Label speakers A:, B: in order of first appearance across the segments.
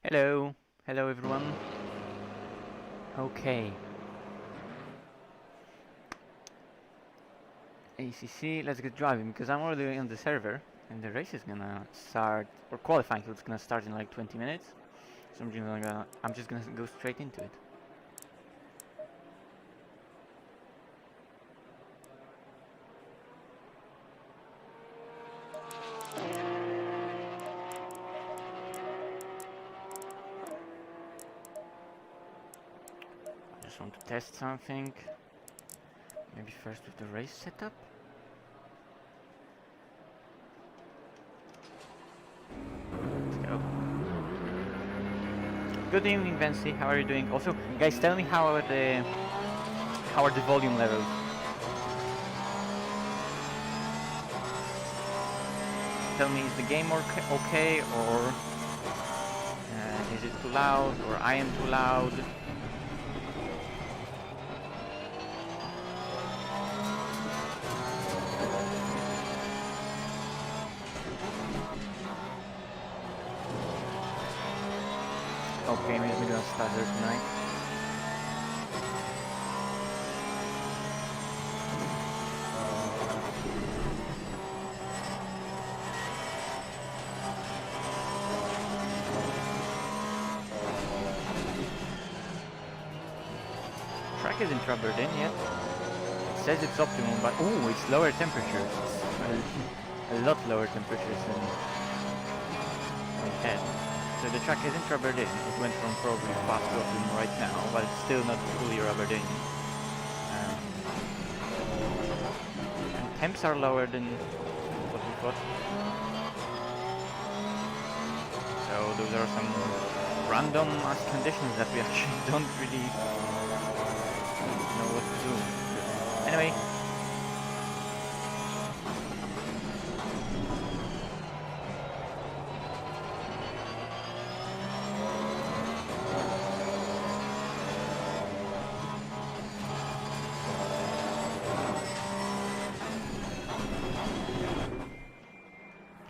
A: Hello, hello everyone. Okay. ACC, let's get driving because I'm already on the server and the race is gonna start, or qualifying, so it's gonna start in like 20 minutes. So I'm just gonna go straight into it. I just want to test something. Maybe first with the race setup. Let's go. Good evening, Vancy. How are you doing? Also, guys, tell me how are the volume levels? Tell me, is the game okay, or is it too loud, or I am too loud? Okay, maybe we're gonna start there tonight. Track isn't rubbered in yet. It says it's optimum, but oh, it's lower temperatures. It's a lot lower temperatures than we had. So the track isn't rubbered in. It went from probably fast to optimum right now, but it's still not fully rubbered in. And temps are lower than what we thought. So those are some random ass conditions that we actually don't really know what to do. Anyway.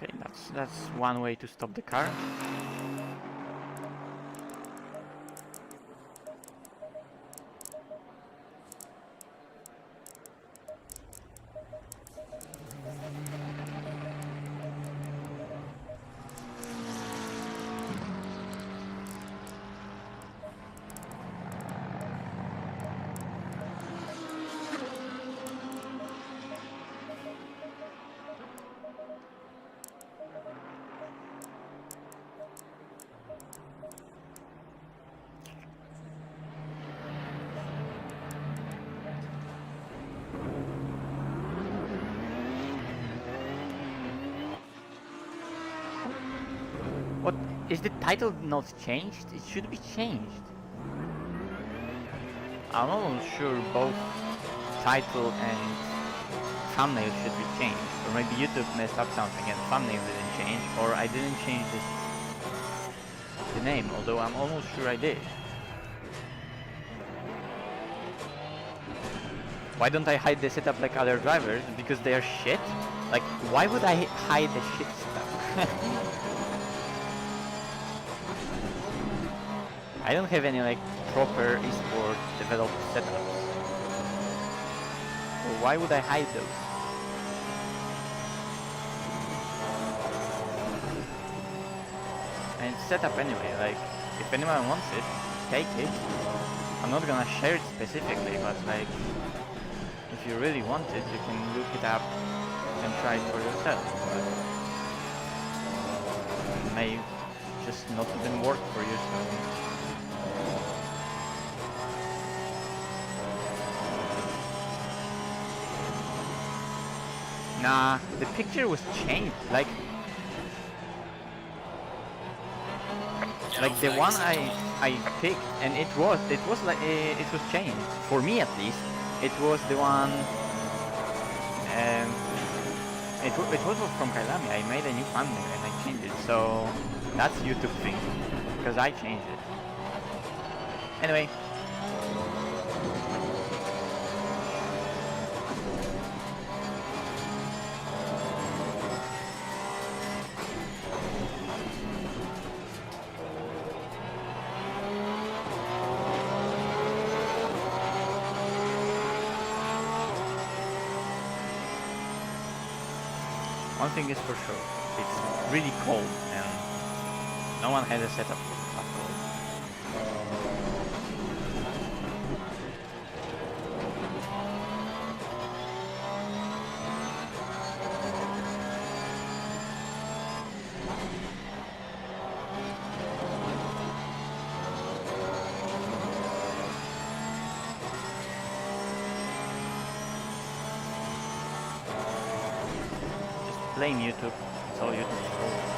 A: Okay, that's one way to stop the car. What is the title not changed? It should be changed. I'm almost sure both title and thumbnail should be changed. Or maybe YouTube messed up something and thumbnail didn't change, or I didn't change the name, although I'm almost sure I did. Why don't I hide the setup like other drivers? Because they are shit? Like, why would I hide the shit stuff? I don't have any like proper esport developed setups. So why would I hide those? And it's set up anyway, like if anyone wants it, take it. I'm not gonna share it specifically, but like if you really want it, you can look it up and try it for yourself. But it may just not even work for you, so nah, the picture was changed, like the one I picked, and it was like it was changed for me at least. It was the one. It was from Kyalami. I made a new thumbnail and I changed it, so that's YouTube thing because I changed it. Anyway. One thing is for sure, it's really cold and no one has a setup for that cold. Blame YouTube. It's all YouTube's fault.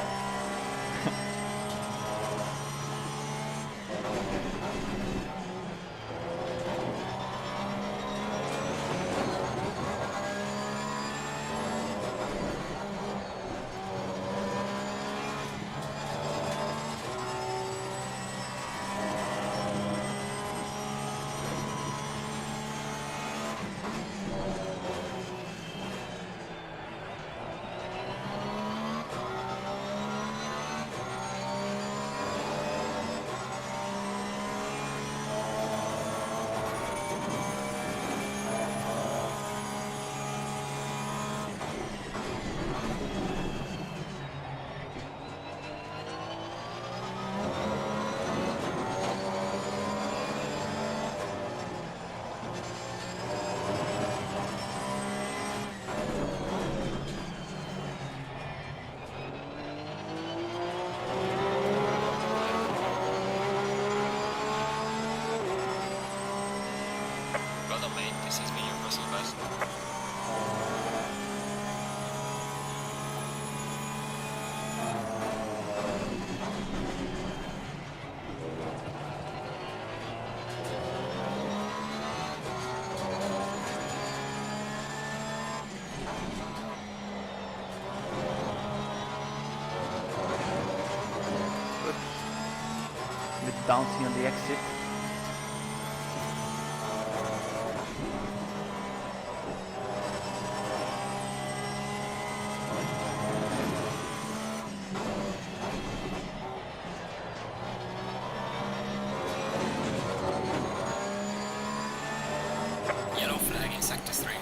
A: Bouncing on the exit.
B: Yellow flag in sector 3.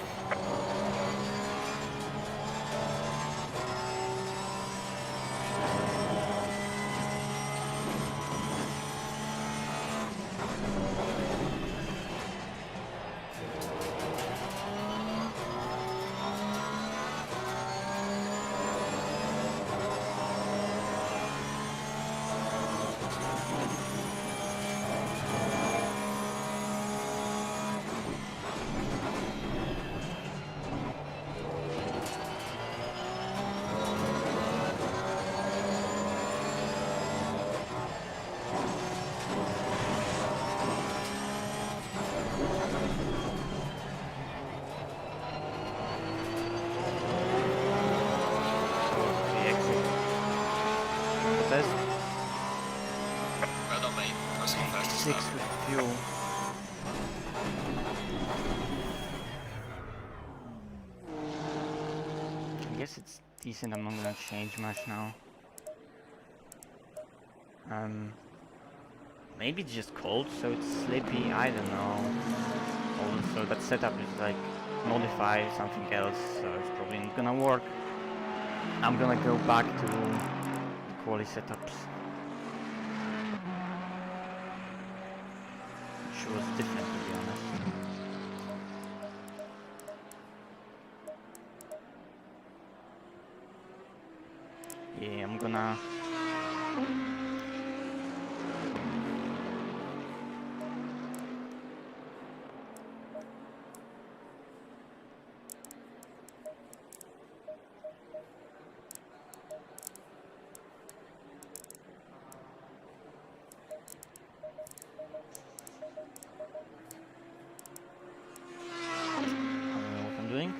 B: Well done, mate. Crossing fast
A: 6 with fuel. I guess it's decent. I'm not gonna change much now. Maybe it's just cold, so it's slippy. I don't know. Also, that setup is like modify something else, so it's probably not gonna work. I'm gonna go back to the quali setups, which was different, to be honest. Yeah, I'm gonna doing.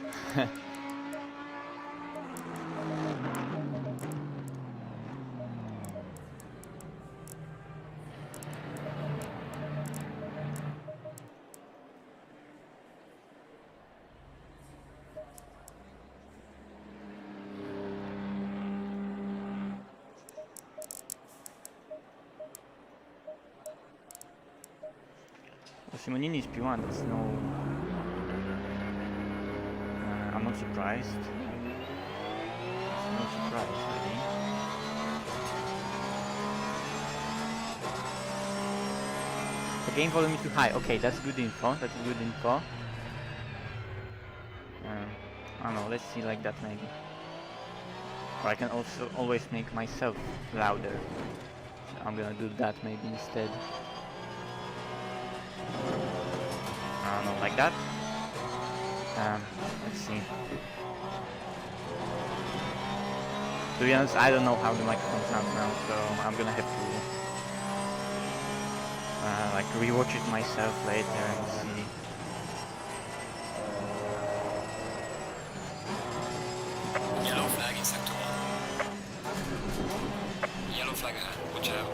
A: Simonini's P1, that's no... I'm not surprised. price, really. The game volume is too high. Okay, that's good info. That's good info. I don't know. Let's see like that maybe. Or I can also always make myself louder. So I'm gonna do that maybe instead. I don't know, like that. Let's see. To be honest, I don't know how the microphone sounds now, so I'm gonna have to like rewatch it myself later and see.
B: Yellow flag in sector 1. Yellow flag ahead, watch out.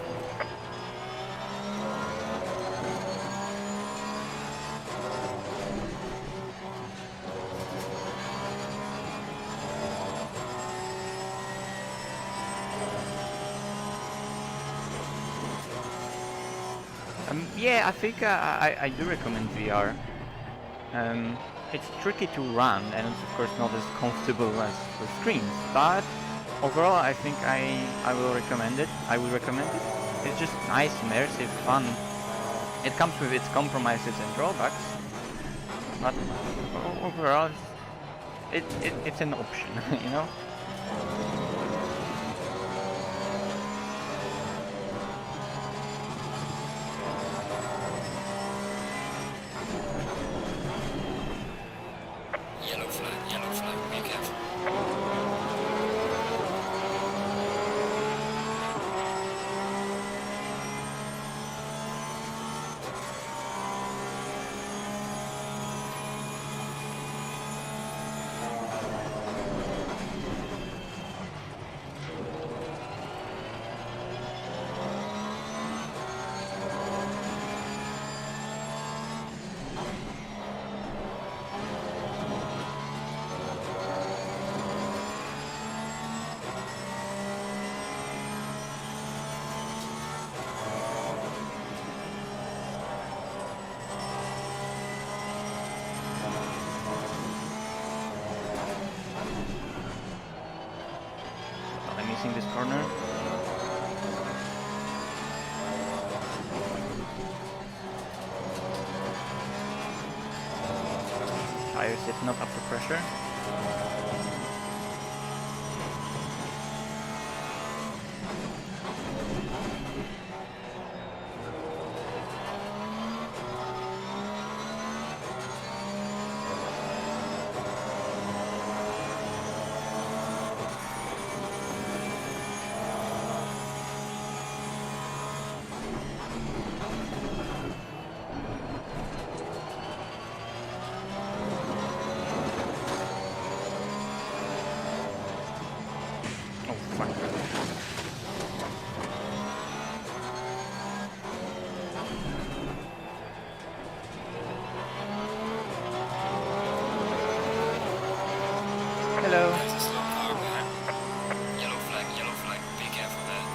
A: Yeah, I think I do recommend VR. It's tricky to run and it's of course not as comfortable as the screens, but overall I think I will recommend it. I will recommend it. It's just nice, immersive, fun. It comes with its compromises and drawbacks, but overall it's an option, you know?
B: Yellow flag, be careful.
A: I'm missing this corner. Tires setting up after pressure. Hello.
B: There's a slow car behind. Yellow flag, be careful there.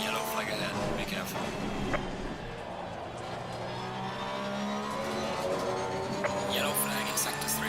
B: Yellow flag ahead, be careful. Yellow flag in sector 3.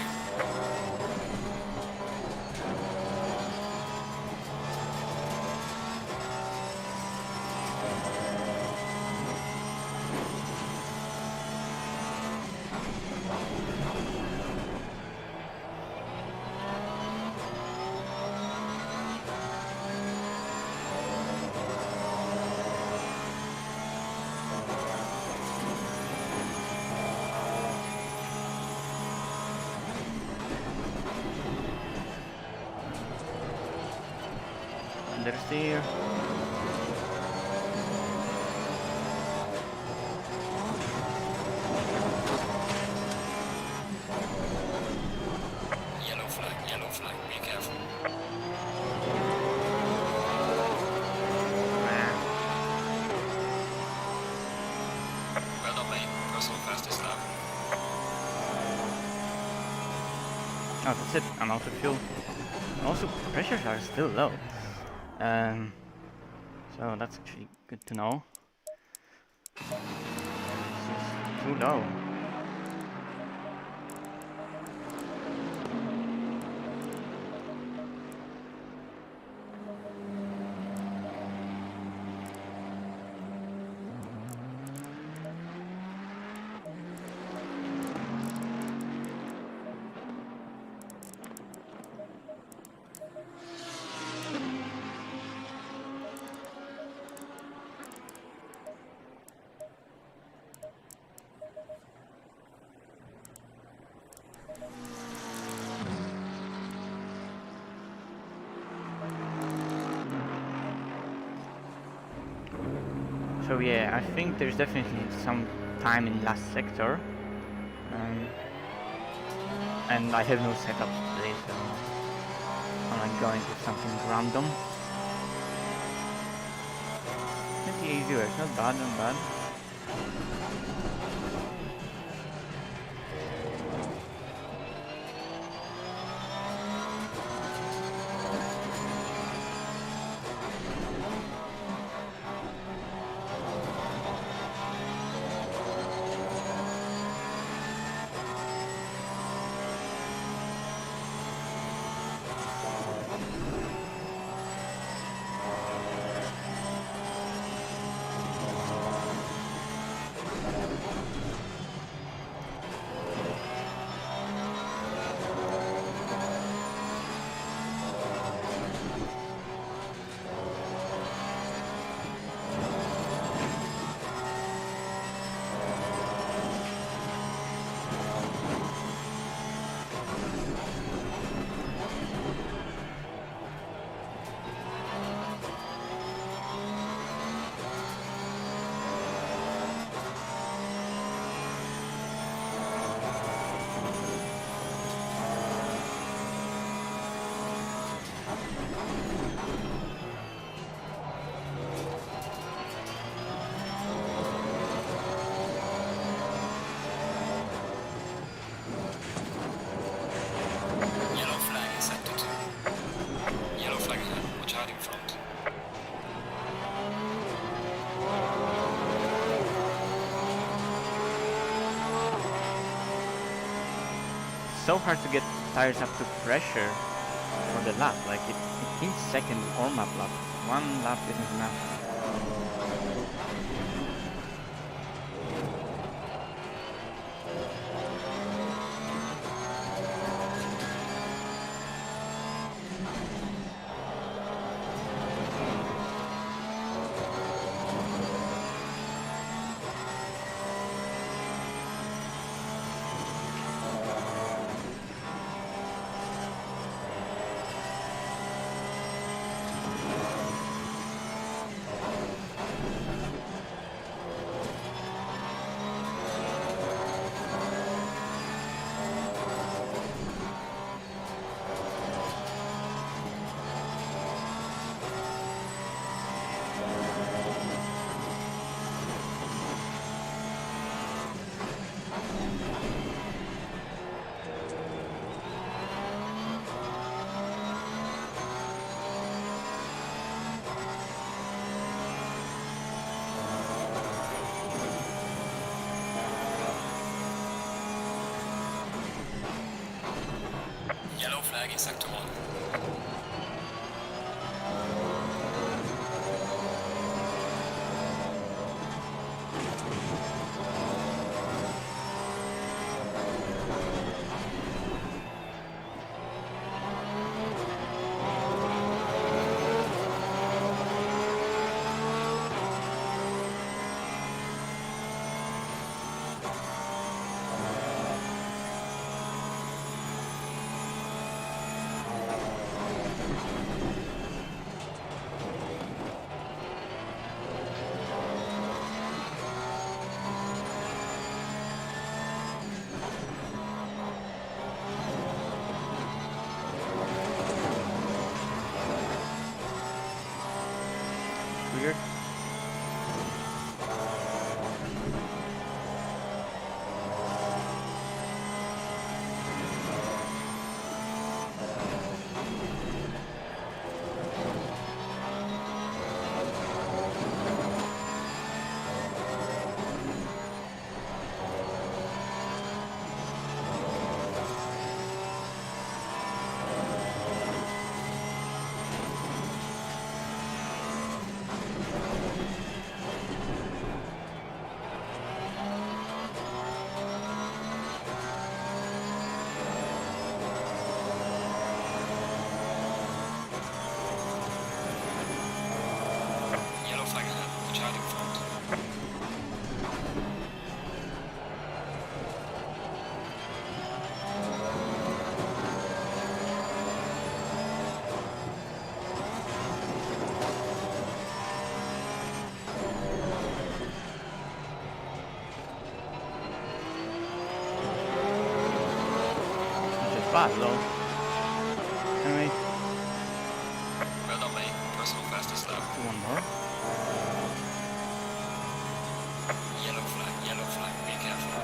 A: Understeer.
B: personal fastest lap.
A: Oh, that's it. I'm out of fuel. Also, pressures are still low. So that's actually good to know. This is too low. So yeah, I think there's definitely some time in last sector, and I have no setup today, so I'm not going with something random. Pretty easy work, not bad, not bad.
B: Yellow flag in sector 2. Yellow flag ahead. Watch out in front.
A: So hard to get tires up to pressure for the lap, like it needs second warm-up lap. One lap isn't enough.
B: Yellow flag in sector 1.
A: Weird. fast though. Anyway,
B: Well done, mate. Personal fastest lap.
A: one more.
B: Yellow flag, be careful.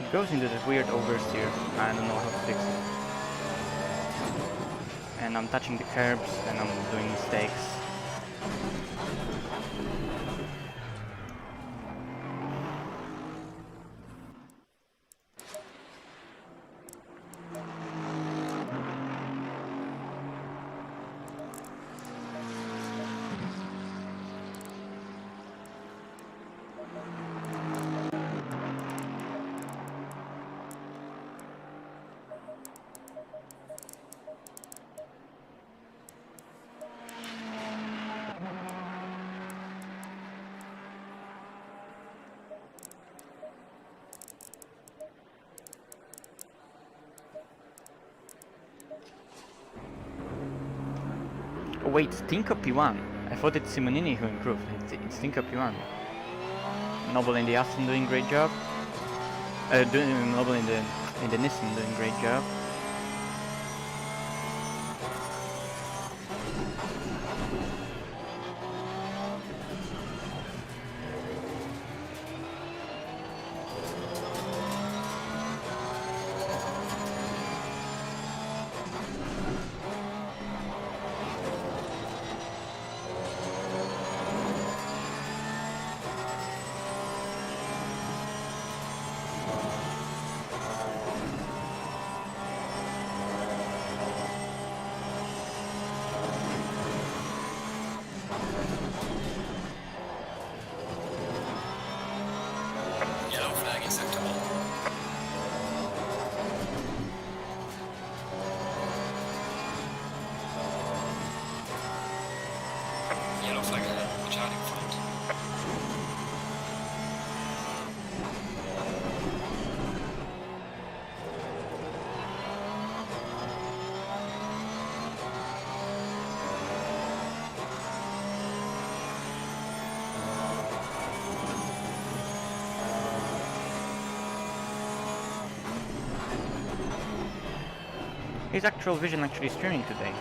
A: It goes into this weird oversteer. I don't know how to fix it. And I'm touching the curbs and I'm doing mistakes. Oh wait, Stinko P1. I thought it's Simonini who improved. It's Stinko P1. Noble in the Aston doing great job. Noble in the Nissan doing great job.
B: Yellow flag acceptable. Yellow flag ahead, watch out in front.
A: Is Actual Vision actually streaming today?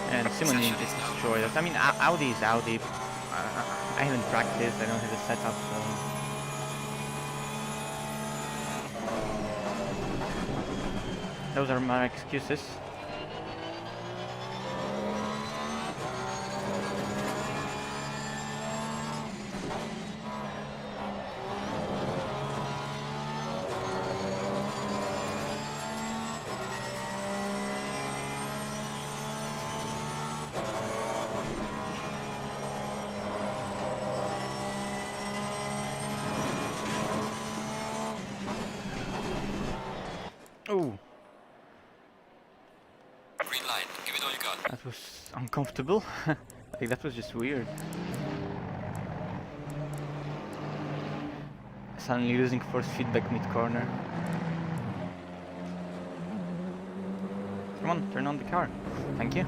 A: And Simone just destroyed us. I mean, Audi is Audi. I haven't practiced, I don't have a setup, so... Those are my excuses. Oh,
B: Green light, give it all you got.
A: that was uncomfortable. Like, that was just weird. Suddenly losing force feedback mid-corner. Come on, turn on the car. Thank you.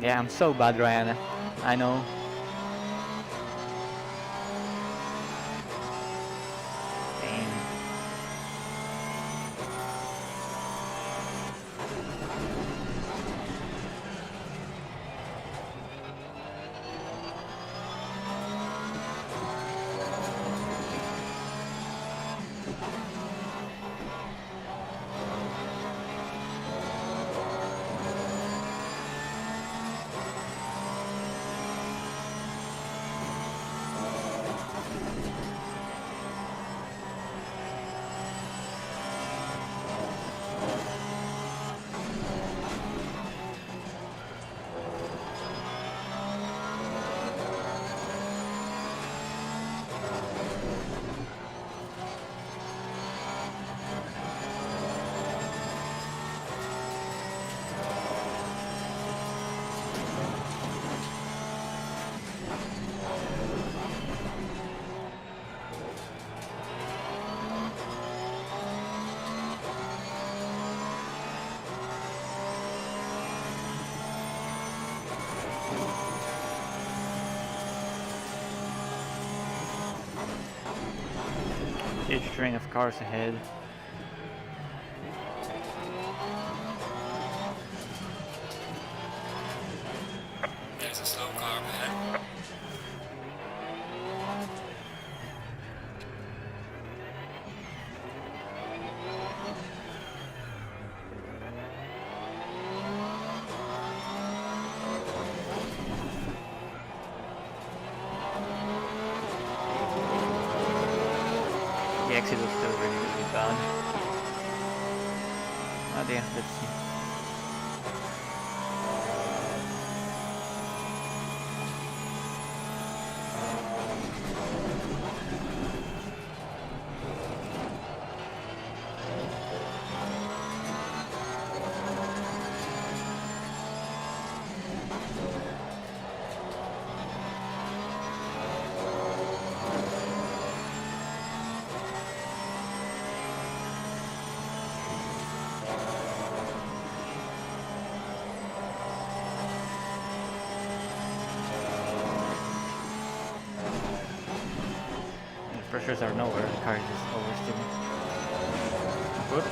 A: Yeah, I'm so bad, Ryan. I know. Damn. Huge train of cars ahead.
B: There's a slow car up ahead.
A: The exit was still really, really bad. Oh dear, let's see. Pressures are nowhere, the car is just oversteering. Whoop.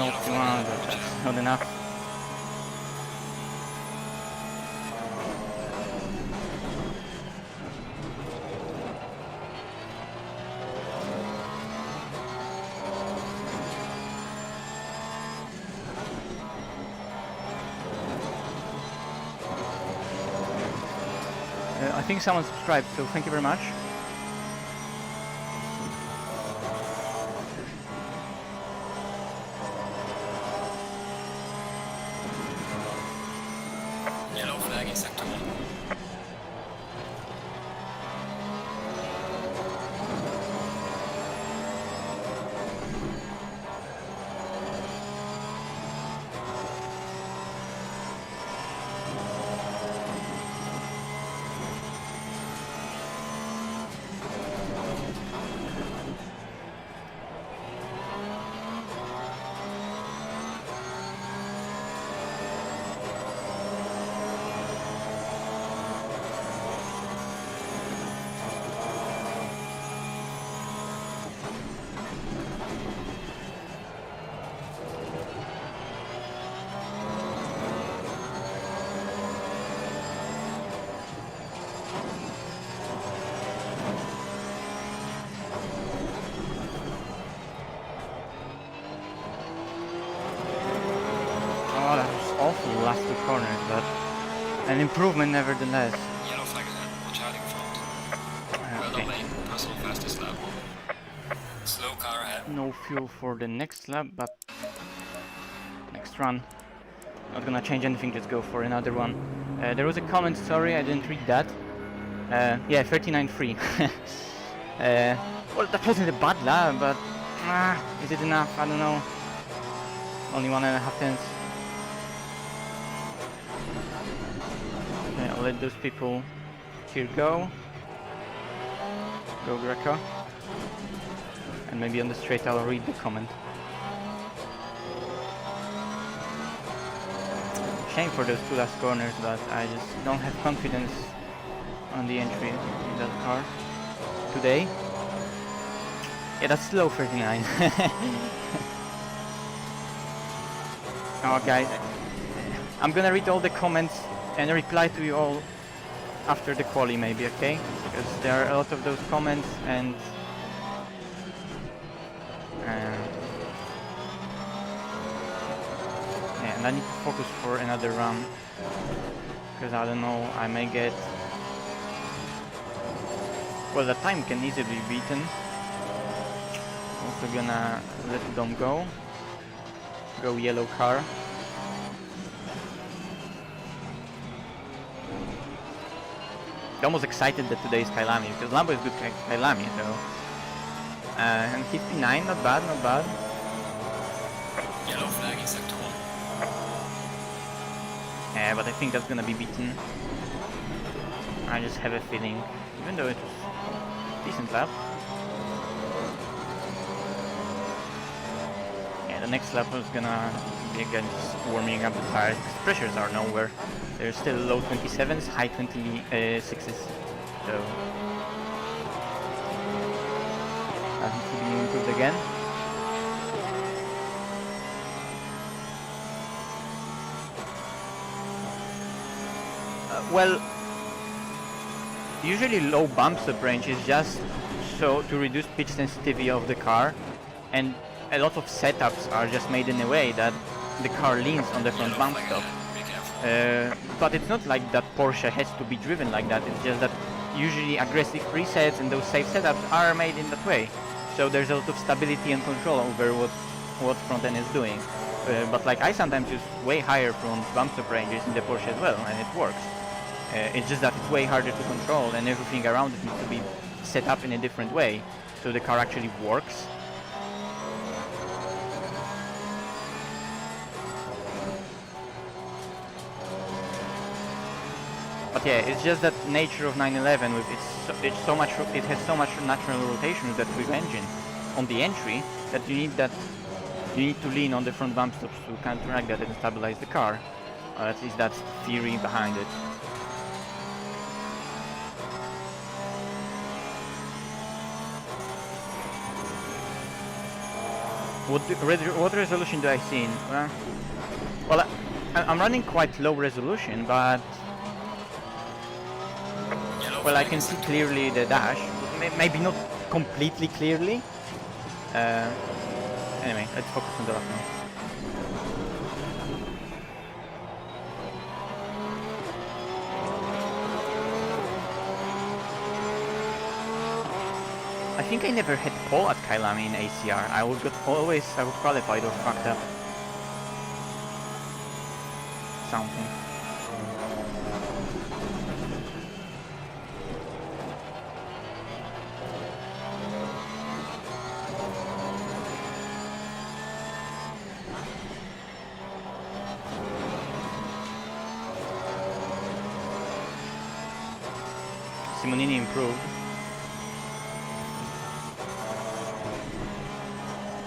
A: no
B: Yellow
A: fuel,
B: flag,
A: but
B: watch
A: that's
B: out.
A: not enough. I think someone subscribed, so thank you very much.
B: Yellow flag in sector 1.
A: Oh, that was awful the last two corners, but an improvement nevertheless.
B: Yellow flag ahead, watch out in front. Well
A: Okay.
B: done, mate. Personal fastest lap. Slow car ahead.
A: No fuel for the next lap, but next run. Not gonna change anything, just go for another one. There was a comment, sorry, I didn't read that. Yeah, 39.3. Well, that wasn't a bad lap, but is it enough? I don't know. Only 1.5 tenths. Okay, I'll let those people here go. Go Greco. And maybe on the straight I'll read the comment. Shame for those two last corners, but I just don't have confidence on the entry in that car today. Yeah, that's slow 39. Oh guys, I'm gonna read all the comments and reply to you all after the quali maybe, okay? Because there are a lot of those comments and yeah, and I need to focus for another run because I don't know, I may get, well, the time can easily be beaten. Also gonna let Dom go yellow car. Dom was excited that today is Kyalami because Lambo is good Kyalami, so and he's P9, not bad, not bad.
B: Yellow flag in sector 1.
A: Yeah, but I think that's gonna be beaten. I just have a feeling, even though it was a decent lap. Yeah, the next lap was gonna be again just warming up the tires because pressures are nowhere. They're still low 27s, high 26s. So that needs to be improved again. Well, usually low bump stop range is just so to reduce pitch sensitivity of the car, and a lot of setups are just made in a way that the car leans on the front bump stop.
B: Be careful.
A: But it's not like that Porsche has to be driven like that, it's just that usually aggressive presets and those safe setups are made in that way. So there's a lot of stability and control over what front end is doing. But like I sometimes use way higher front bump stop ranges in the Porsche as well, and it works. It's just that it's way harder to control and everything around it needs to be set up in a different way so the car actually works. But yeah, it's just that nature of 911 with it has so much natural rotation with that rear engine on the entry that you need to lean on the front bump stops to counteract that and stabilize the car. Or at least that's the theory behind it. What resolution do I see in? Well, I'm running quite low resolution, but
B: Yellow
A: well, I
B: flag
A: can
B: in
A: see
B: sector
A: clearly the dash. Maybe not completely clearly. Anyway, let's focus on the lap now. I think I never hit pole at Kyalami in ACR. I would qualified or fucked up. Something. Simonini improved.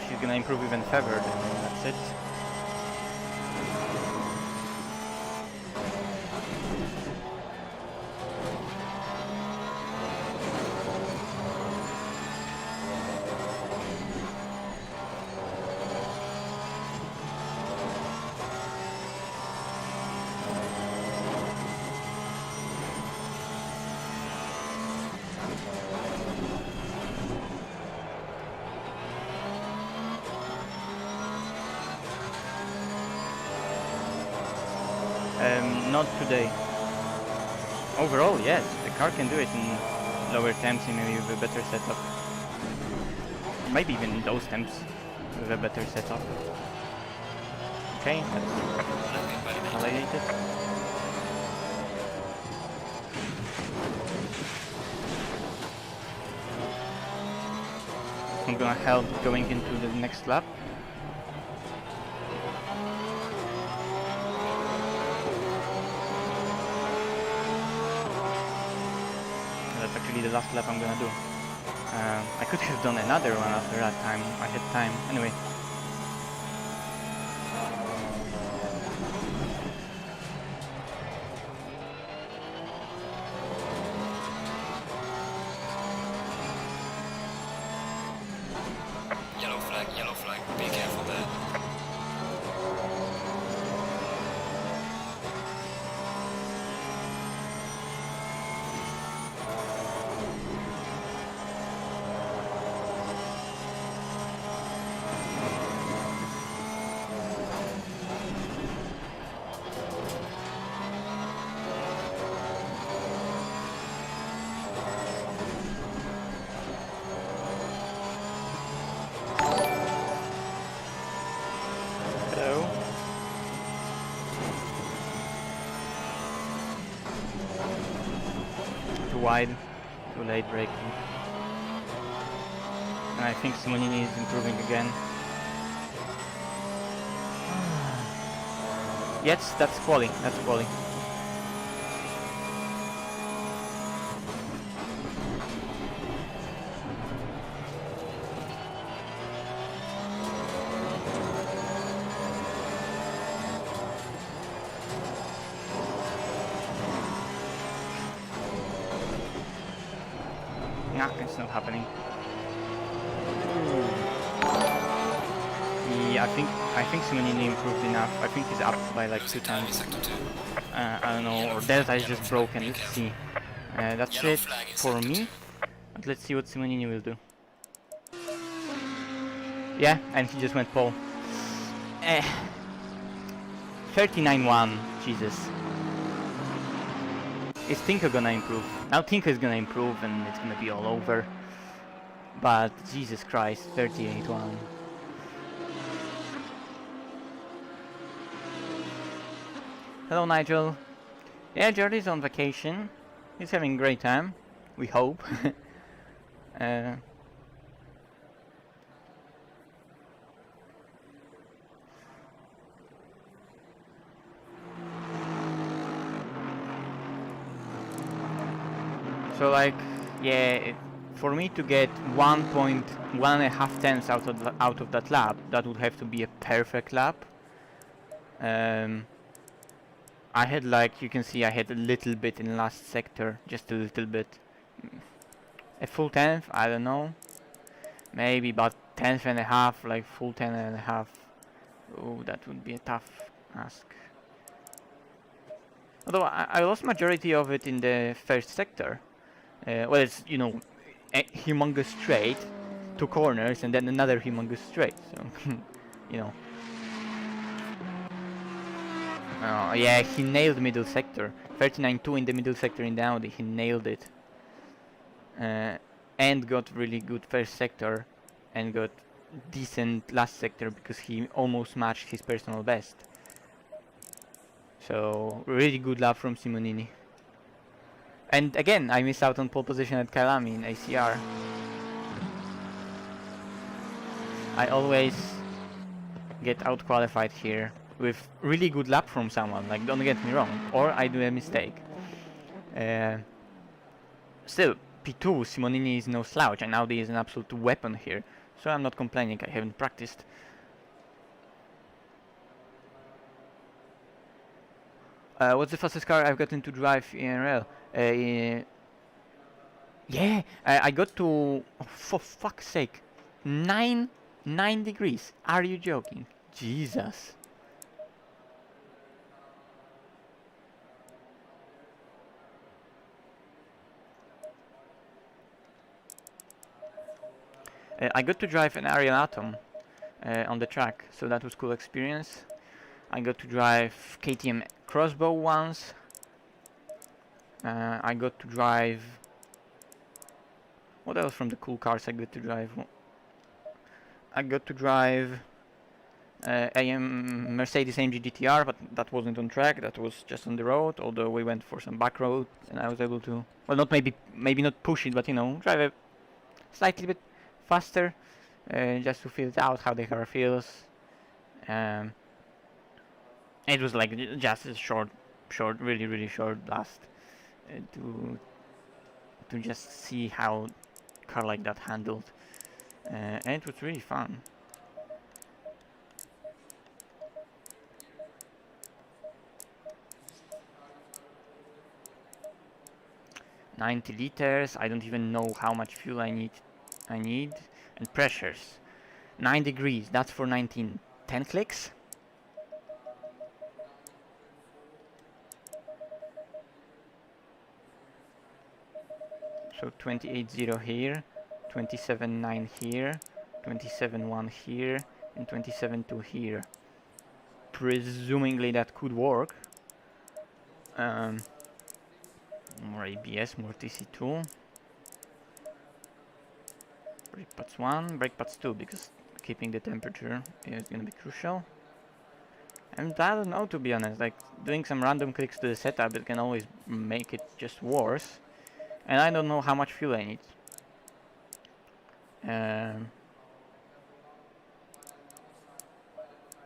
A: She's gonna improve even further, then that's it. Not today. Overall, yes, the car can do it in lower temps, maybe with a better setup. Maybe even in those temps with a better setup. Okay, that's validated. I'm gonna help going into the next lap. That's actually the last lap I'm gonna do. I could have done another one after that time. I had time. Anyway.
B: yellow flag, be careful there.
A: Wide, too late braking. And I think Simonini is improving again. Yes, that's quali, that's quali. Nah, it's not happening. Yeah, I think Simonini improved enough. I think he's up by like 2 times. I don't know, or Delta is just broken. Let's see. That's it for me. But let's see what Simonini will do. Yeah, and he just went pole. 39-1. Jesus. Is Tinker gonna improve? Now Tinker is gonna improve and it's gonna be all over. But Jesus Christ, 38-1. Hello Nigel. Yeah, Jordy's on vacation. He's having a great time. We hope. So like, yeah, for me to get 1.5 tenths out of that lap, that would have to be a perfect lap. I had, like you can see, I had a little bit in last sector, just a little bit. A full tenth, I don't know, maybe, but 10th and a half, like full 10 and a half. Oh, that would be a tough ask. Although I lost majority of it in the first sector. Well, it's, you know, a humongous straight, 2 corners, and then another humongous straight. So, you know. Yeah, he nailed middle sector. 39.2 in the middle sector in the Audi. He nailed it. And got really good first sector, and got decent last sector because he almost matched his personal best. So really good lap from Simonini. And again, I missed out on pole position at Kyalami in ACR. I always get out qualified here with really good lap from someone, like, don't get me wrong, or I do a mistake. Still, P2, Simonini is no slouch, and Audi is an absolute weapon here, so I'm not complaining, I haven't practiced. What's the fastest car I've gotten to drive in RL? Yeah, I got to, oh, for fuck's sake, 9 degrees. Are you joking? Jesus. I got to drive an Ariel Atom on the track, so that was cool experience. I got to drive KTM Crossbow once. I got to drive... What else from the cool cars I got to drive? I got to drive Mercedes AMG GTR, but that wasn't on track, that was just on the road, although we went for some back road and I was able to, well, not maybe not push it, but, you know, drive a slightly bit faster, just to feel it out, how the car feels. It was like just a short, really short blast to just see how a car like that handled, and it was really fun. $90 liters. I don't even know how much fuel I need, and pressures. 9 degrees. That's for 19. 10 clicks. So 28.0 here, 27.9 here, 27.1 here, and 27.2 here. Presumingly that could work. More ABS, more TC2. Brake pads 1, brake pads 2, because keeping the temperature is gonna be crucial. And I don't know, to be honest, like doing some random clicks to the setup, it can always make it just worse. And I don't know how much fuel I need.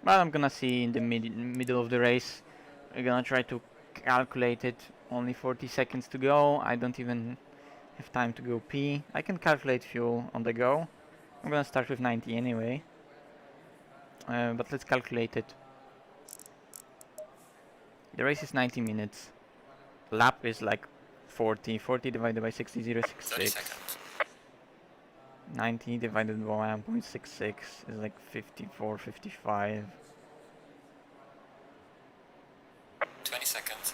A: But I'm gonna see in the middle of the race. We're gonna try to calculate it. Only 40 seconds to go. I don't even have time to go pee. I can calculate fuel on the go. I'm gonna start with 90 anyway. But let's calculate it. The race is 90 minutes. Lap is like 40. 40 divided by 60, 0.66. 90 divided by 1.66 is like 54, 55.
B: 20 seconds.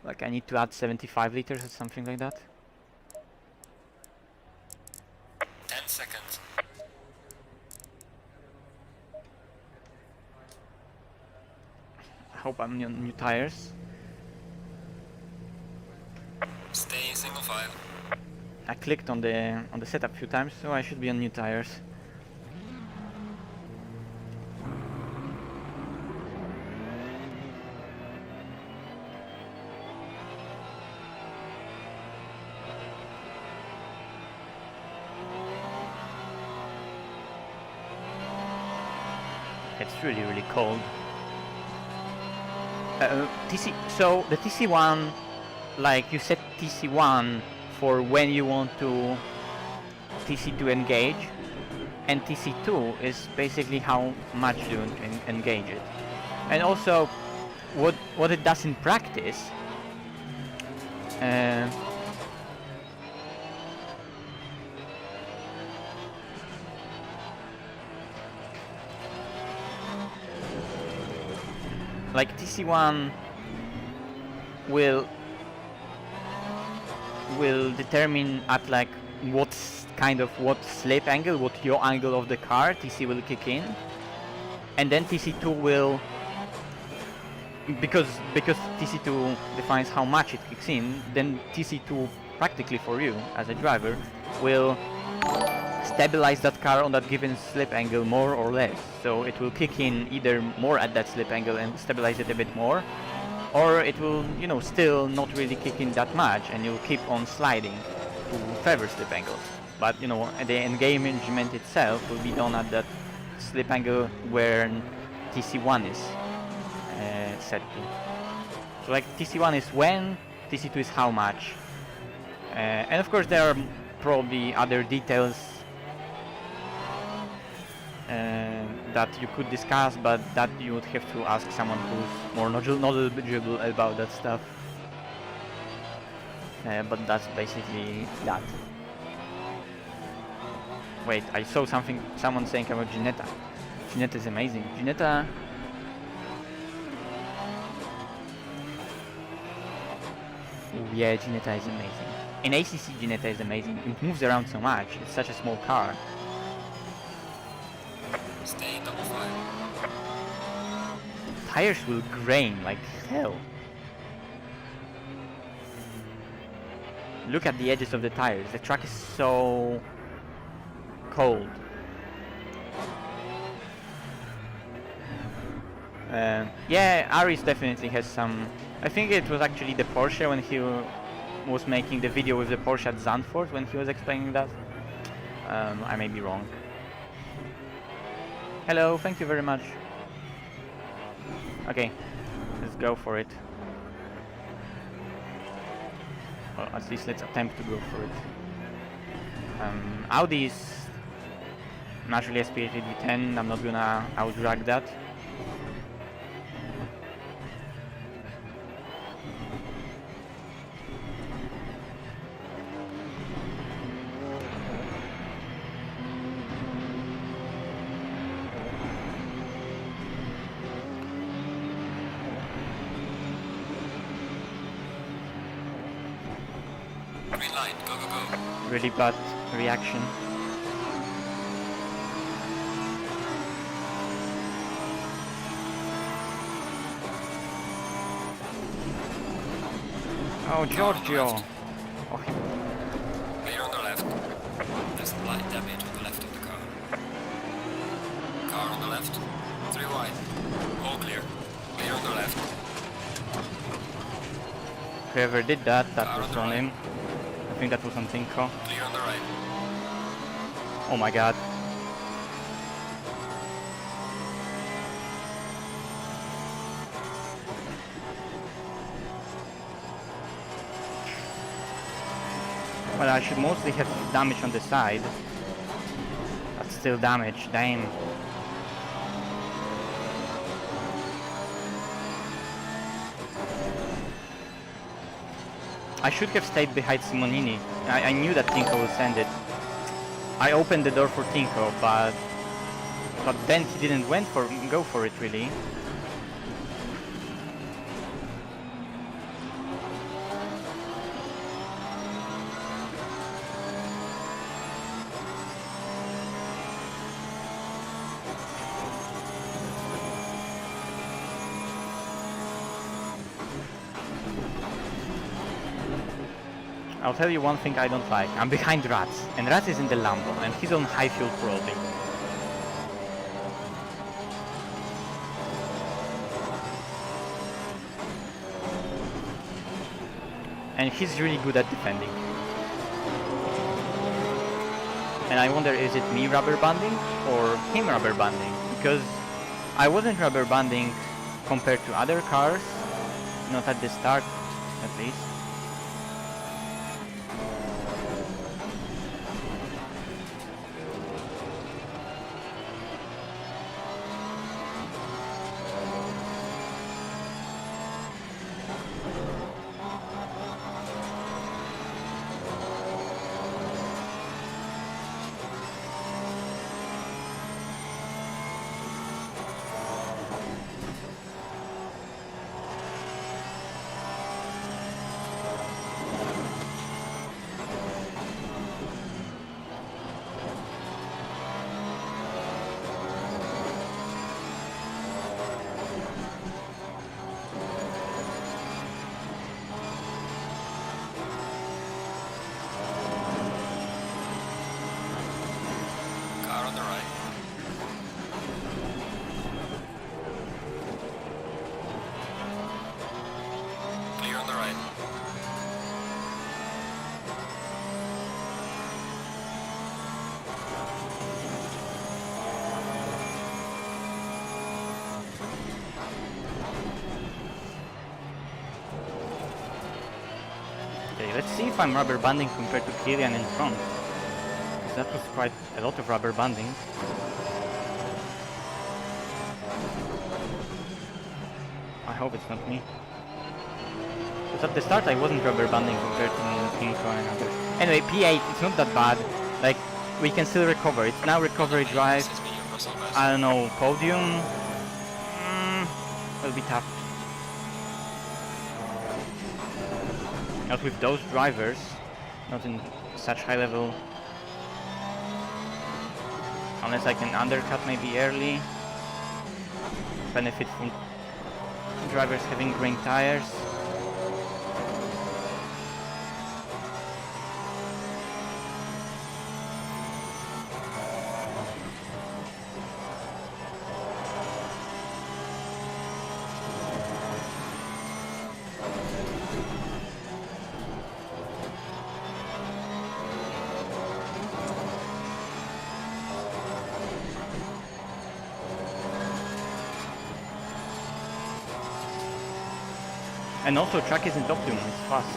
A: Like I need to add 75 liters or something like that.
B: 10 seconds.
A: I hope I'm on new tires.
B: Stay single file.
A: I clicked on the setup a few times, so I should be on new tires. It's really cold. So the TC1, like you set TC1 for when you want to TC2 engage, and TC2 is basically how much you engage it. And also what it does in practice, like TC1 will determine at like what slip angle, what yaw angle of the car TC will kick in, and then TC2 will, because TC2 defines how much it kicks in, then TC2 practically for you as a driver will stabilize that car on that given slip angle more or less. So it will kick in either more at that slip angle and stabilize it a bit more, or it will, you know, still not really kick in that much and you'll keep on sliding to favor slip angles. But you know, the engagement itself will be done at that slip angle where TC1 is set to. So like TC1 is when, TC2 is how much. And of course there are probably other details that you could discuss, but that you would have to ask someone who's more knowledgeable about that stuff. But that's basically that. Wait, I saw someone saying about Ginetta. Ginetta is amazing. Ginetta... Oh yeah, Ginetta is amazing. In ACC, Ginetta is amazing. It moves around so much. It's such a small car.
B: Stay double file.
A: Tires will grain like hell. Look at the edges of the tires. The track is so cold. Yeah, Aris definitely has some... I think it was actually the Porsche when he was making the video with the Porsche at Zandvoort when he was explaining that. I may be wrong. Hello, thank you very much. Okay, let's go for it. Well, at least let's attempt to go for it. Audi is naturally aspirated V10. I'm not gonna out-drag that.
B: Green light, go, go, go.
A: Really bad reaction. Oh, Giorgio! Oh,
B: Clear on the left. There's light damage on the left of the car. Car on the left. 3 wide. All clear. Clear on the left.
A: whoever did that, that
B: Car
A: was
B: on the
A: on
B: right.
A: him. I think that was on Tinko.
B: Clear on the right.
A: Oh my god. Well, I should mostly have damage on the side. But still damage, damn. I should have stayed behind Simonini. I knew that Tinko would send it. I opened the door for Tinko, but then he didn't go for it really. I'll tell you one thing I don't like. I'm behind Rats, and Rats is in the Lambo, and he's on high fuel probably. And he's really good at defending. And I wonder, is it me rubber banding or him rubber banding? Because I wasn't rubber banding compared to other cars, not at the start at least. let's see if I'm rubber banding compared to Kylian in front. That was quite a lot of rubber banding. I hope it's not me. Because at the start I wasn't rubber banding compared to Pinko and others. Anyway, P8, it's not that bad. Like, we can still recover. It's now recovery drive.
B: This is me, your muscle mass.
A: I don't know, podium? Will be tough. Not with those drivers. Not in such high level. Unless I can undercut maybe early. Benefit from drivers having green tires. And also track isn't optimum, it's fast.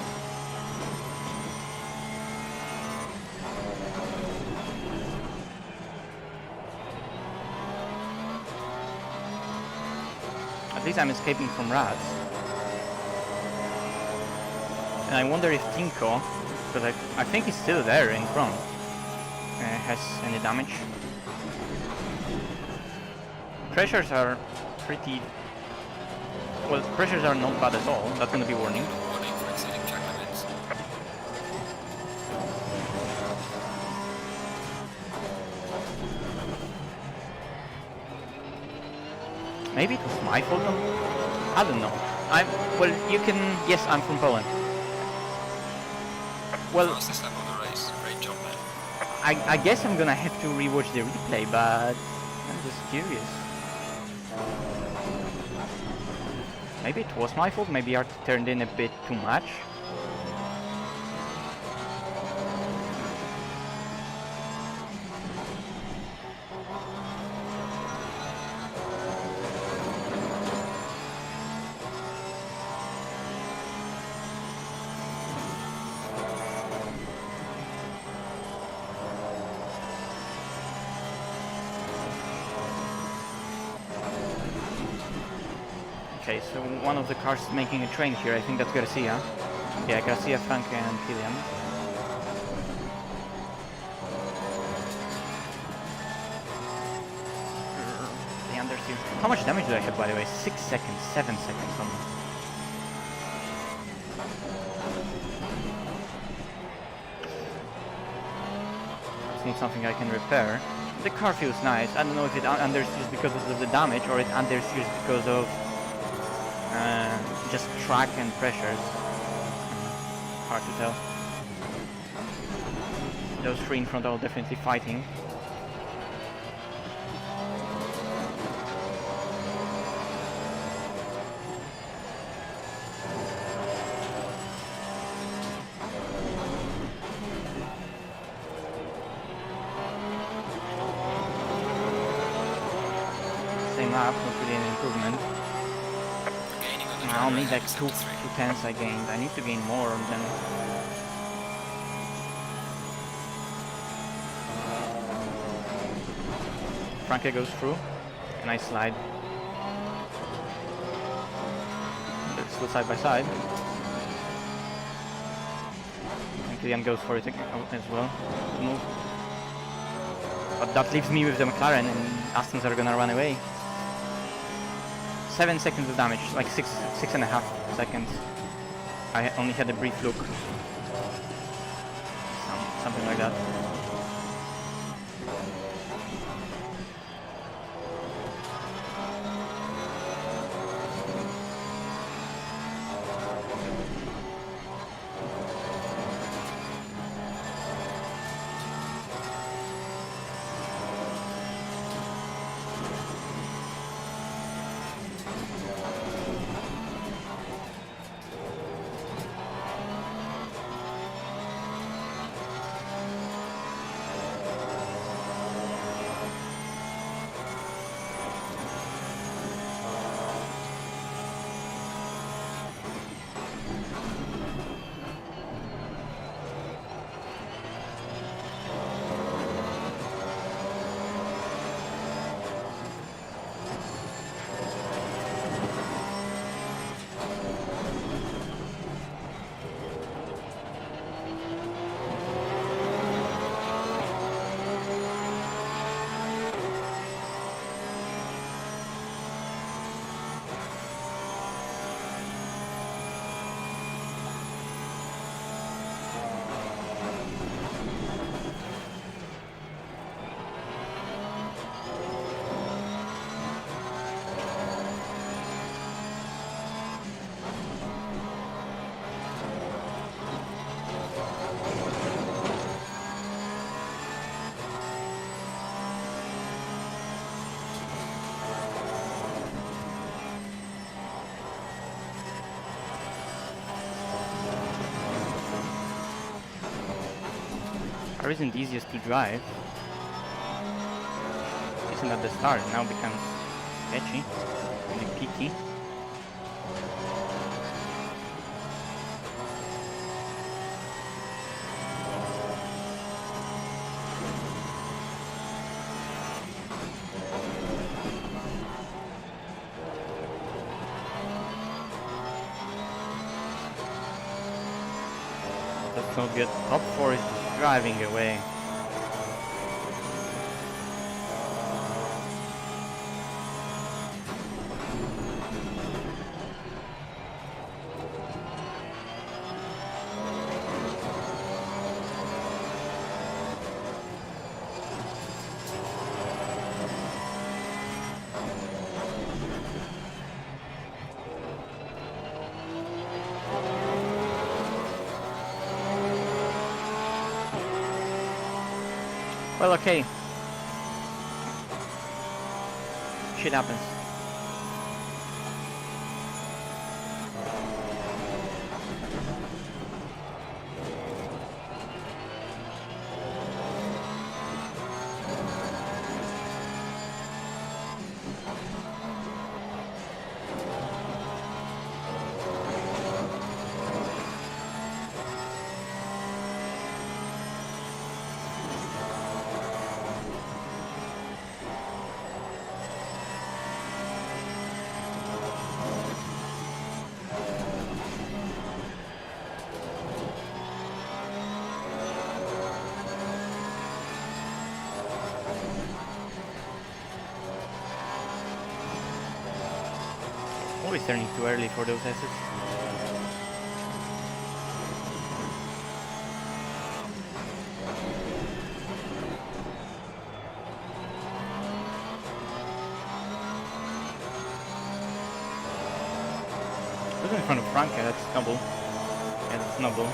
A: At least I'm escaping from rats. And I wonder if Tinko, because I think he's still there in front, has any damage. Pressures are pretty... Well, pressures are not bad at all. That's gonna be warning.
B: Warning for exceeding track limits.
A: Maybe it was my fault. I don't know. Well, you can. Yes, I'm from Poland. Well,
B: Fastest lap of the race. Great job, man.
A: I guess I'm gonna have to rewatch the replay, but I'm just curious. Maybe it was my fault, maybe Art turned in a bit too much. Okay, so one of the cars is making a train here. I think that's Garcia. Yeah, Garcia, Frank, and Kylian. The understeer. How much damage do I have, by the way? 6 seconds, 7 seconds almost. It's not something I can repair. The car feels nice. I don't know if it understeers because of the damage or it understeers because of just track and pressures. Hard to tell. Those three in front are definitely fighting. Same lap, not really an improvement. I only need like 2 tenths I gained. I need to gain more than... Franke goes through, and I slide. They're still side by side. And Kylian goes for it as well. Move. But that leaves me with the McLaren, and Astons are gonna run away. 7 seconds of damage, like 6.5 seconds. I only had a brief look. Something like that. Car isn't easiest to drive. Isn't at the start, now becomes sketchy, really peaky. That's not good. Top 4 is driving away. Well, okay. Shit happens. Always turning too early for those assets. Look in front of Franca, that's double. Yeah, that's noble.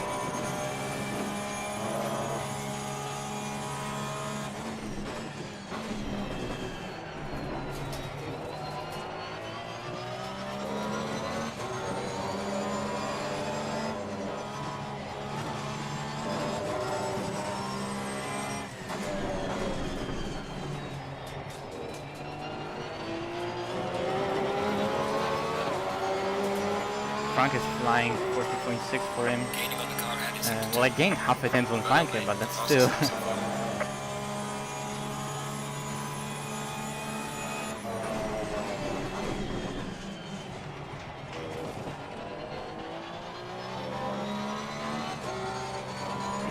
A: Frank is flying 40.6 for him.
B: Gaining on the car and
A: Well, I gained half a tenth on Frank, but that's still...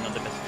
A: not the best.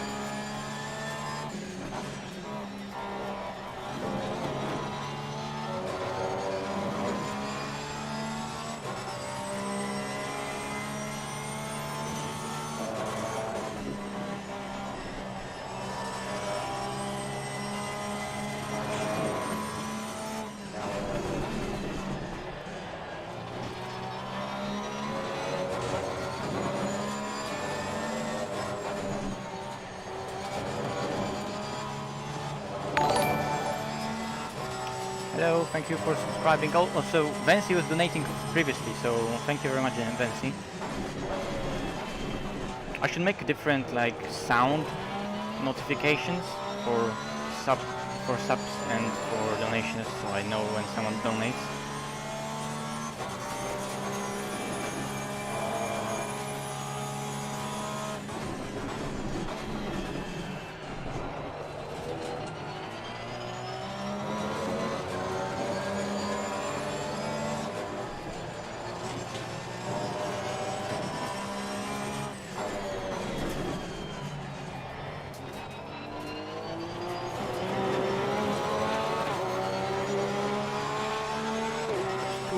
A: Hello, thank you for subscribing. Also, Vancy was donating previously, so thank you very much, Vancy. I should make different like sound notifications for subs and for donations, so I know when someone donates.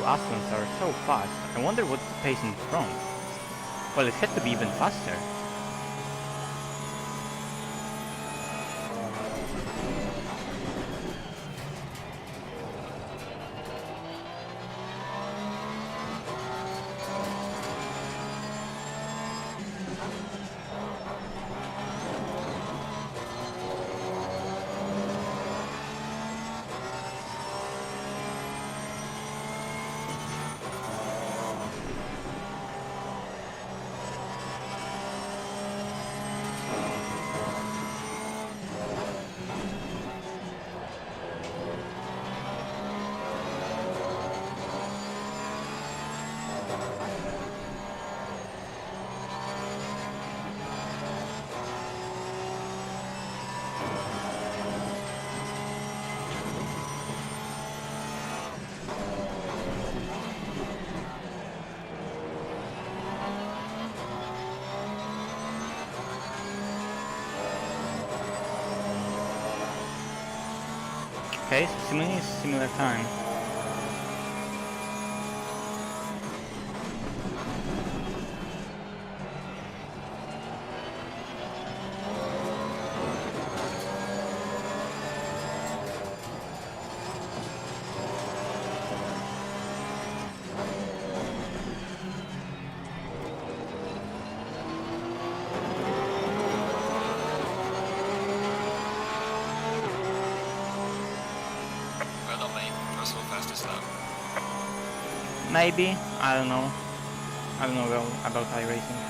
A: Astons are so fast. I wonder what's the pace in front. Well, it had to be even faster. Okay, so Simone is similar time.
B: Well done, mate. Personal fastest lap.
A: Maybe, I don't know. I don't know about iRacing.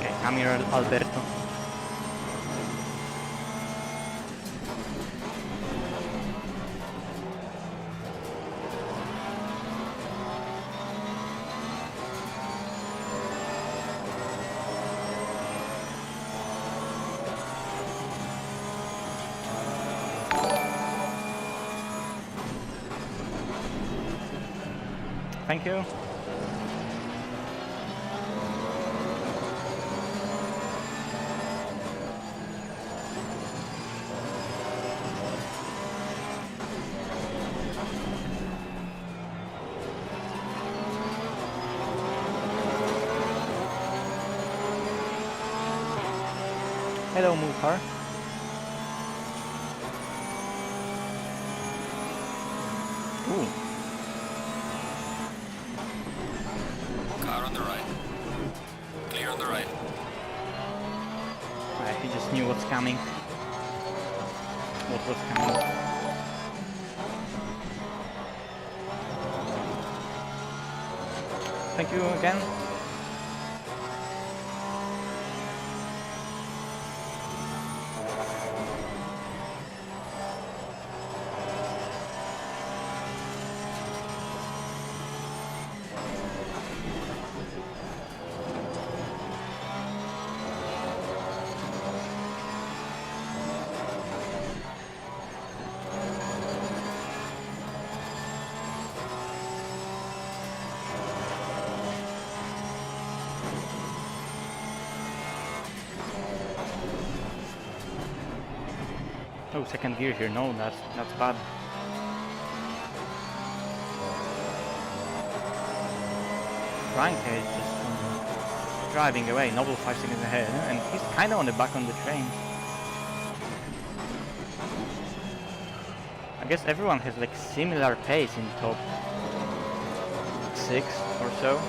A: Okay, I'm here, Alberto. Thank you. Hello, Mukar. Ooh,
B: Car on the right. Clear on the right.
A: he just knew what's coming. What was coming. Thank you again. Oh, second gear here. No, that's bad. Frank is just driving away. Noble 5 seconds ahead, and he's kind of on the back on the train. I guess everyone has like similar pace in top 6 or so.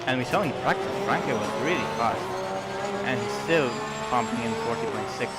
A: And we saw in practice, Frankie was really fast, and he's still pumping in 40.6.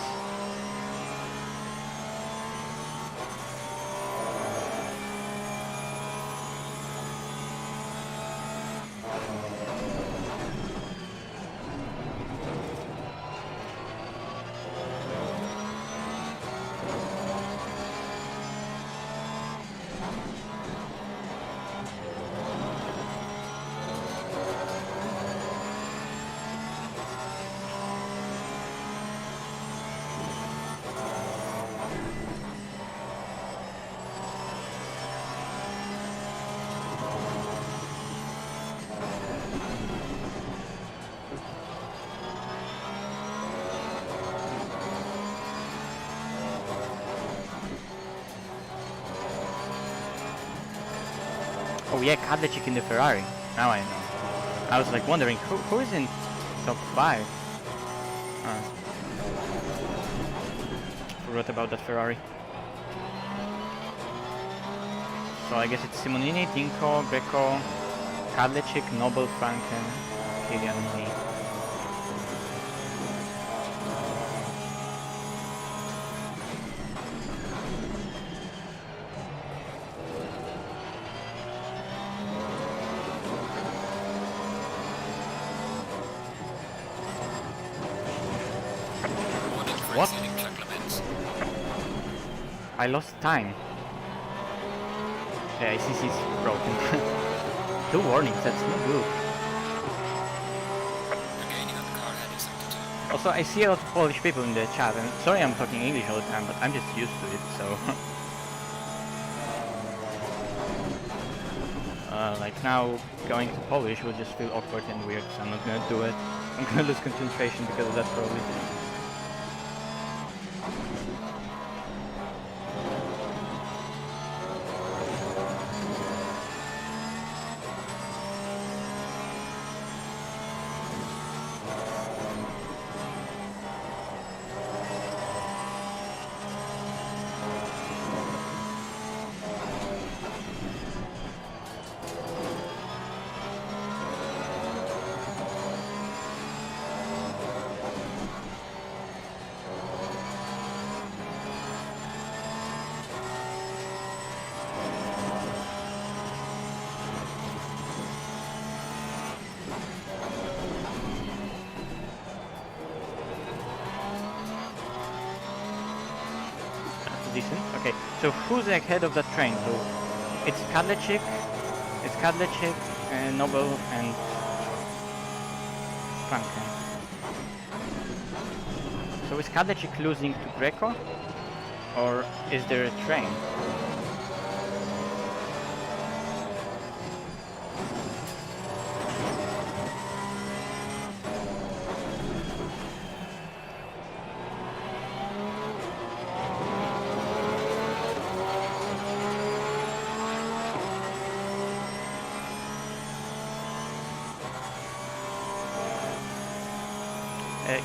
A: Oh yeah, Kadlecik in the Ferrari. Now I know. I was like wondering who is in top 5. Forgot about that Ferrari. So I guess it's Simonini, Tinko, Greco, Kadlecik, Nobel, Franken, Kyalami. What? I lost time. Yeah, ACC is broken. 2 warnings, that's not good. Also, I see a lot of Polish people in the chat, and sorry I'm talking English all the time, but I'm just used to it, so... like now, going to Polish will just feel awkward and weird, so I'm not gonna do it. I'm gonna lose concentration because of that probably. Decent. Okay, so who's ahead of that train? So it's Kadlecik, Nobel, and Franken. So is Kadlecik losing to Greco, or is there a train?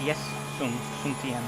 A: Yes, soon TM.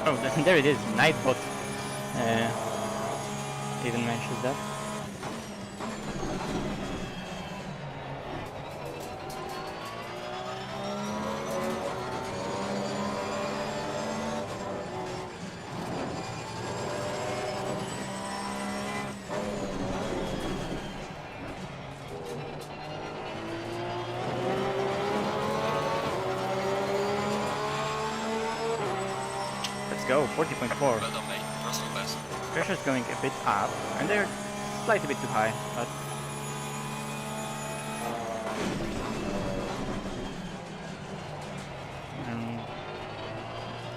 A: Oh, there it is, Nightbot even mentions that. Go, 40.4.
B: Well done, mate. Personal best.
A: Pressure's going a bit up, and they're slightly bit too high, but...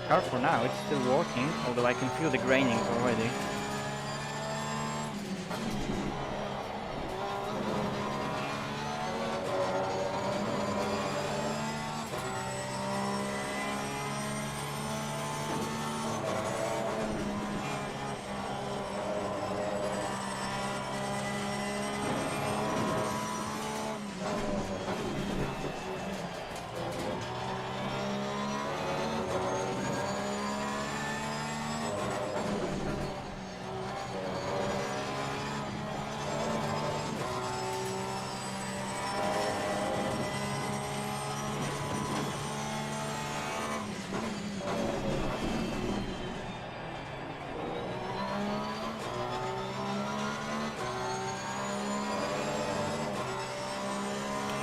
A: car for now, it's still working, although I can feel the graining already.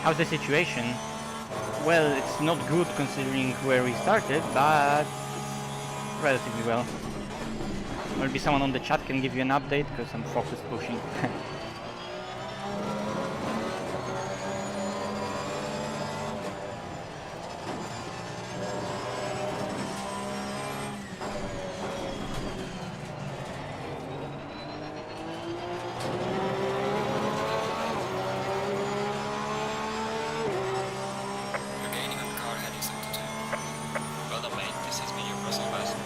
A: How's the situation? Well, it's not good considering where we started, but relatively well. Maybe someone on the chat can give you an update, because I'm focus pushing.
B: You're gaining on car heading sector 2. Well done, mate. This has been your personal best.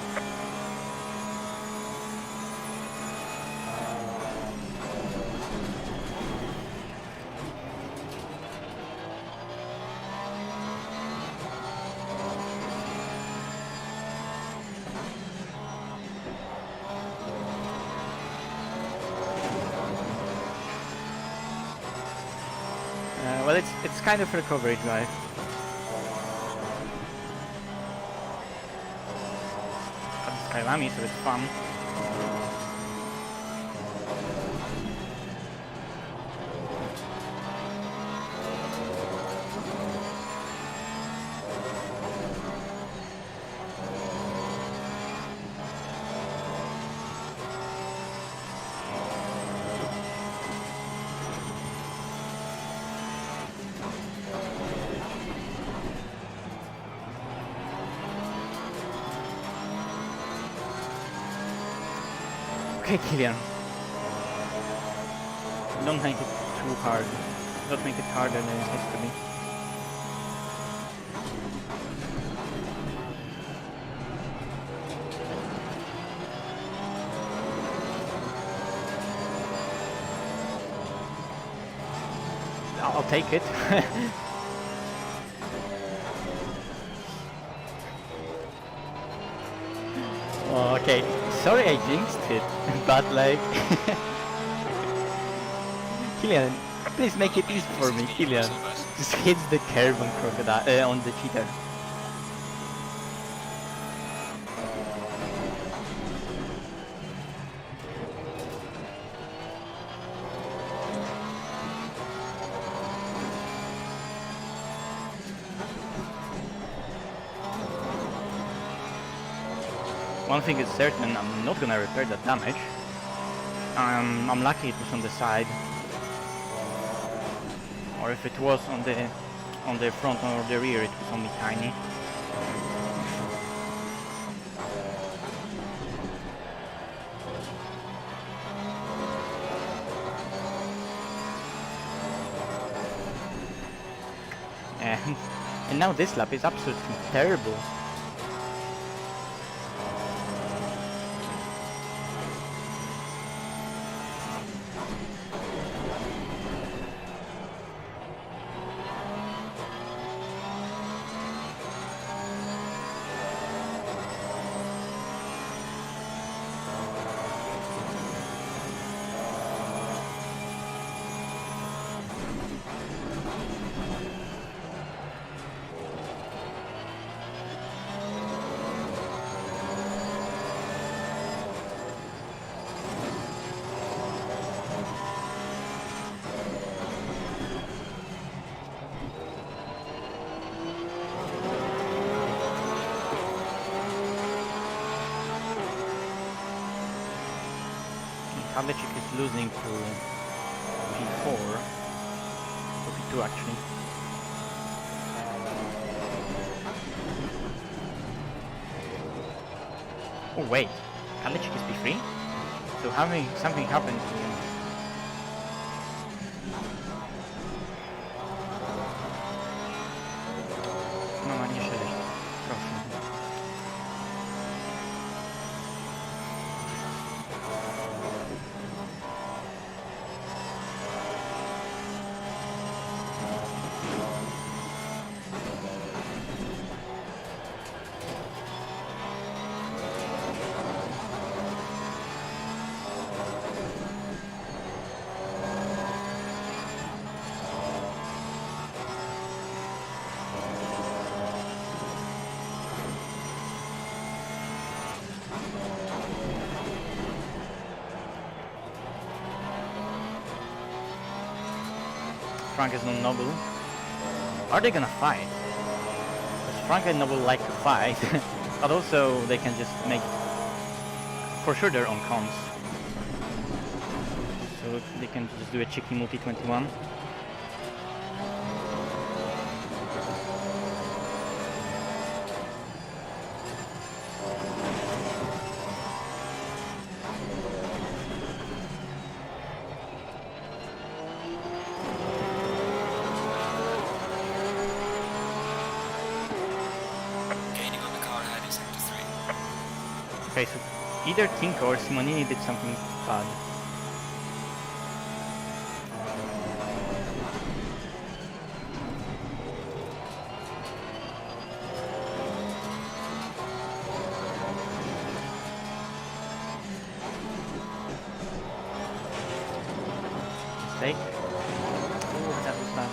A: Well, it's kind of a recovery drive. Got this Kyalami, so it's fun. Okay, Killian. Don't make it too hard. Don't make it harder than it has to be. I'll take it. Oh, okay, sorry I jinxed it, but like... Killian, please make it easy for me, Killian. Just hits the curve on crocodile, on the cheater. One thing is certain, I'm not gonna repair that damage. I'm lucky it was on the side. Or if it was on the front or the rear, it was only tiny. And now this lap is absolutely terrible. Kalechik is losing to P4, or P2 actually. Oh wait, Kalechik is P3? So something happened to him. Mama, nie szeleść, proszę. Frank is non-noble. Are they gonna fight? Because Frank and Noble like to fight, but also they can just make... For sure they're on comms. So they can just do a cheeky multi-21.
B: Gaining on the car heading sector 3.
A: Okay, so either Tinko or Simonini did something bad. Mistake. Oh, that was bad.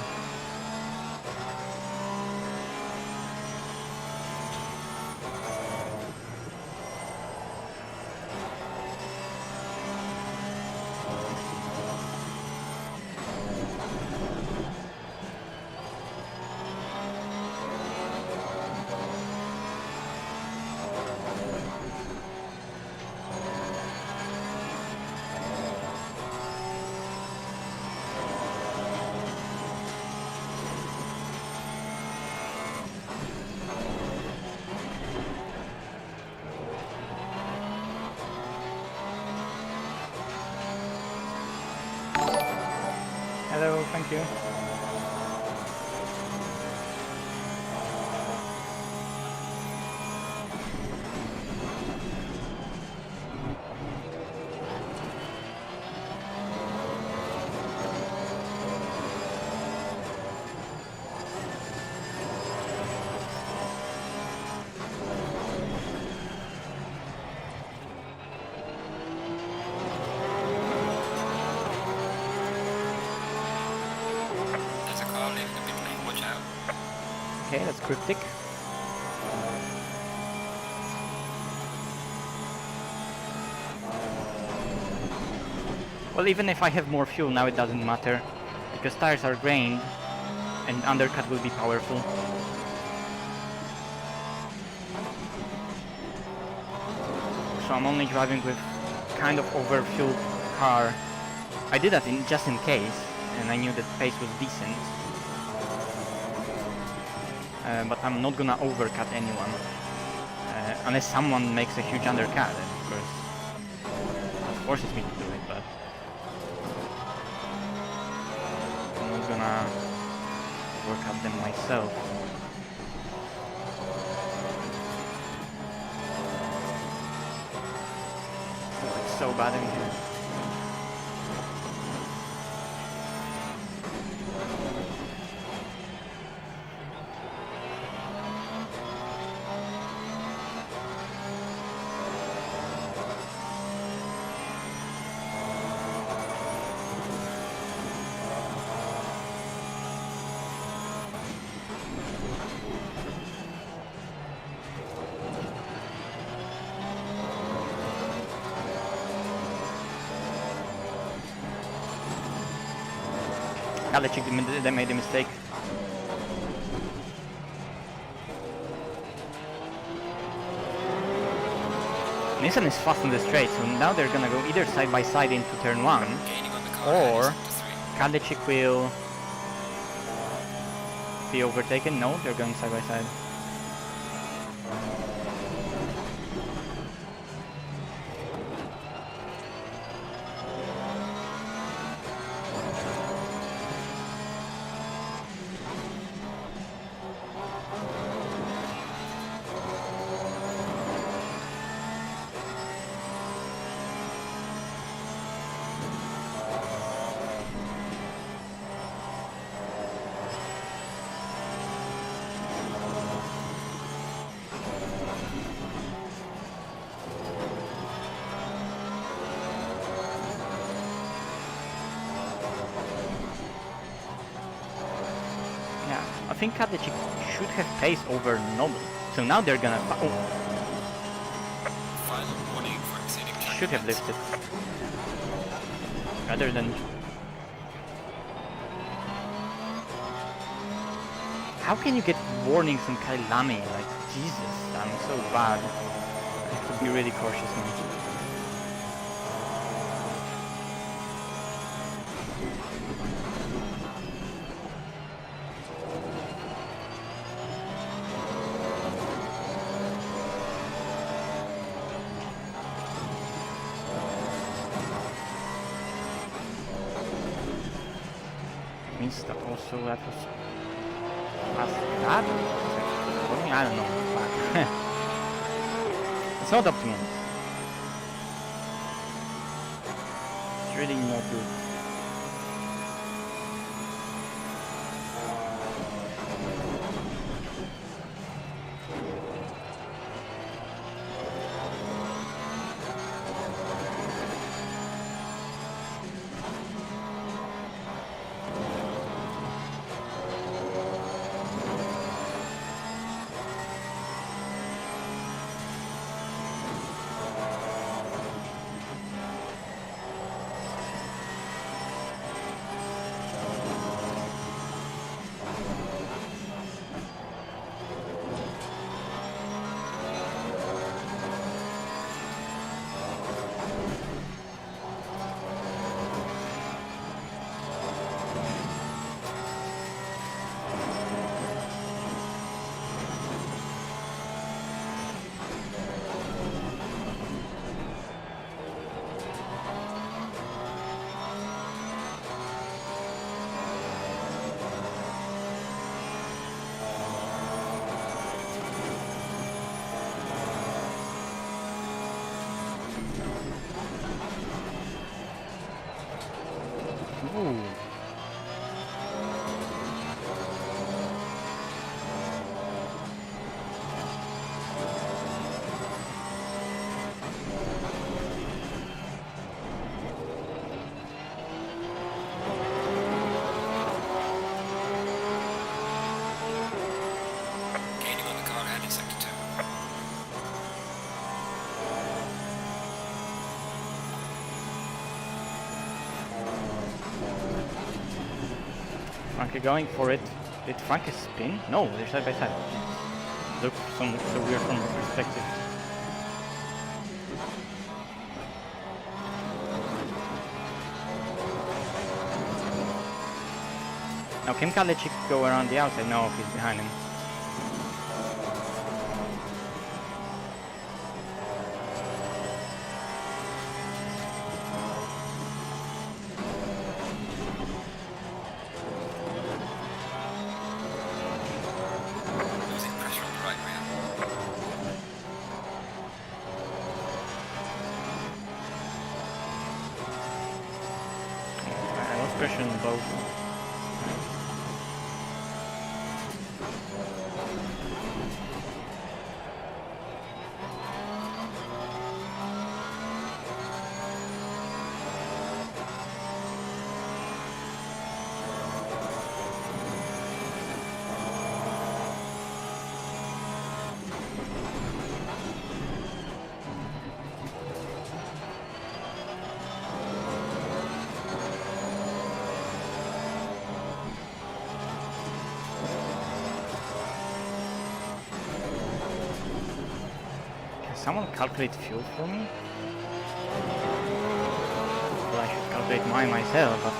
A: Hello, thank you.
B: There's a car leaving the pit lane, watch out.
A: Okay, that's cryptic. Well, even if I have more fuel now, it doesn't matter, because tires are grained and undercut will be powerful. So I'm only driving with kind of overfueled car. I did that just in case, and I knew that pace was decent. But I'm not gonna overcut anyone unless someone makes a huge undercut, and of course that forces me to do it, but I'm not gonna overcut them myself. Oh, it's so bad in here. Kalechik, they made a mistake. Nissan is fast on the straight, so now they're gonna go either side by side into turn 1,
B: Gaining on the car
A: or
B: heading sector 3.
A: Kalechik will be overtaken. No, they're going side by side. I think Kadechik should have pace over Noble. So now they're gonna... Oh,
B: Final warning for exceeding track
A: should have
B: limits.
A: lifted. Rather than... How can you get warnings from Kyalami? Like, Jesus, I'm so bad. I have to be really cautious now. Means that also that was fast that? I don't know. Fuck. It's not optimum. It's really not good. Ooh.
B: Gaining on the car heading sector 2.
A: Frankie going for it. Did Frankie spin? No, they're side by side. Looks so weird from the perspective. Now can Kalichik go around the outside? No, he's behind him.
B: Losing pressure on the right rear.
A: I lost pressure on both. Someone calculate fuel for me? Well, I should calculate mine myself, but...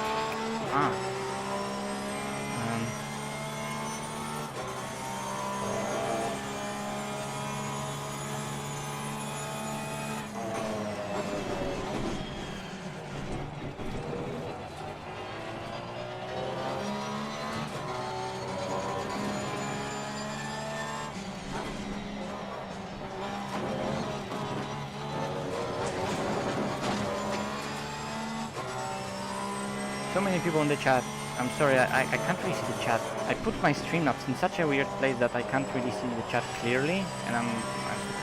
A: So many people in the chat. I'm sorry, I can't really see the chat. I put my Streamlabs in such a weird place that I can't really see the chat clearly, and I'm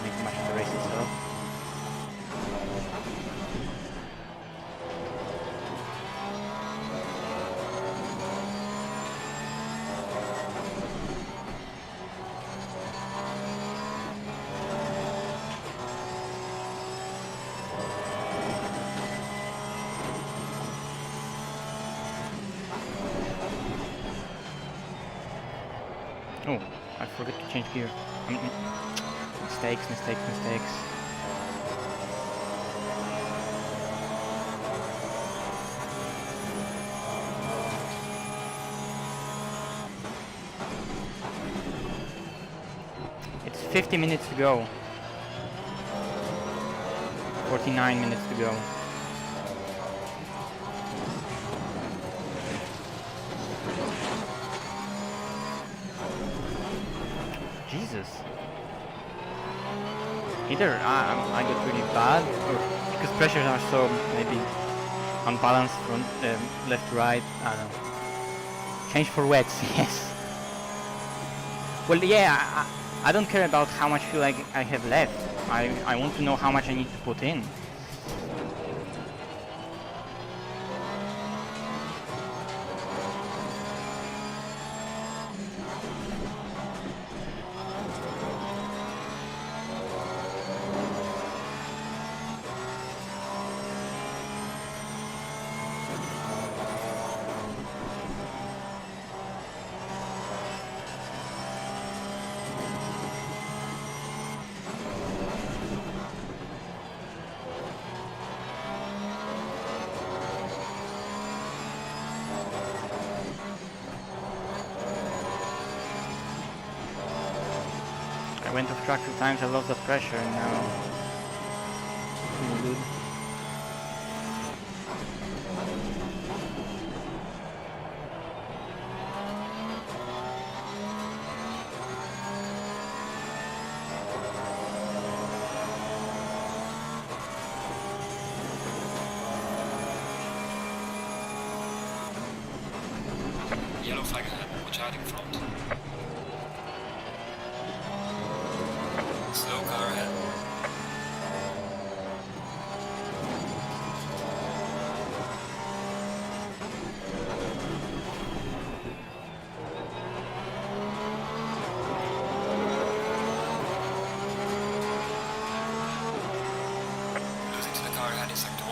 A: making much of the race itself. Oh, I forgot to change gear. Mistakes. It's 50 minutes to go. 49 minutes to go. Jesus. Either I got really bad, or because pressures are so maybe unbalanced from left to right. I don't know. Change for wets, yes. Well, yeah, I don't care about how much fuel I have left. I want to know how much I need to put in. I went off track 2 times, I lost the pressure, and now feeling good.
B: Yellow flag ahead, watch out in front. Slow car ahead. Losing to the car ahead in sector 1.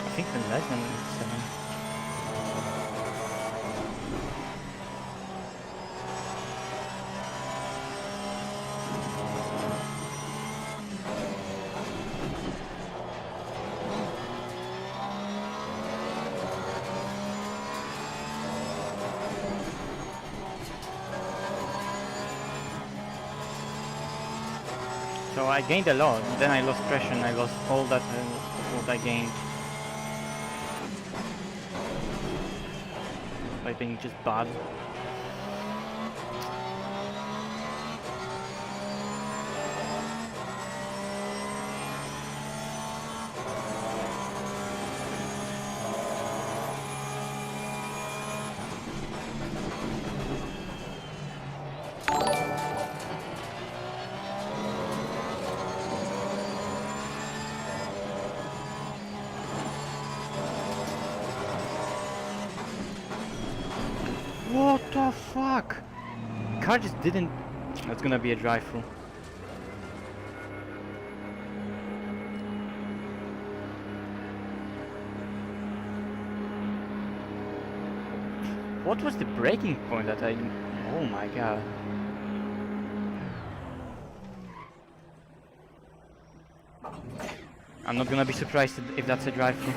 A: I think Finalizing is 7. So I gained a lot, then I lost pressure and I lost all that what I gained by being just bad. What the fuck? Car just didn't... That's gonna be a drive-through. What was the breaking point that I... Oh my god. I'm not gonna be surprised if that's a drive-through.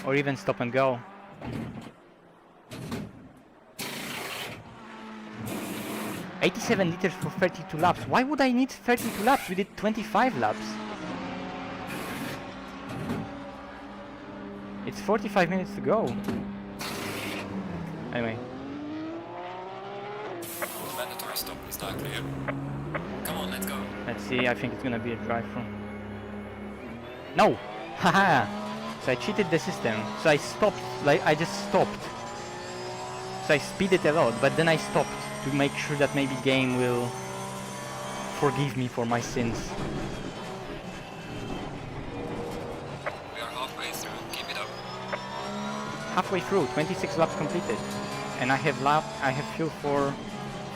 A: Or even stop and go. $87 liters for 32 laps. Why would I need 32 laps? We did 25 laps. It's 45 minutes to go. Anyway.
B: Mandatory stop is not clear. Come on, let's go.
A: Let's see, I think it's gonna be a drive-through. No! Haha! So I cheated the system. So I stopped, like I just stopped. So I speeded a lot, but then I stopped to make sure that maybe game will forgive me for my sins.
B: We are halfway through. Keep it up.
A: Halfway through, 26 laps completed, and I have fuel for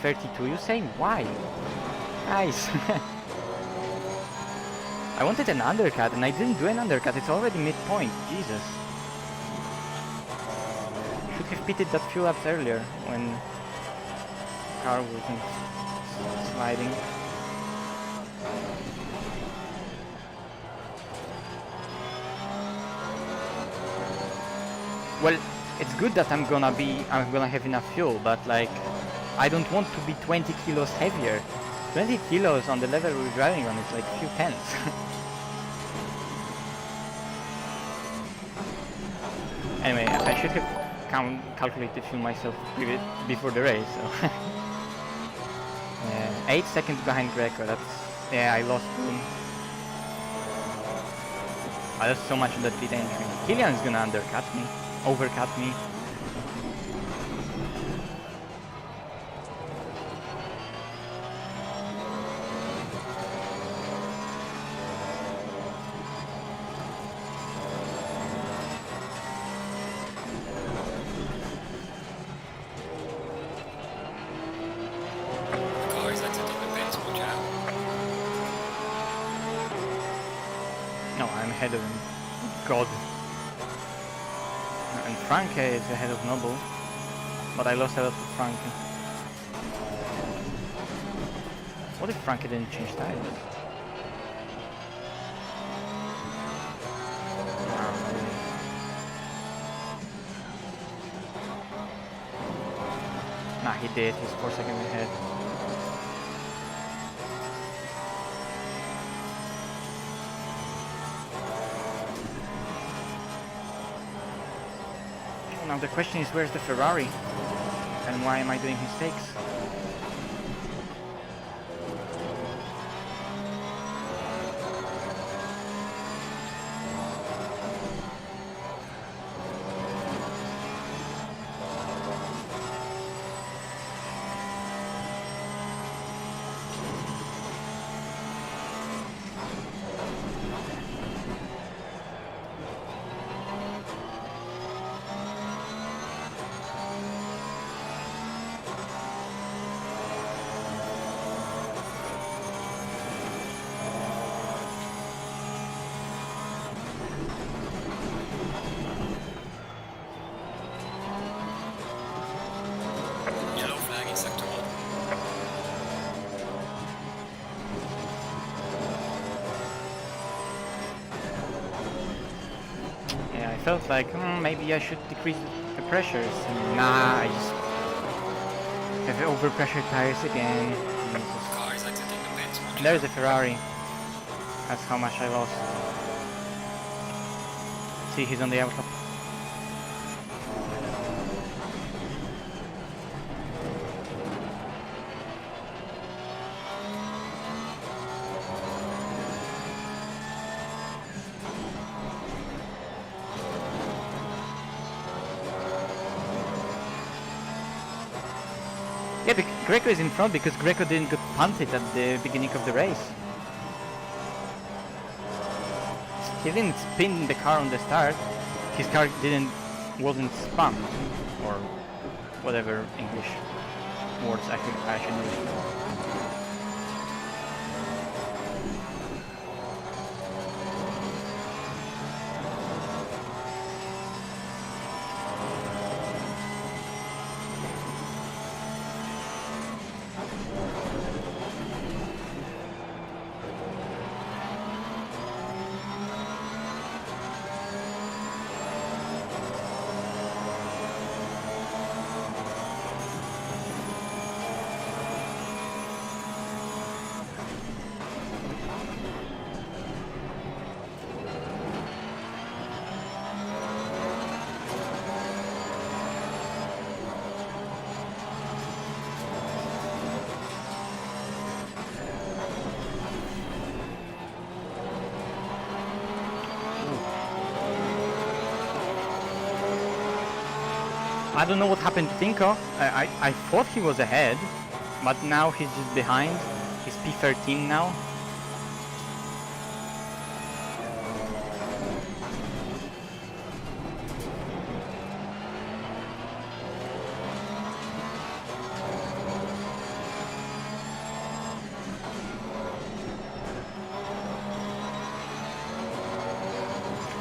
A: 32. You say why? Nice. I wanted an undercut and I didn't do an undercut. It's already midpoint. Jesus. Should have pitted that few laps earlier when the car wasn't sliding. Well, it's good that I'm gonna have enough fuel, but like I don't want to be 20 kilos heavier. 20 kilos on the level we're driving on is like a few pence. Anyway, I should have calculated fuel myself before the race. So. 8 seconds behind Greco. Yeah, I lost room. I lost so much on that pit entry. Kilian's gonna overcut me. Ahead of him. God. And Franke is ahead of Noble. But I lost a lot to Franke. What if Franke didn't change tires? Nah, he did. He's 4 seconds ahead. Now the question is, where's the Ferrari? And why am I doing mistakes? I felt like maybe I should decrease the pressures. Nah, I just have overpressured tires again. And there's a Ferrari. That's how much I lost. See, he's on the outlap. Yeah, Greco is in front because Greco didn't get punted at the beginning of the race. He didn't spin the car on the start. His car wasn't spun, or whatever English words I think I should use. I don't know what happened to Tinko. I thought he was ahead, but now he's just behind. He's P13 now.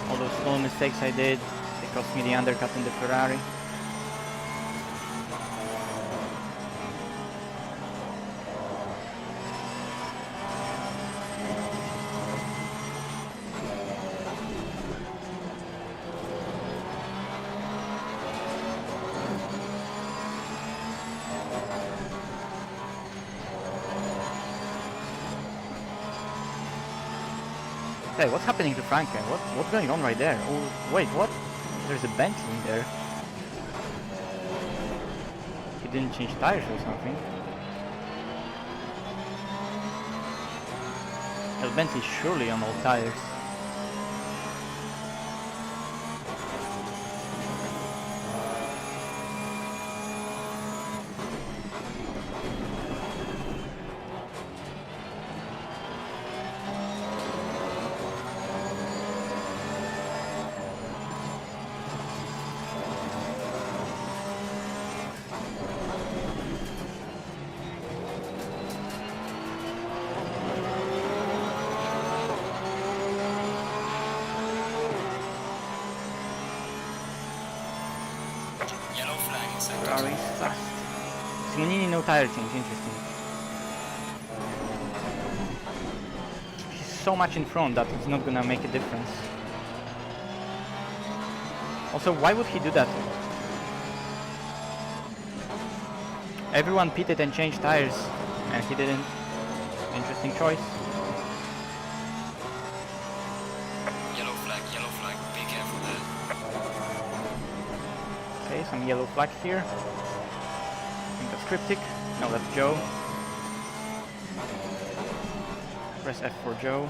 A: All those small mistakes I did, they cost me the undercut in the Ferrari. Hey, what's happening to Franke? What's going on right there? Oh, wait, what? There's a Bentley in there. He didn't change tires or something. The Bentley surely on all tires.
B: Yellow flag in sector.
A: Ferrari fast. Simonini no tire change, interesting. He's so much in front that it's not gonna make a difference. Also, why would he do that? Everyone pitted and changed tires, and he didn't. Interesting choice.
B: Yellow flag, be careful there.
A: Okay, some yellow flag here. I think that's Cryptic. No, that's Joe. Press F for Joe.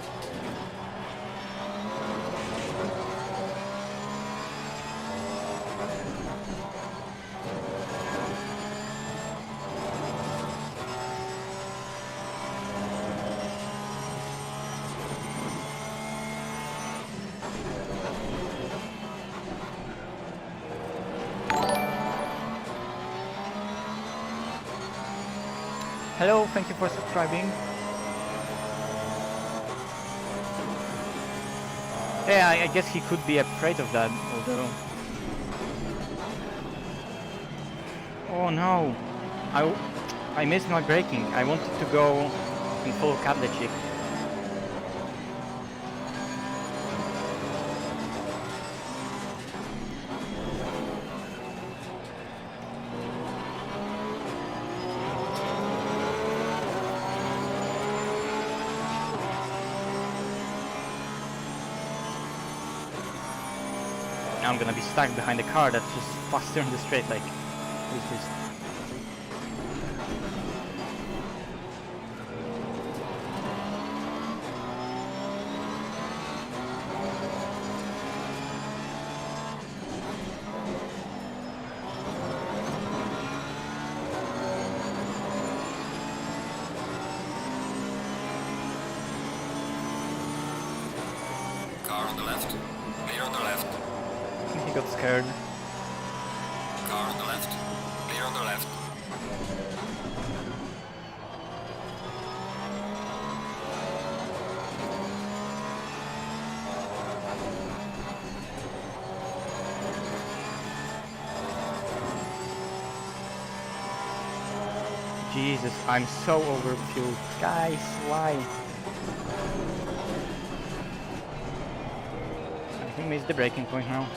A: Hello, thank you for subscribing. Yeah, I guess he could be afraid of that, although... Oh no! I missed my braking. I wanted to go and full cut the chick. Now I'm gonna be stuck behind a car that's just faster in the straight, like, who's this?
B: Car on the left. Clear on the left.
A: I think he got scared.
B: Car on the left. Clear on the left.
A: Jesus, I'm so overfueled. Guys, why? He missed the braking point now.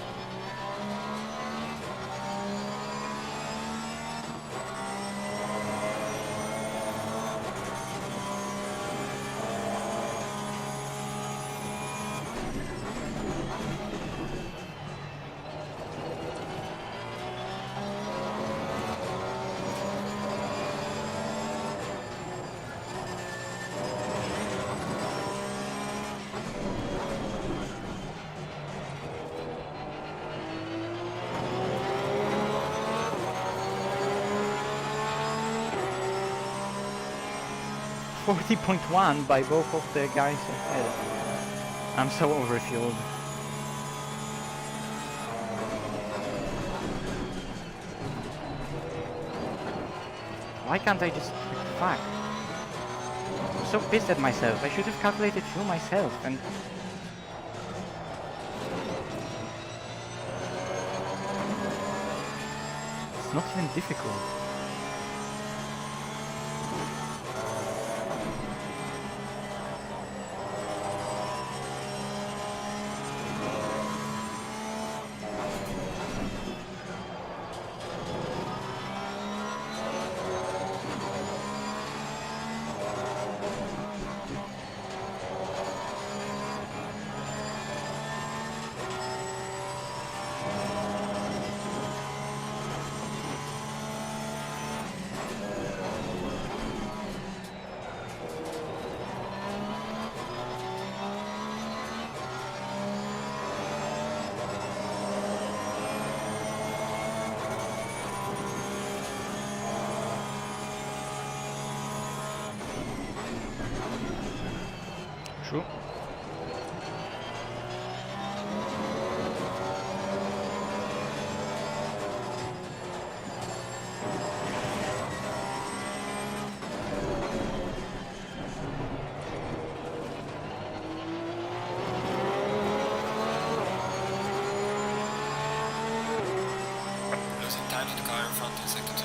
A: 40.1 by both of the guys ahead. I'm so overfueled. Why can't I just... Fuck. I'm so pissed at myself. I should have calculated fuel myself and... It's not even difficult. True.
B: Losing time to the car in front in sector 2.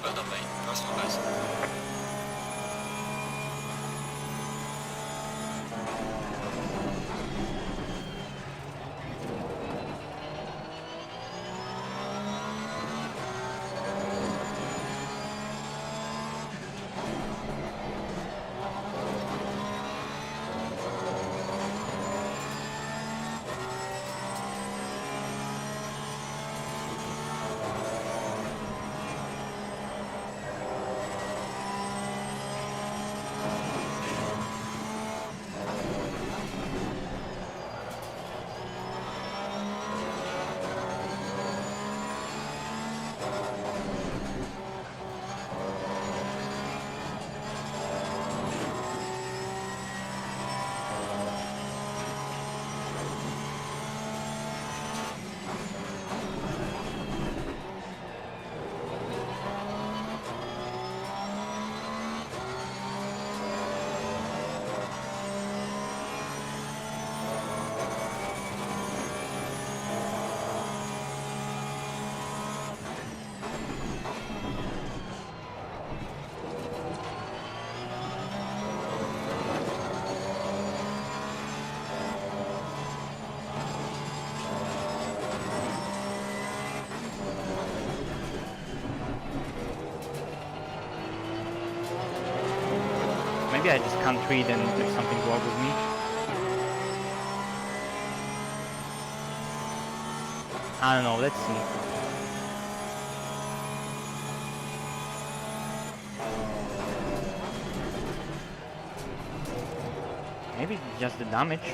B: Well done, mate. Personal best.
A: Maybe I just can't read and there's something wrong with me. I don't know, let's see. Maybe just the damage.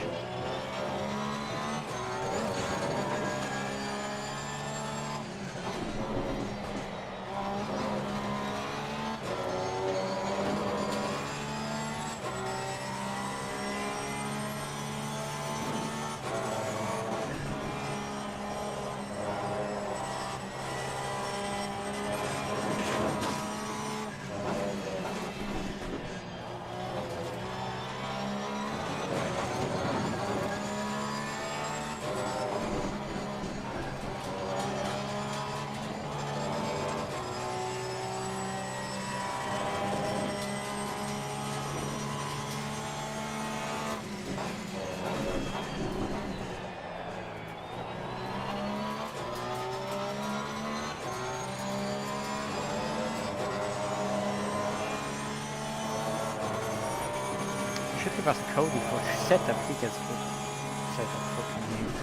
A: Should give us Cody for setup tickets for setup for campaigns.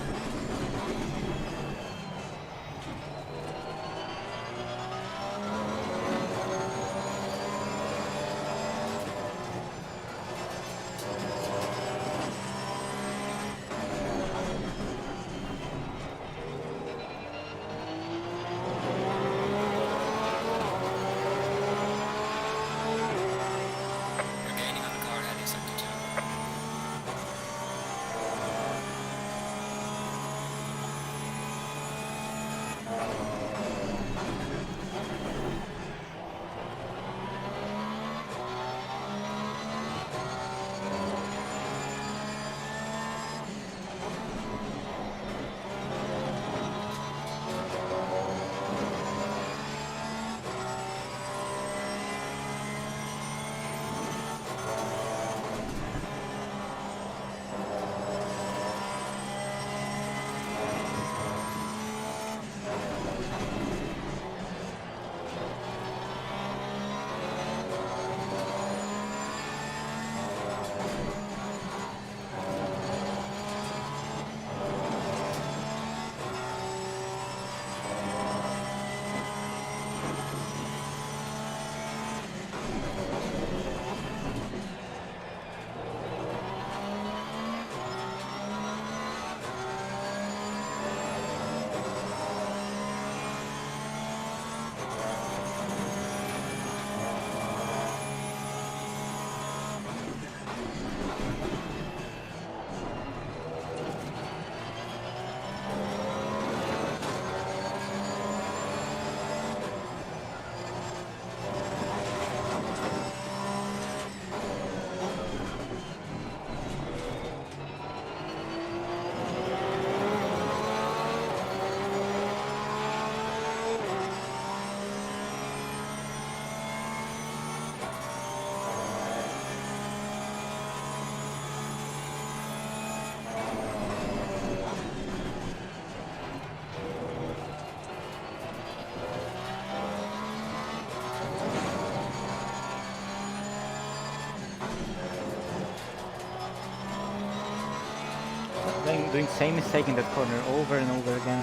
A: doing same mistake in that corner over and over again.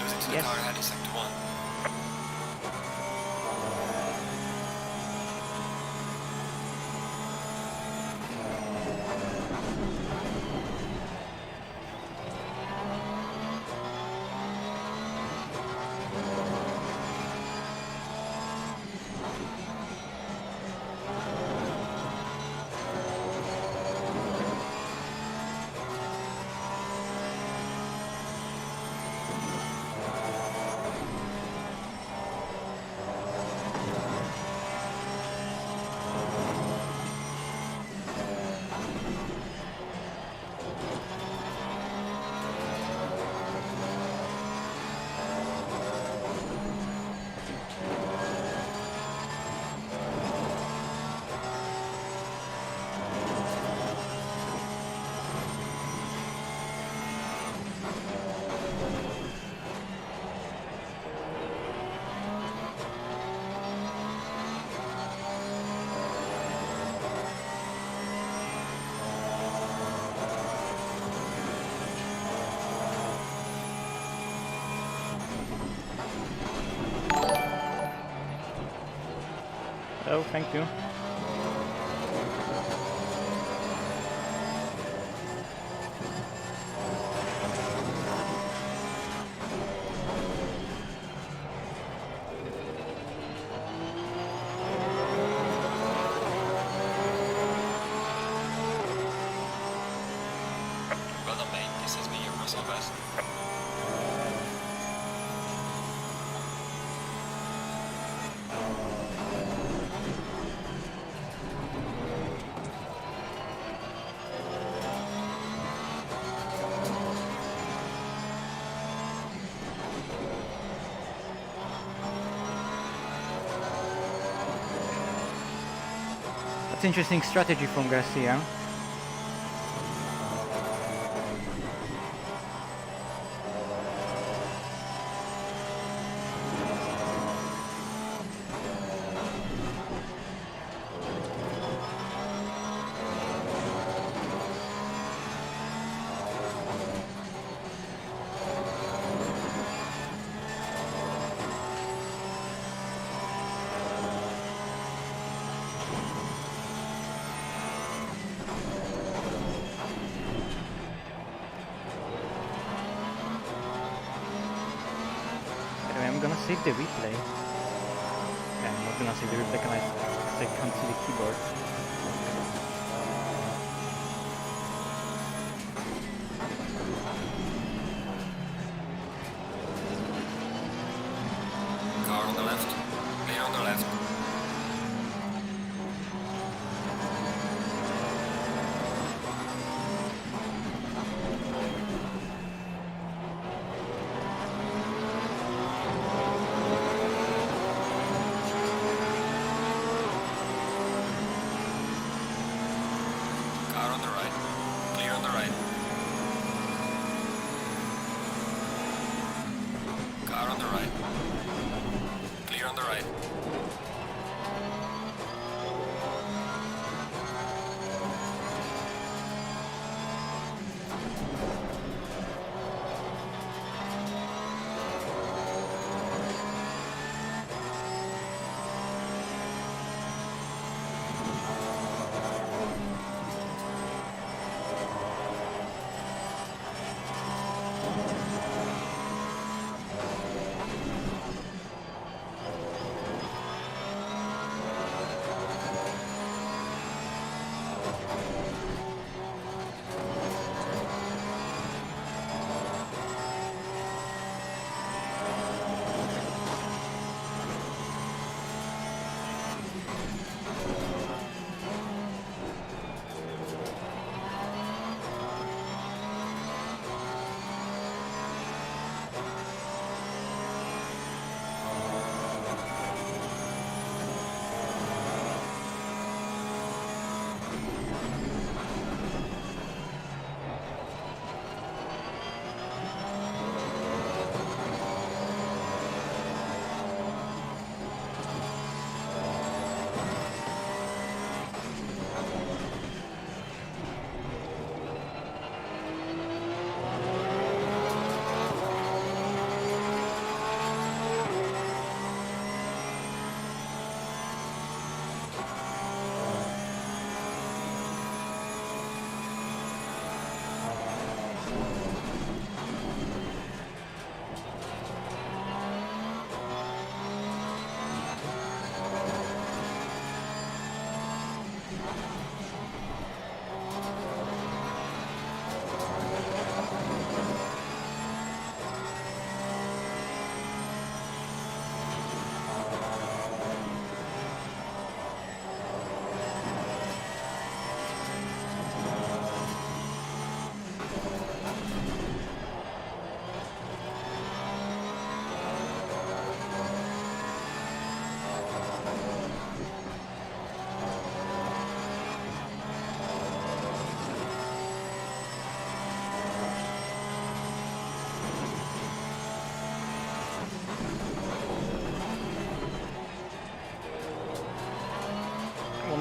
B: Losing to the
A: Yes.
B: car ahead in sector 1.
A: Oh, thank you.
B: Well done, mate. This has been your personal best.
A: That's interesting strategy from Garcia. Anyway, I'm gonna save the replay. Okay, I'm not gonna save the replay because I can't see the keyboard.
B: Car on the left. Clear on the left. Car on the right. Clear on the right. Car on the right. Clear on the right.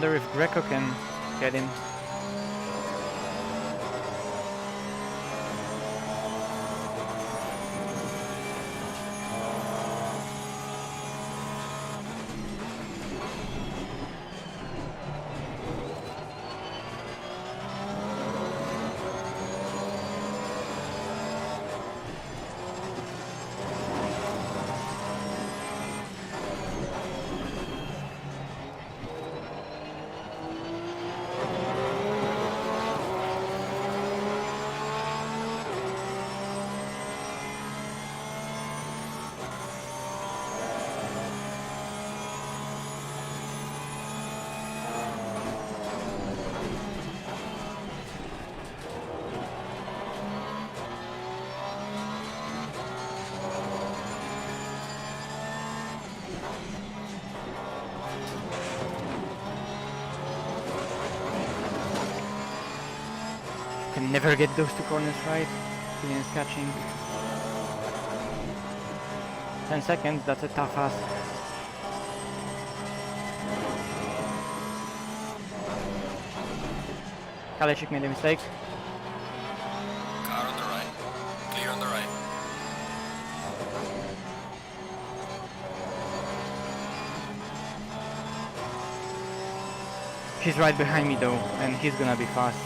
A: Wonder if Greco can get him. Can never get those two corners right. Killian is catching. 10 seconds, that's a tough ask. Kalashik made a mistake.
B: Car on the right. Clear on the right.
A: He's right behind me though, and he's gonna be fast.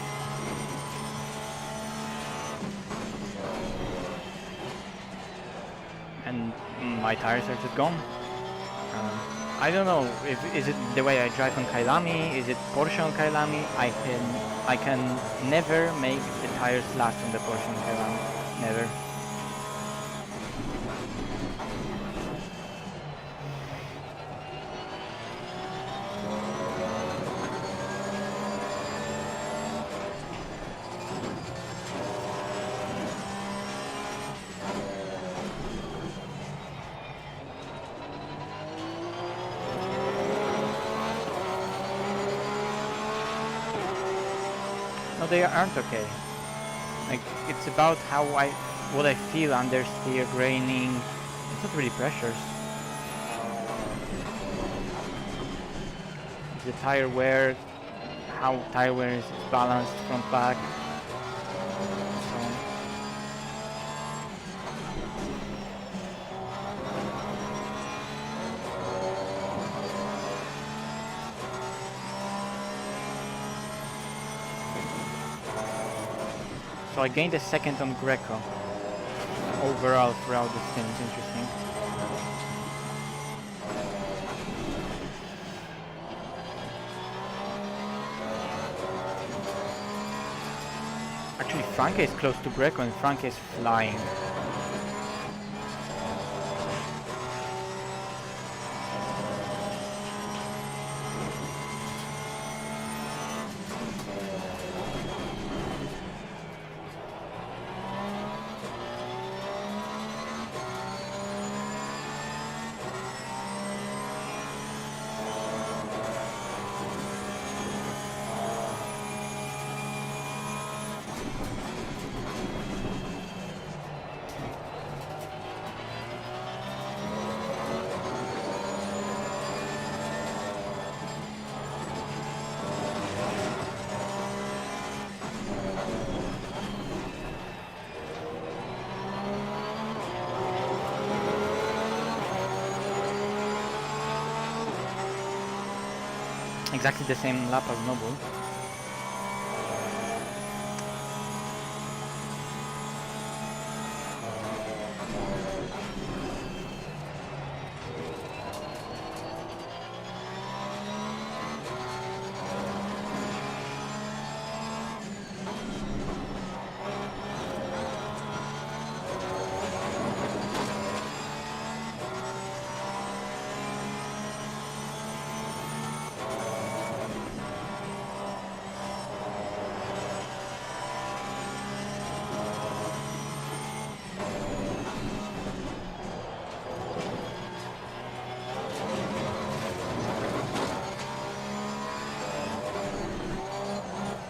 A: And my tires are just gone. I don't know if is it the way I drive on Kyalami, is it Porsche on Kyalami? I can never make the tires last on the Porsche on Kyalami. Never. No, they aren't okay. Like, it's about what I feel under steer, graining. It's not really pressures. It's the tire wear, how tire wear is balanced front back. So on. So I gained a second on Greco overall throughout the stint. Interesting. Actually, Franke is close to Greco and Franke is flying. Exactly the same lap as Noble.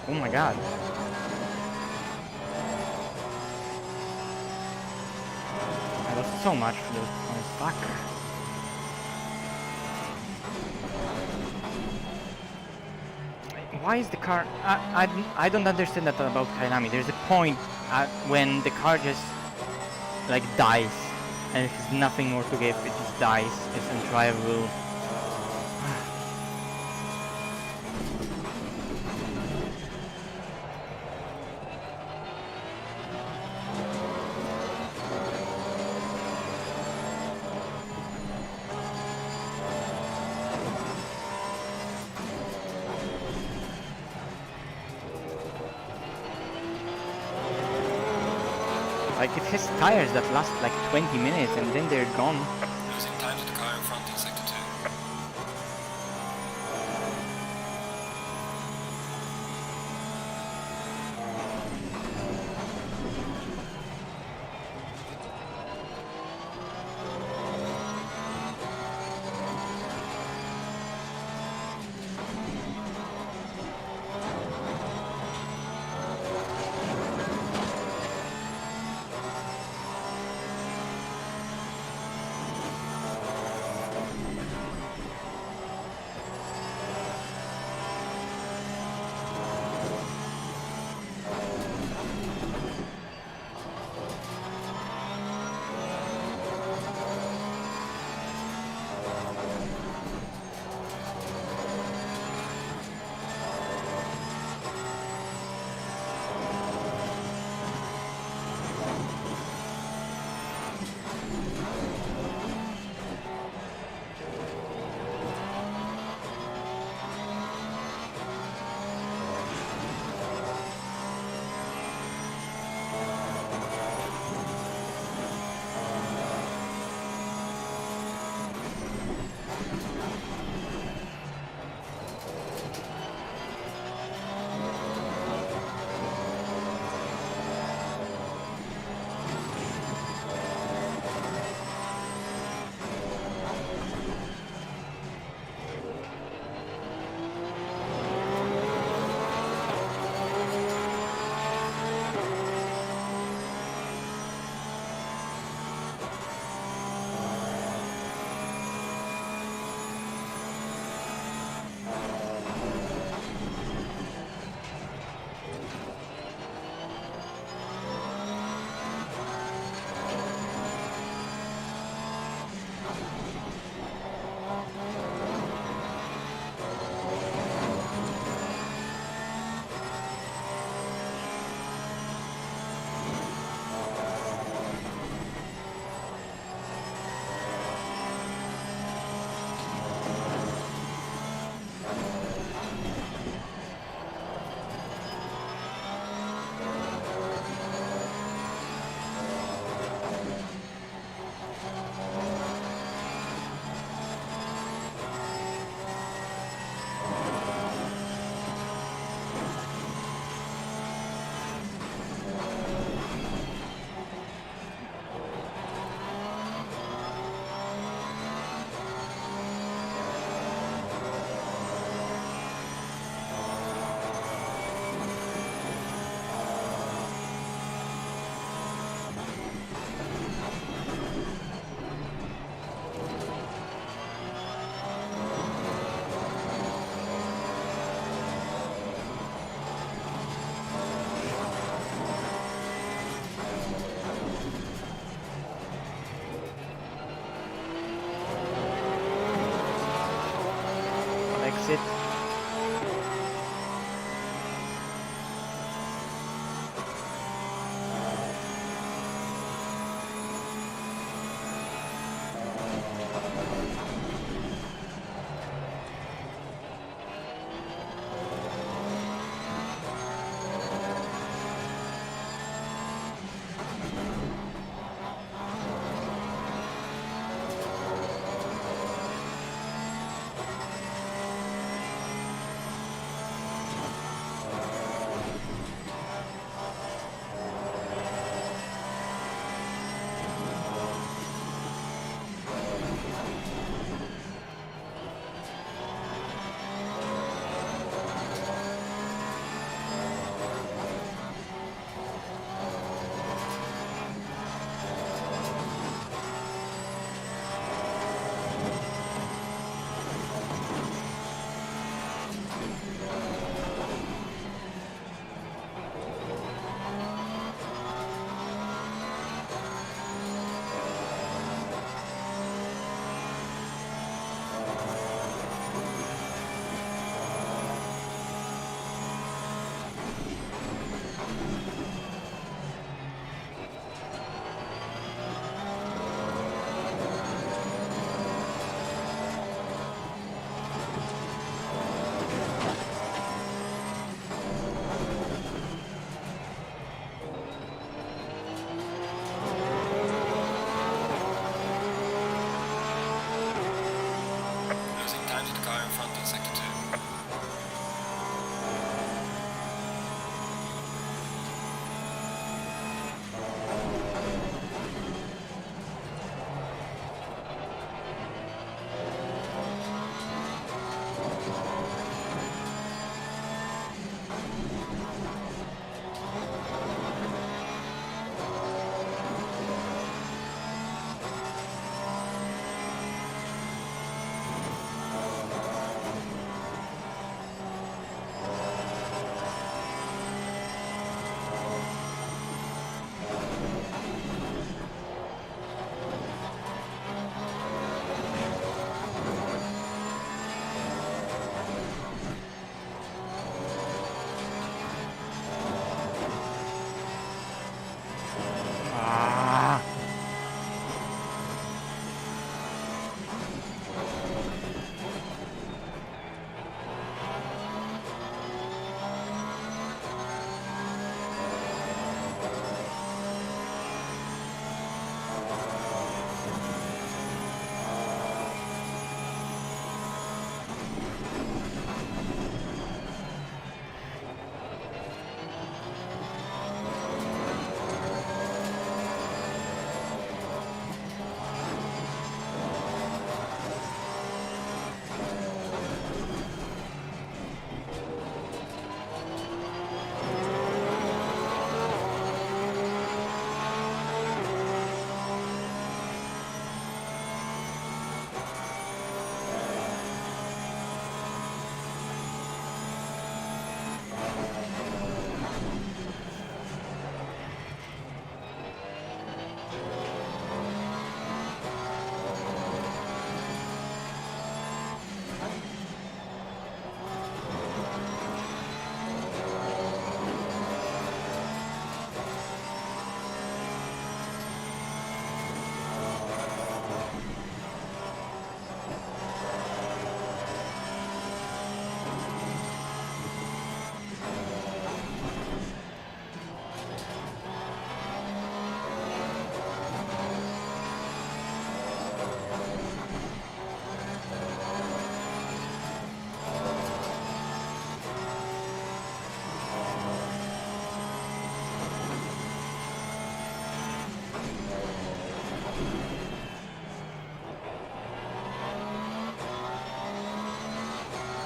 A: Oh my god. I lost so much for those points. Fuck. why is the car? I don't understand that about Kyalami. There's a point when the car just like dies, and it has nothing more to give. It just dies. It's undrivable. Like, it has tires that last like 20 minutes and then they're gone.
B: Losing time to the car in front in sector 2.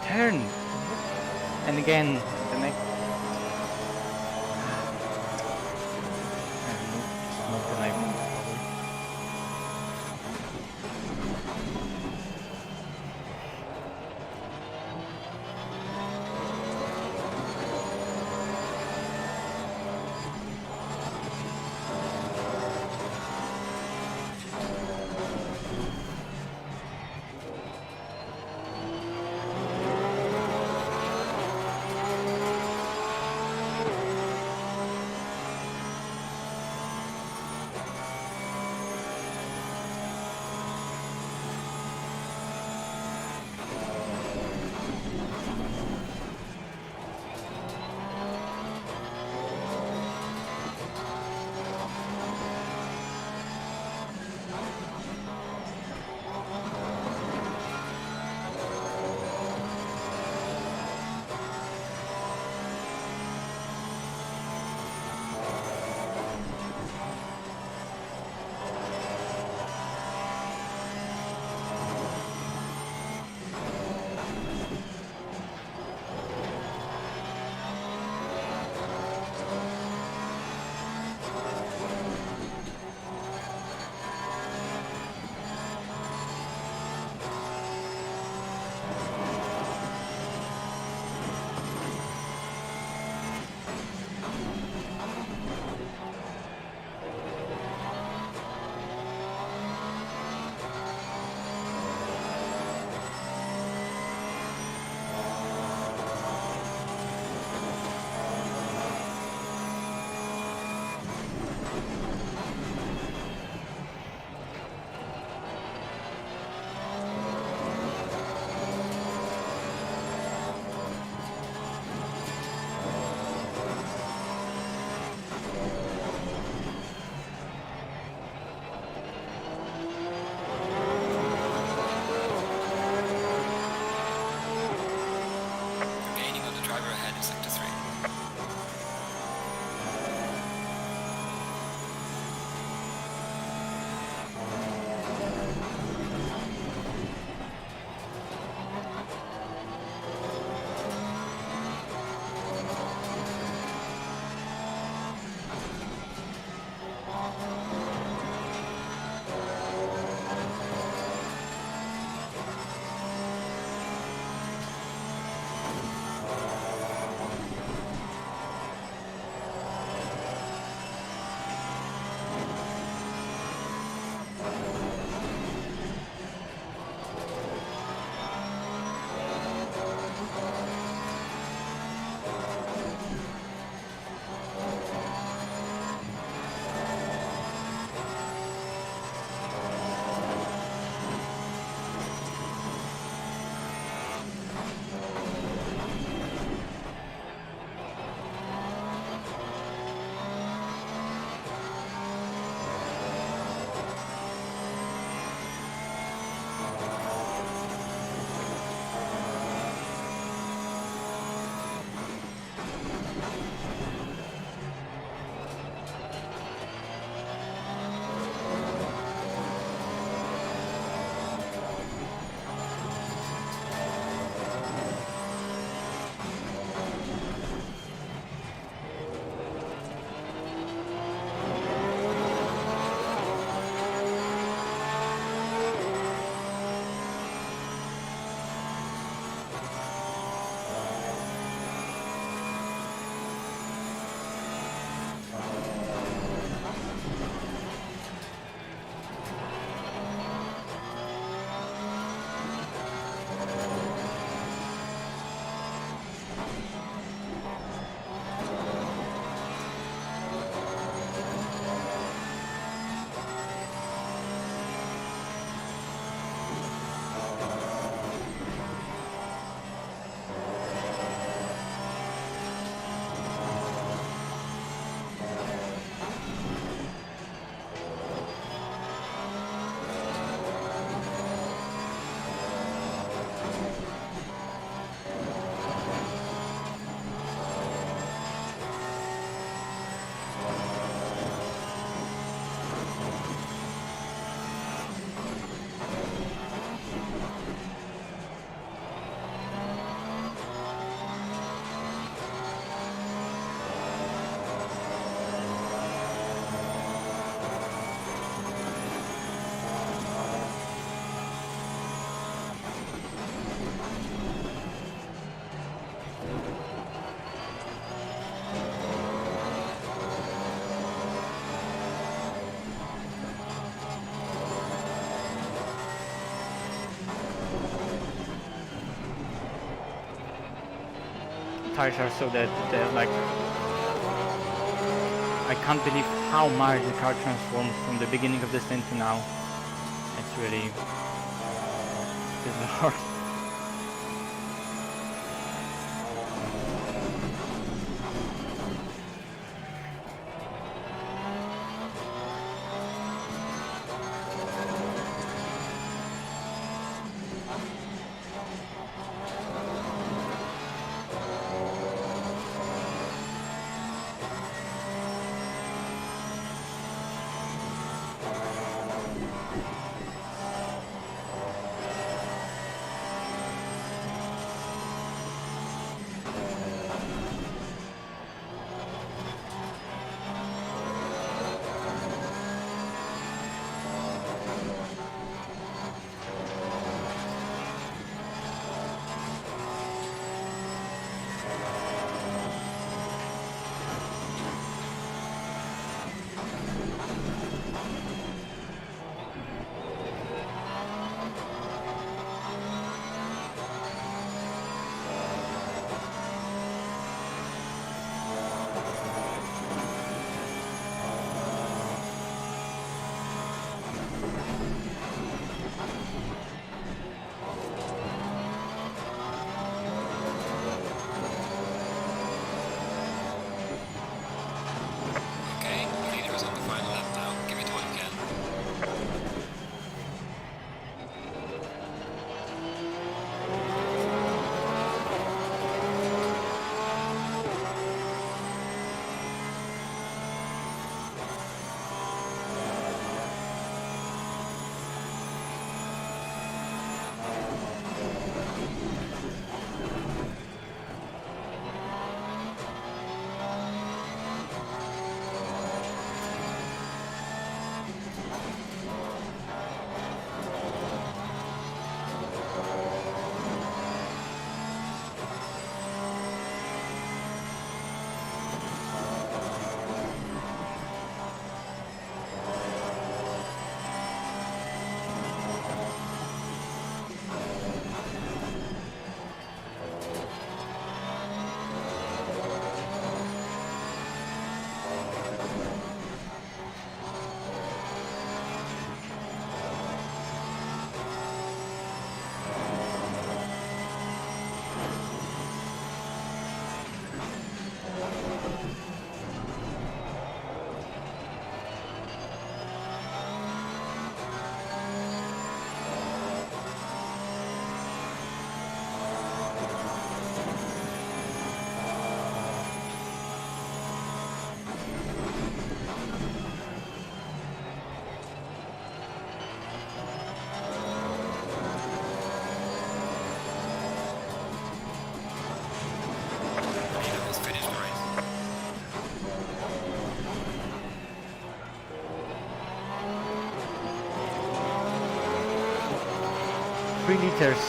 A: turn. And again, the next. Move the knife forward. tires are so that they're like, I can't believe how much the car transformed from the beginning of the stint to now. It's really bizarre.
B: Okay, leader is on the final lap now. Give it all you can. Leader has finished the race.
A: 3 liters.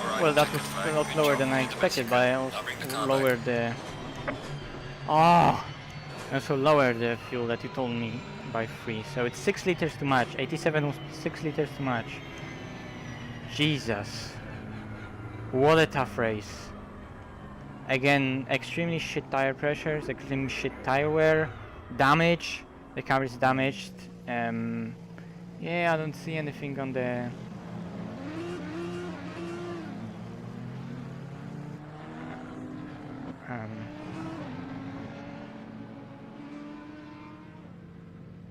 B: Alright,
A: Well, that
B: check
A: was
B: it,
A: a lot
B: good
A: lower
B: job.
A: than I
B: You did the best
A: expected,
B: you
A: but I
B: could.
A: also
B: I'll bring the car
A: lowered the... Ah! I also lowered the fuel that you told me by 3, so it's 6 liters too much. 87 was 6 liters too much. Jesus. What a tough race. Again, extremely shit tire pressures, extremely shit tire wear, damage. The car is damaged. Yeah, I don't see anything on the...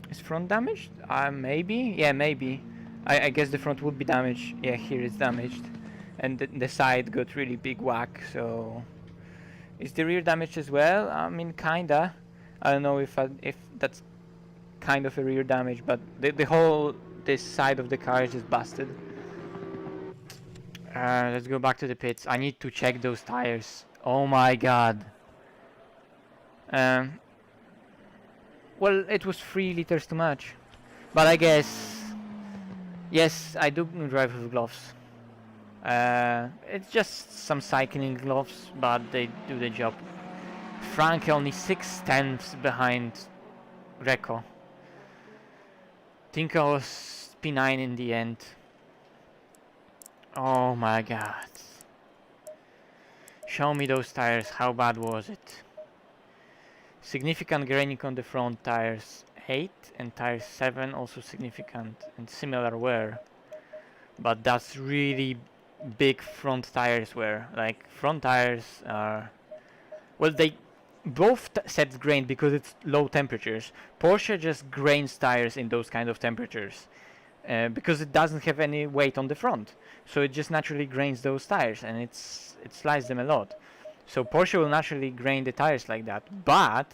A: Is front damaged? Maybe? Yeah, maybe. I guess the front would be damaged. Yeah, here it's damaged. And the side got really big whack, so... Is the rear damaged as well? I mean, kinda. I don't know if that's kind of a rear damage, but the whole... this side of the car is just busted. Let's go back to the pits. I need to check those tires. Oh my god. Um, well, it was 3 liters too much. But I guess... Yes, I do drive with gloves. It's just some cycling gloves, but they do the job. Frank only 6/10 behind Reco. Tinka was P9 in the end. Oh my god. Show me those tires. How bad was it? Significant graining on the front tires 8 and tires 7 also significant and similar wear. But that's really big front tires wear. Like front tires are, well, they both sets grain because it's low temperatures. Porsche just grains tires in those kind of temperatures because it doesn't have any weight on the front, so it just naturally grains those tires and it slices them a lot. So Porsche will naturally grain the tires like that, but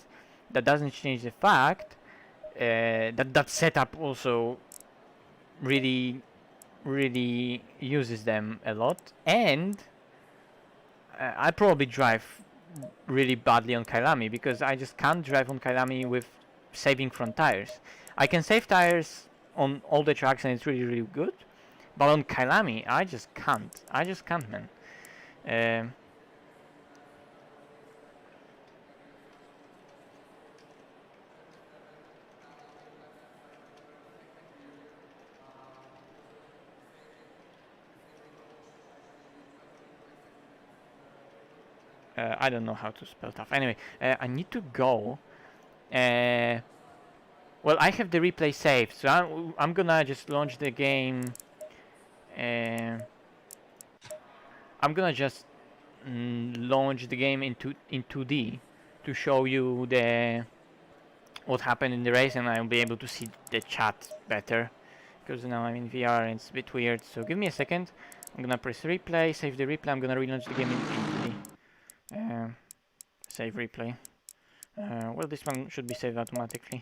A: that doesn't change the fact that that setup also really uses them a lot. And I probably drive really badly on Kyalami because I just can't drive on Kyalami with saving front tires. I can save tires on all the tracks and it's really good, but on Kyalami I just can't. Man. I don't know how to spell tough. Anyway, I need to go. Well, I have the replay saved, so I'm gonna just launch the game. I'm gonna just launch the game in 2D to show you what happened in the race, and I'll be able to see the chat better. Because now I'm in VR and it's a bit weird. So give me a second. I'm gonna press replay, save the replay. I'm gonna relaunch the game in 2D. Save replay. Well, this one should be saved automatically.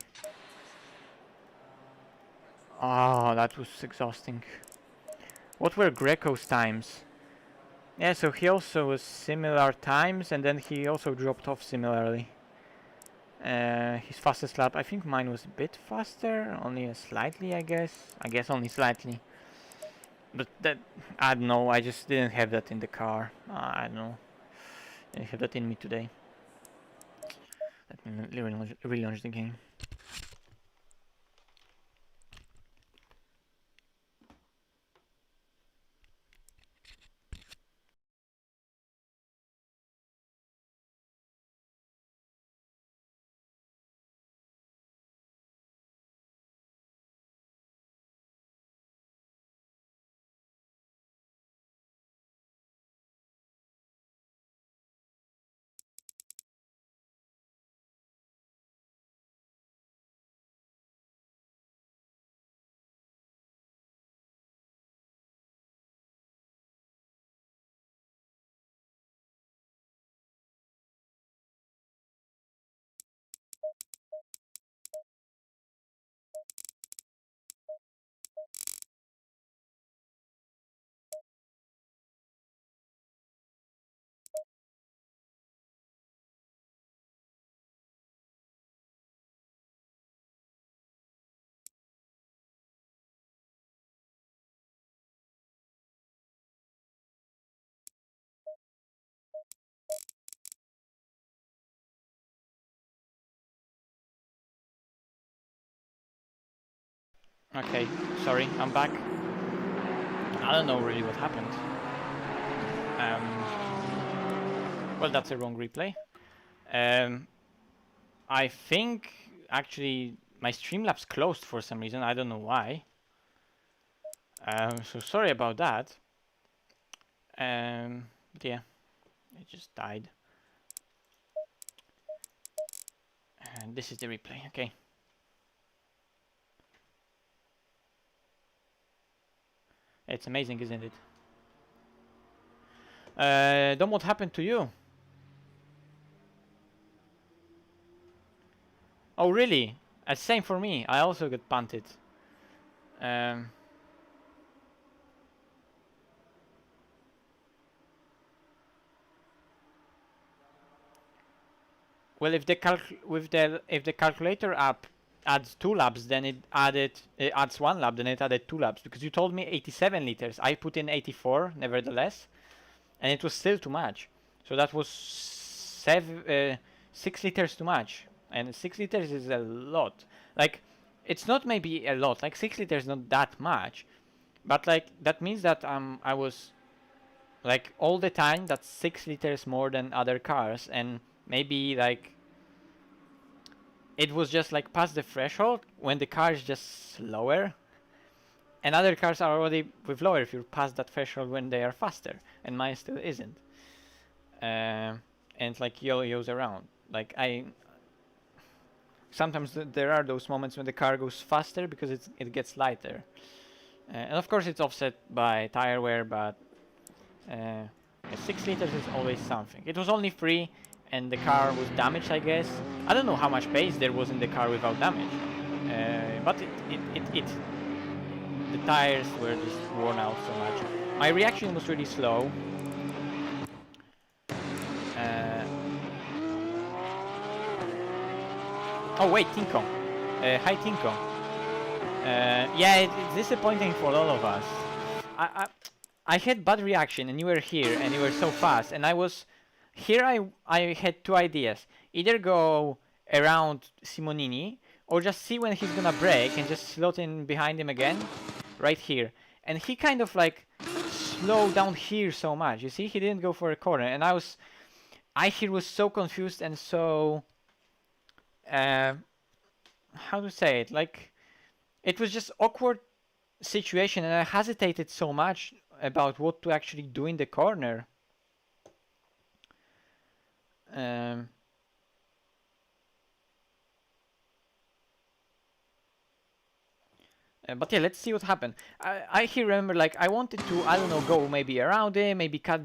A: Oh, that was exhausting. What were Greco's times? Yeah, so he also was similar times, and then he also dropped off similarly. His fastest lap, I think mine was a bit faster, only slightly, I guess. I guess only slightly. But that, I don't know, I just didn't have that in the car. I don't know. I have that in me today. Let me relaunch the game. Okay, sorry, I'm back. I don't know really what happened. Well, that's a wrong replay. I think actually my Streamlabs closed for some reason. I don't know why. So sorry about that. Yeah, it just died. And this is the replay. Okay. It's amazing, isn't it? Dom, what happened to you? Oh, really? Same for me. I also got punted. Well, if the calculator app adds 2 laps, then it adds 1 lap, then it added 2 laps. Because you told me 87 liters. I put in 84, nevertheless, and it was still too much. So that was 6 liters too much, and 6 liters is a lot. Like, it's not maybe a lot. Like 6 liters not that much, but like that means that I was like all the time that's 6 liters more than other cars, and maybe like it was just like past the threshold when the car is just slower, and other cars are already with lower fuel past that threshold when they are faster, and mine still isn't. And like yo-yos around. Like sometimes there are those moments when the car goes faster because it gets lighter, and of course it's offset by tire wear, but 6 liters is always something. It was only 3, and the car was damaged, I guess. I don't know how much pace there was in the car without damage, but the tires were just worn out so much. My reaction was really slow. Oh wait, Tinko. Hi Tinko. Yeah, it's disappointing for all of us. I had bad reaction, and you were here, and you were so fast, and I was here. I had 2 ideas: either go around Simonini, or just see when he's gonna brake and just slot in behind him again, right here. And he kind of like slowed down here so much. You see, he didn't go for a corner, and I here was so confused and so how to say it, like it was just awkward situation, and I hesitated so much about what to actually do in the corner. But yeah, let's see what happened. I here remember, like, I wanted to, I don't know, go maybe around it, maybe cut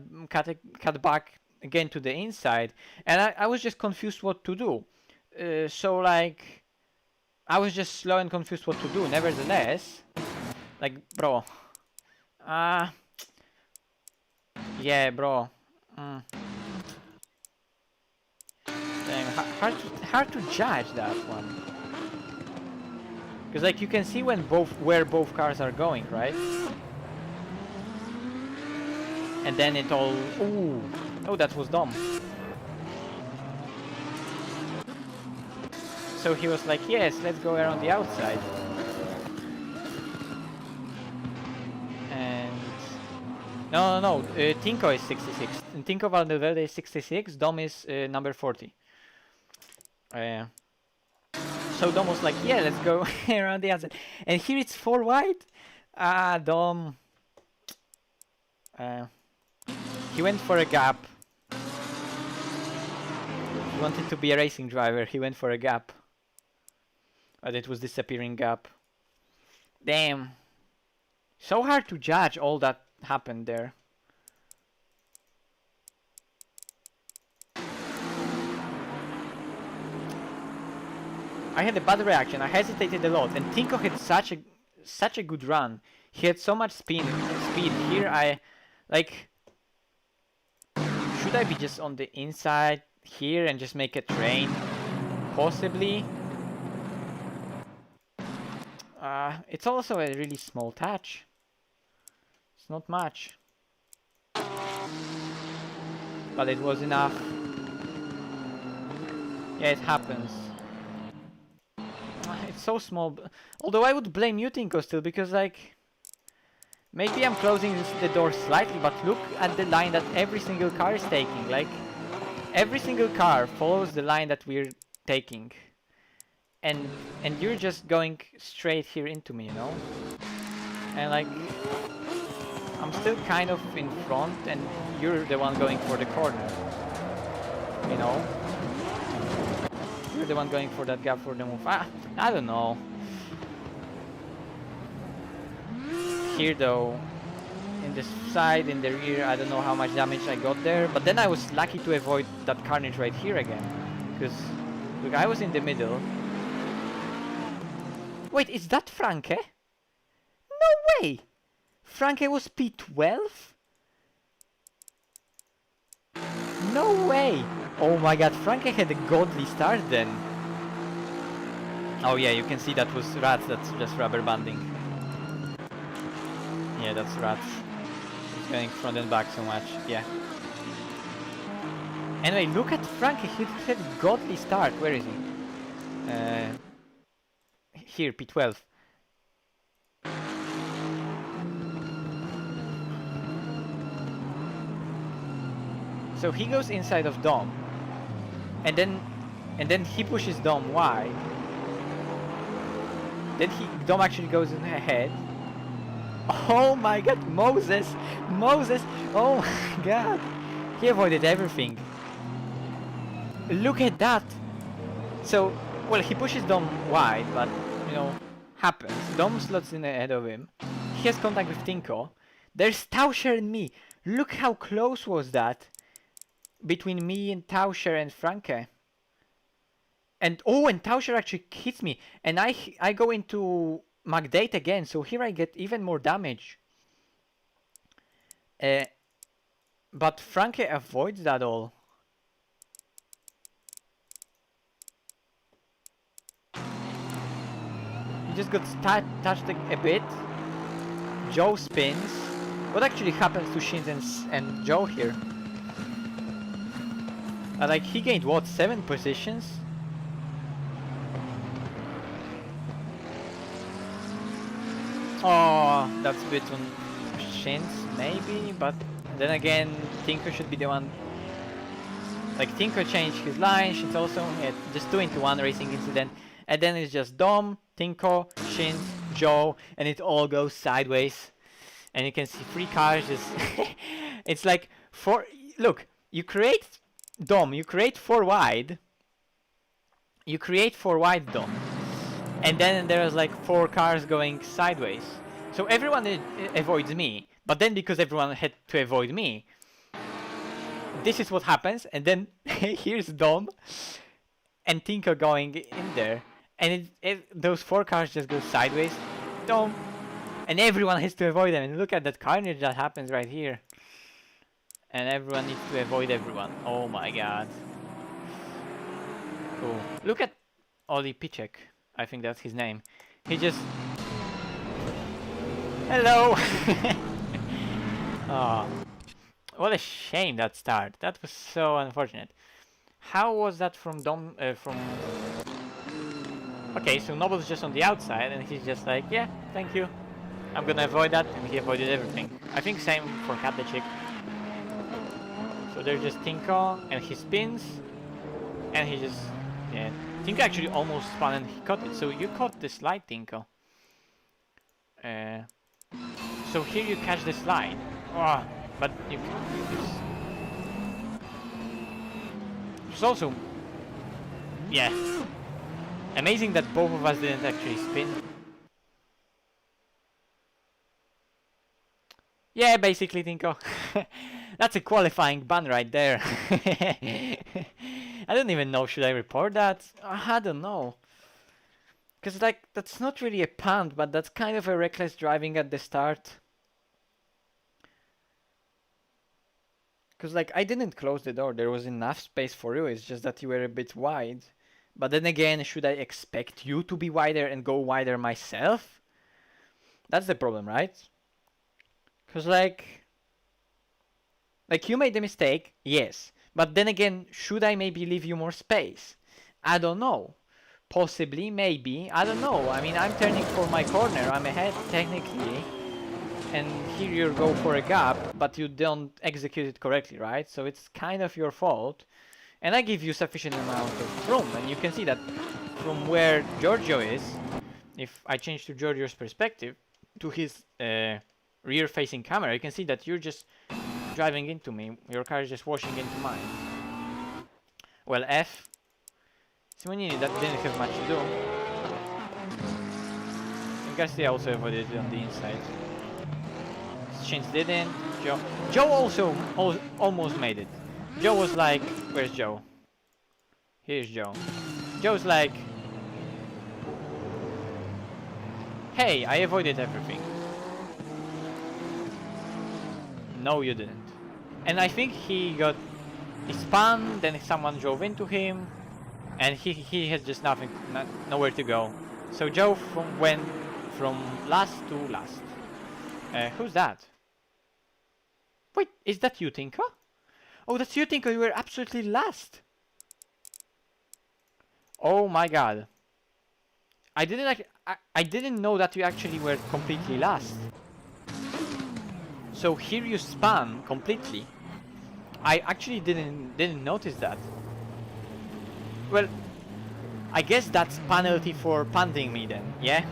A: back again to the inside, and I was just confused what to do. So like, I was just slow and confused what to do. Nevertheless, like, bro, yeah, bro. Damn, hard to judge that one. Because like you can see where both cars are going, right? And then it all, ooh, oh, that was dumb. So he was like, yes, let's go around the outside. And no, Tinko is 66. Tinko Valdeverde is 66. Dom is number 40. So Dom was like, yeah, let's go around the outside. And here it's 4 wide. Dom. He went for a gap. He wanted to be a racing driver. He went for a gap. But it was disappearing gap. Damn. So hard to judge all that happened there. I had a bad reaction. I hesitated a lot, and Tinko had such a good run. He had so much speed. Here I like. Should I be just on the inside here and just make a train? Possibly. It's also a really small touch. It's not much, but it was enough. Yeah, it happens. It's so small. Although I would blame you, Tinko, still, because like maybe I'm closing the door slightly, but look at the line that every single car is taking. Like every single car follows the line that we're taking. And you're just going straight here into me, you know? And like, I'm still kind of in front, and you're the one going for the corner, you know? You're the one going for that gap for the move. I don't know. Here though, in the side, in the rear, I don't know how much damage I got there, but then I was lucky to avoid that carnage right here again, because look, I was in the middle. Wait, is that Franke? No way! Franke was P12? No way! Oh my god, Franke had a godly start then. Oh yeah, you can see that was rats, that's just rubber banding. Yeah, that's rats. It's going front and back so much, yeah. Anyway, look at Franke, he had a godly start. Where is he? Here, P12. So he goes inside of Dom, and then he pushes Dom wide. Then Dom actually goes in ahead. Oh my god, Moses! Moses! Oh my god! He avoided everything. Look at that! So, well, he pushes Dom wide, but, you know, happens. Dom slots in ahead of him. He has contact with Tinko. There's Tauscher and me. Look how close was that between me and Tauscher and Franke. And oh, and Tauscher actually hits me, and I go into Magdate again, so here I get even more damage. But Franke avoids that all. He just got touched a bit. Joe spins. What actually happens to Shins and Joe here? Like, he gained what, 7 positions? Oh, that's a bit on Shins, maybe, but then again, Tinko should be the one. Like, Tinko changed his line, Shins also, yeah, just 2-into-1 racing incident, and then it's just Dom, Tinko, Shins, Joe, and it all goes sideways. And you can see 3 cars just... It's like 4... Look, you create Dom, you create 4 wide. You create 4 wide Dom. And then there's like 4 cars going sideways. So everyone avoids me. But then because everyone had to avoid me, this is what happens. And then here's Dom and Tinko going in there. And those 4 cars just go sideways. Dom. And everyone has to avoid them. And look at that carnage that happens right here. And everyone needs to avoid everyone. Oh my god. Cool. Look at Oli Pichek. I think that's his name. He just... Hello! Oh, what a shame that start. That was so unfortunate. How was that from Dom... Okay, so Noble's just on the outside and he's just like, yeah, thank you. I'm gonna avoid that, and he avoided everything. I think same for Katechik. So there's just Tinko, and he spins, and he just... Yeah, Tinko actually almost spun and he caught it, so you caught the slide, Tinko. So here you catch the slide. Oh, but you just... It's also... Yeah. Amazing that both of us didn't actually spin. Yeah, basically, Tinko. That's a qualifying ban right there. I don't even know, should I report that? I don't know. Because, like, that's not really a punt, but that's kind of a reckless driving at the start. Because, like, I didn't close the door. There was enough space for you. It's just that you were a bit wide. But then again, should I expect you to be wider and go wider myself? That's the problem, right? Because, like, you made the mistake, yes. But then again, should I maybe leave you more space? I don't know. Possibly, maybe, I don't know. I mean, I'm turning for my corner, I'm ahead technically. And here you go for a gap, but you don't execute it correctly, right? So it's kind of your fault. And I give you sufficient amount of room. And you can see that from where Giorgio is, if I change to Giorgio's perspective, to his... rear-facing camera, you can see that you're just driving into me. Your car is just washing into mine. Well, F. Simonini, that didn't have much to do. And Garcia also avoided it on the inside. Shins didn't. Joe also almost made it. Joe was like... Where's Joe? Here's Joe. Joe's like... Hey, I avoided everything. No, you didn't. And I think he spun, then someone drove into him, and he has just nowhere to go. So Joe went from last to last. Who's that? Wait, is that you, Tinko? Oh, that's you, Tinko. You were absolutely last. Oh my god. I didn't know that you actually were completely last. So here you spun completely. I actually didn't notice that. Well, I guess that's penalty for punting me then, yeah?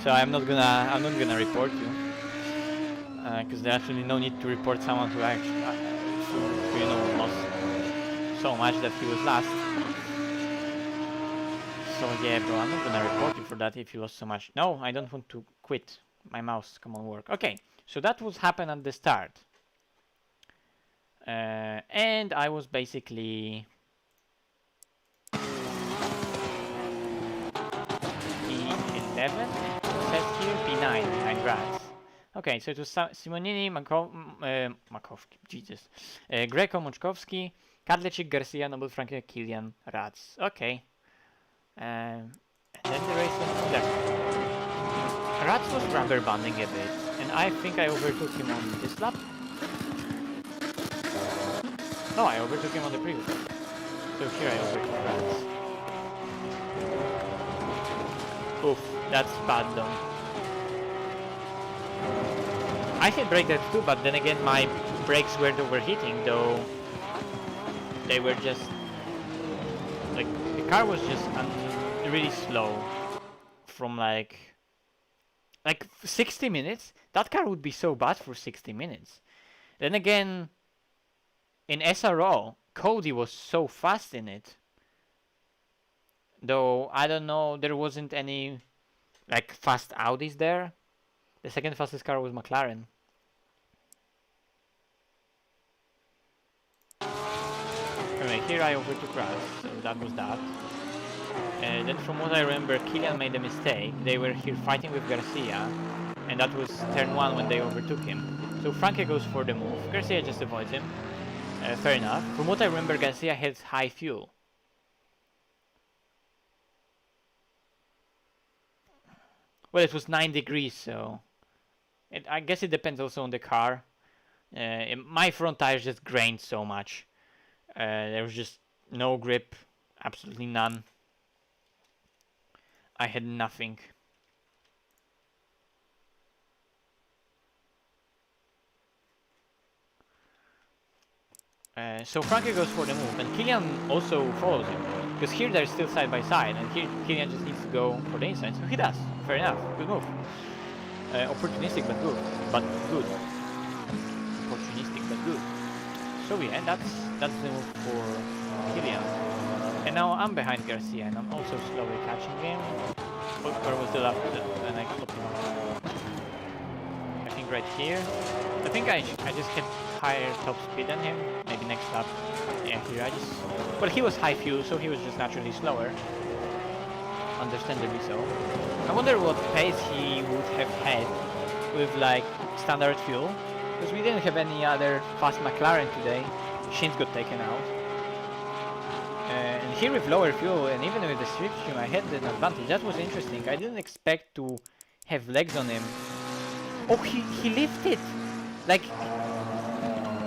A: So I'm not gonna report you. Because there's actually no need to report someone who actually, who, you know, lost so much that he was last. So yeah, bro, I'm not gonna report you for that if you lost so much. No, I don't want to quit. My mouse, come on, work. Okay, so that was happen at the start. And I was basically P11, says here, P9, behind Rats. Okay, so it was Simonini, Makowski, Jesus, Greco, Moczkowski, Kadlecik, Garcia, Noble, Frankie, Kilian, Rats. Okay. And then the race went from there. Rats was rubber banding a bit, and I think I overtook him on this lap. No, I overtook him on the previous lap. So here I overtook Rats. Oof, that's bad though. I hit brake that too, but then again my brakes weren't overheating, though they were just like, the car was just really slow from like 60 minutes. That car would be so bad for 60 minutes. Then again, in SRO, Cody was so fast in it. Though, I don't know, there wasn't any like fast Audis there. The second fastest car was McLaren. Anyway, here I overtook Raz, so that was that. Then from what I remember, Kilian made a mistake. They were here fighting with Garcia, and that was turn 1 when they overtook him. So Frankie goes for the move. Garcia just avoids him. Fair enough. From what I remember, Garcia had high fuel. Well, it was 9 degrees, so I guess it depends also on the car. My front tires just grained so much. There was just no grip, absolutely none. I had nothing. So Frankie goes for the move, and Kilian also follows him. Because here they're still side by side, and here Kilian just needs to go for the inside, so he does. Fair enough, good move. Opportunistic but good. Opportunistic but good. So yeah, that's the move for Kilian. And now I'm behind Garcia, and I'm also slowly catching him. Where was the lap and I stopped him? I think right here. I think I just had higher top speed than him. Maybe next lap. Yeah, here I just... Well, he was high fuel, so he was just naturally slower. Understandably so. I wonder what pace he would have had with like standard fuel. Because we didn't have any other fast McLaren today. Shins got taken out. And here with lower fuel and even with the slipstream I had an advantage. That was interesting. I didn't expect to have legs on him. Oh, he lifted! Like,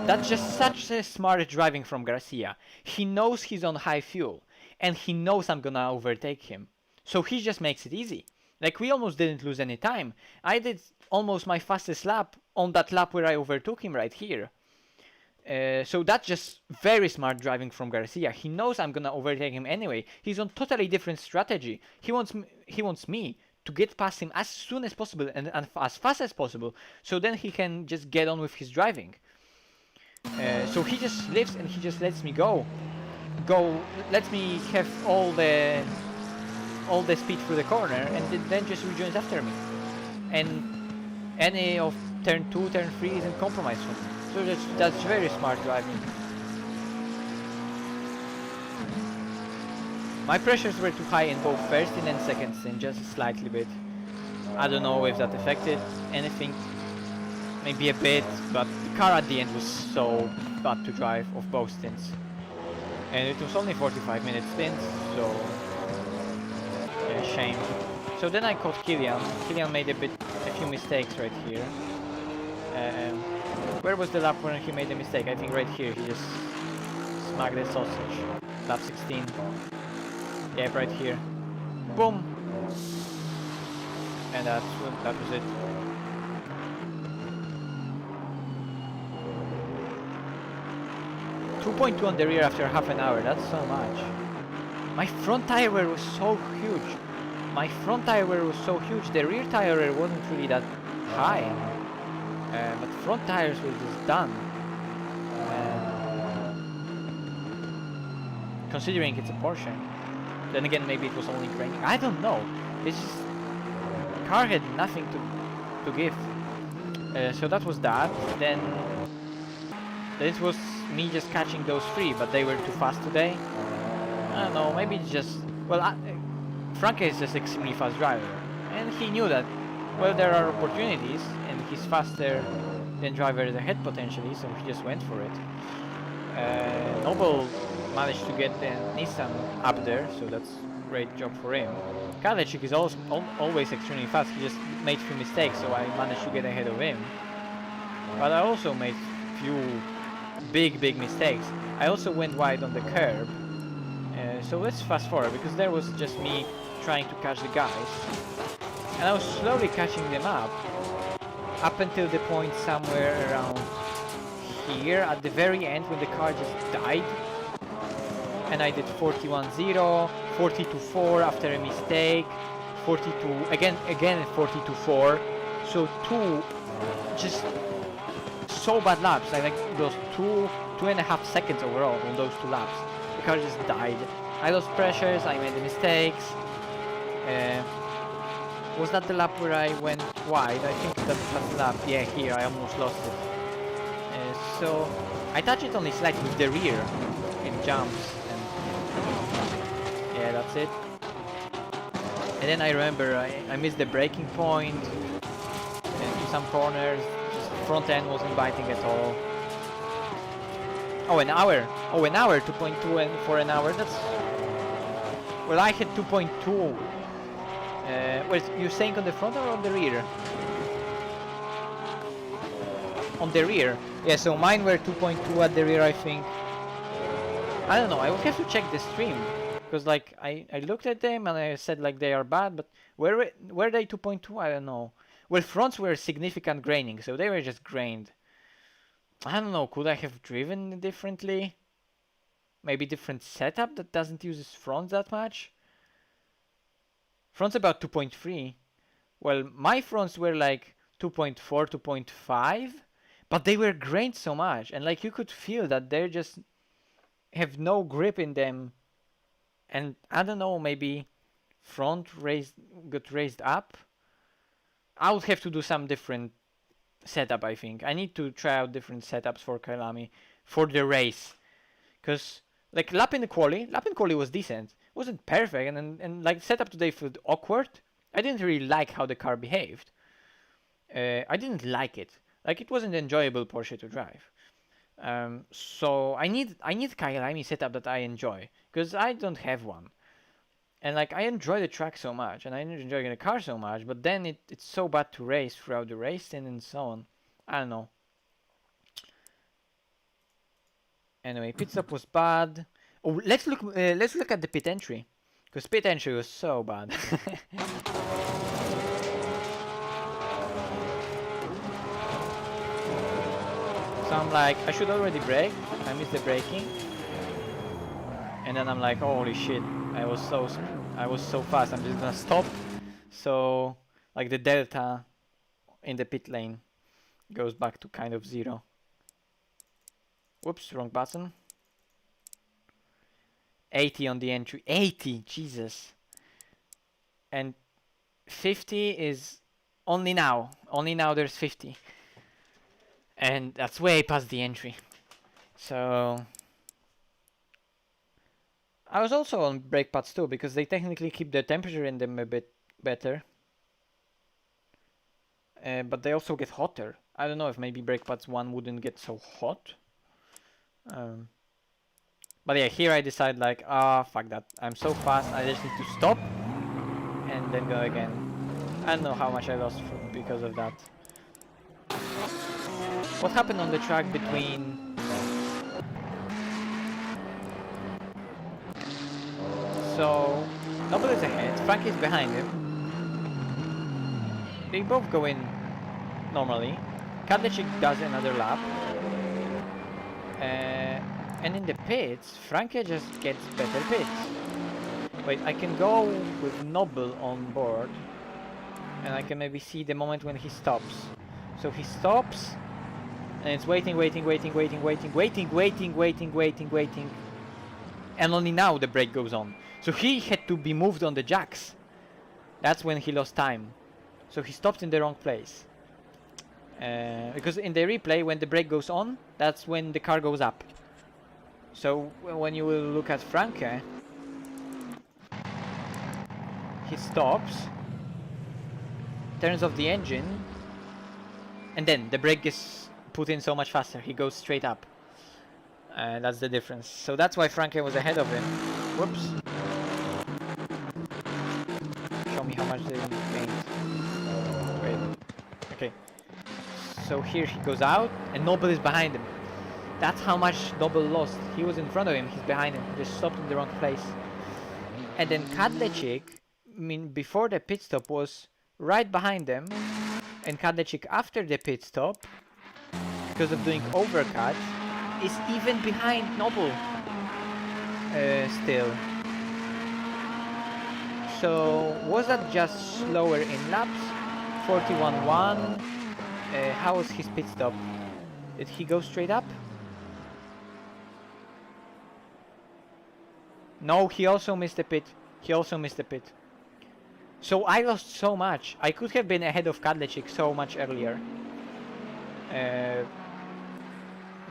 A: that's just such a smart driving from Garcia. He knows he's on high fuel and he knows I'm gonna overtake him. So he just makes it easy. Like, we almost didn't lose any time. I did almost my fastest lap on that lap where I overtook him right here. So that's just very smart driving from Garcia. He knows I'm gonna overtake him anyway. He's on totally different strategy. He wants me to get past him as soon as possible and as fast as possible, so then he can just get on with his driving. So he just lifts and he just lets me go, lets me have all the speed through the corner, and then just rejoins after me. And any of turn 2, turn 3 isn't compromised for me. So that's very smart driving. My pressures were too high in both first stint and second stint, just slightly bit. I don't know if that affected anything. Maybe a bit, but the car at the end was so bad to drive of both stints. And it was only 45 minute stint, so yeah, shame. So then I caught Kilian. Kilian made a few mistakes right here. Where was the lap when he made a mistake? I think right here, he just smacked the sausage. Lap 16. Yeah, right here. Boom! And that was it. 2.2 on the rear after half an hour, that's so much. My front tire wear was so huge. My front tire wear was so huge, the rear tire wear wasn't really that high. But front tires were just done. Considering it's a Porsche. Then again, maybe it was only graining. I don't know. This car had nothing to give. So that was that. Then it was me just catching those three, but they were too fast today. I don't know, maybe it's just... Well, Frank is just extremely fast driver. And he knew that, well, there are opportunities, and he's faster than drivers ahead potentially, so he just went for it. Noble managed to get the Nissan up there, so that's a great job for him. Kalechik is always extremely fast. He just made few mistakes, so I managed to get ahead of him. But I also made few big mistakes. I also went wide on the curb. So let's fast forward, because there was just me trying to catch the guys. And I was slowly catching them up until the point somewhere around here, at the very end when the car just died. And I did 41.0, 42.4 after a mistake, 42, again 42.4. So two just so bad laps. I like those 2.5 seconds overall on those 2 laps. The car just died. I lost pressures, I made the mistakes. Was that the lap where I went wide? I think that's the lap. Yeah, here I almost lost it. So I touched it only slightly with the rear in jumps, and yeah, that's it. And then I remember I missed the braking point into some corners. Just front end wasn't biting at all. Oh, an hour. Oh, an hour. 2.2 and for an hour. That's... Well, I had 2.2. Well, you're saying on the front or on the rear? On the rear. Yeah, so mine were 2.2 at the rear, I think. I don't know. I would have to check the stream. Because, like, I looked at them and I said, like, they are bad. But were they 2.2? I don't know. Well, fronts were significant graining. So they were just grained. I don't know, could I have driven differently? Maybe different setup that doesn't use his fronts that much? Fronts about 2.3. Well, my fronts were like 2.4, 2.5, but they were grained so much, and like you could feel that they just have no grip in them. And I don't know, maybe front got raised up? I would have to do some different setup, I think. I need to try out different setups for Kyalami for the race, because like lap in quali was decent. It wasn't perfect, and like setup today felt awkward. I didn't really like how the car behaved. I didn't like it. Like, it wasn't enjoyable Porsche to drive. So I need Kyalami setup that I enjoy, because I don't have one. And like, I enjoy the track so much, and I enjoy the car so much, but then it's so bad to race throughout the race and so on. I don't know. Anyway, pit stop was bad. Oh, let's look at the pit entry, because pit entry was so bad. So I'm like, I should already brake. I missed the braking, and then I'm like, holy shit! I was so fast. I'm just gonna stop. So like the delta in the pit lane goes back to kind of 0. Whoops, wrong button. 80 on the entry. 80, Jesus. And 50 is only now. Only now there's 50. And that's way past the entry. So I was also on brake pads too, because they technically keep the temperature in them a bit better. But they also get hotter. I don't know if maybe brake pads 1 wouldn't get so hot. But yeah, here I decide like, fuck that. I'm so fast, I just need to stop and then go again. I don't know how much I lost because of that. What happened on the track between... So, Noble is ahead, Frank is behind him. They both go in normally. Kadlecik does another lap. And in the pits, Franke just gets better pits. Wait, I can go with Noble on board, and I can maybe see the moment when he stops. So he stops, and it's waiting, and only now the brake goes on. So he had to be moved on the jacks. That's when he lost time. So he stopped in the wrong place. Because in the replay, when the brake goes on, that's when the car goes up. So when you will look at Franke, he stops, turns off the engine, and then the brake is put in so much faster. He goes straight up. That's the difference. So that's why Franke was ahead of him. Whoops. Show me how much they gained. Wait. Okay. So here he goes out, and Noble is behind him. That's how much Noble lost. He was in front of him, he's behind him. He just stopped in the wrong place. And then Kadlecik, I mean, before the pit stop, was right behind them. And Kadlecik, after the pit stop, because of doing overcut, is even behind Noble. Still. So, was that just slower in laps? 41.1. How was his pit stop? Did he go straight up? No, he also missed the pit. He also missed the pit. So I lost so much. I could have been ahead of Kadlecik so much earlier.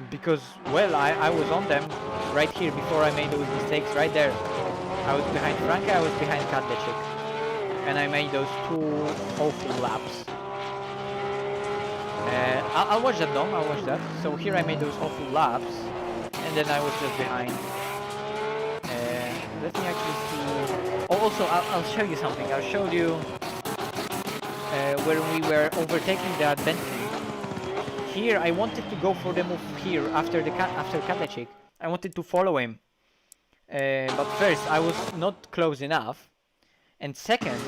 A: Because, well, I was on them right here before I made those mistakes, right there. I was behind Franke, I was behind Kadlecik. And I made those two awful laps. I'll watch that, Dom, I'll watch that. So here I made those awful laps, and then I was just behind. Let me actually see. Oh, also, I'll show you something. I'll show you where we were overtaking the advantage. Here, I wanted to go for the move here after Kadlecik. I wanted to follow him. But first, I was not close enough. And second,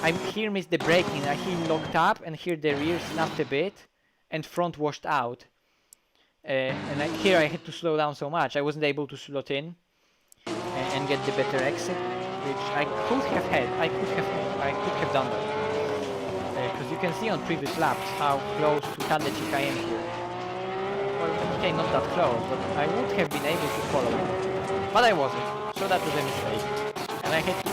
A: I here missed the braking. He locked up, and here the rear snapped a bit, and front washed out. And here I had to slow down so much. I wasn't able to slot in and get the better exit, which I could have had. I could have done that. Because you can see on previous laps how close to Kadlecik I am here. Well, okay, not that close, but I would have been able to follow him. But I wasn't, so that was a mistake. And I had to,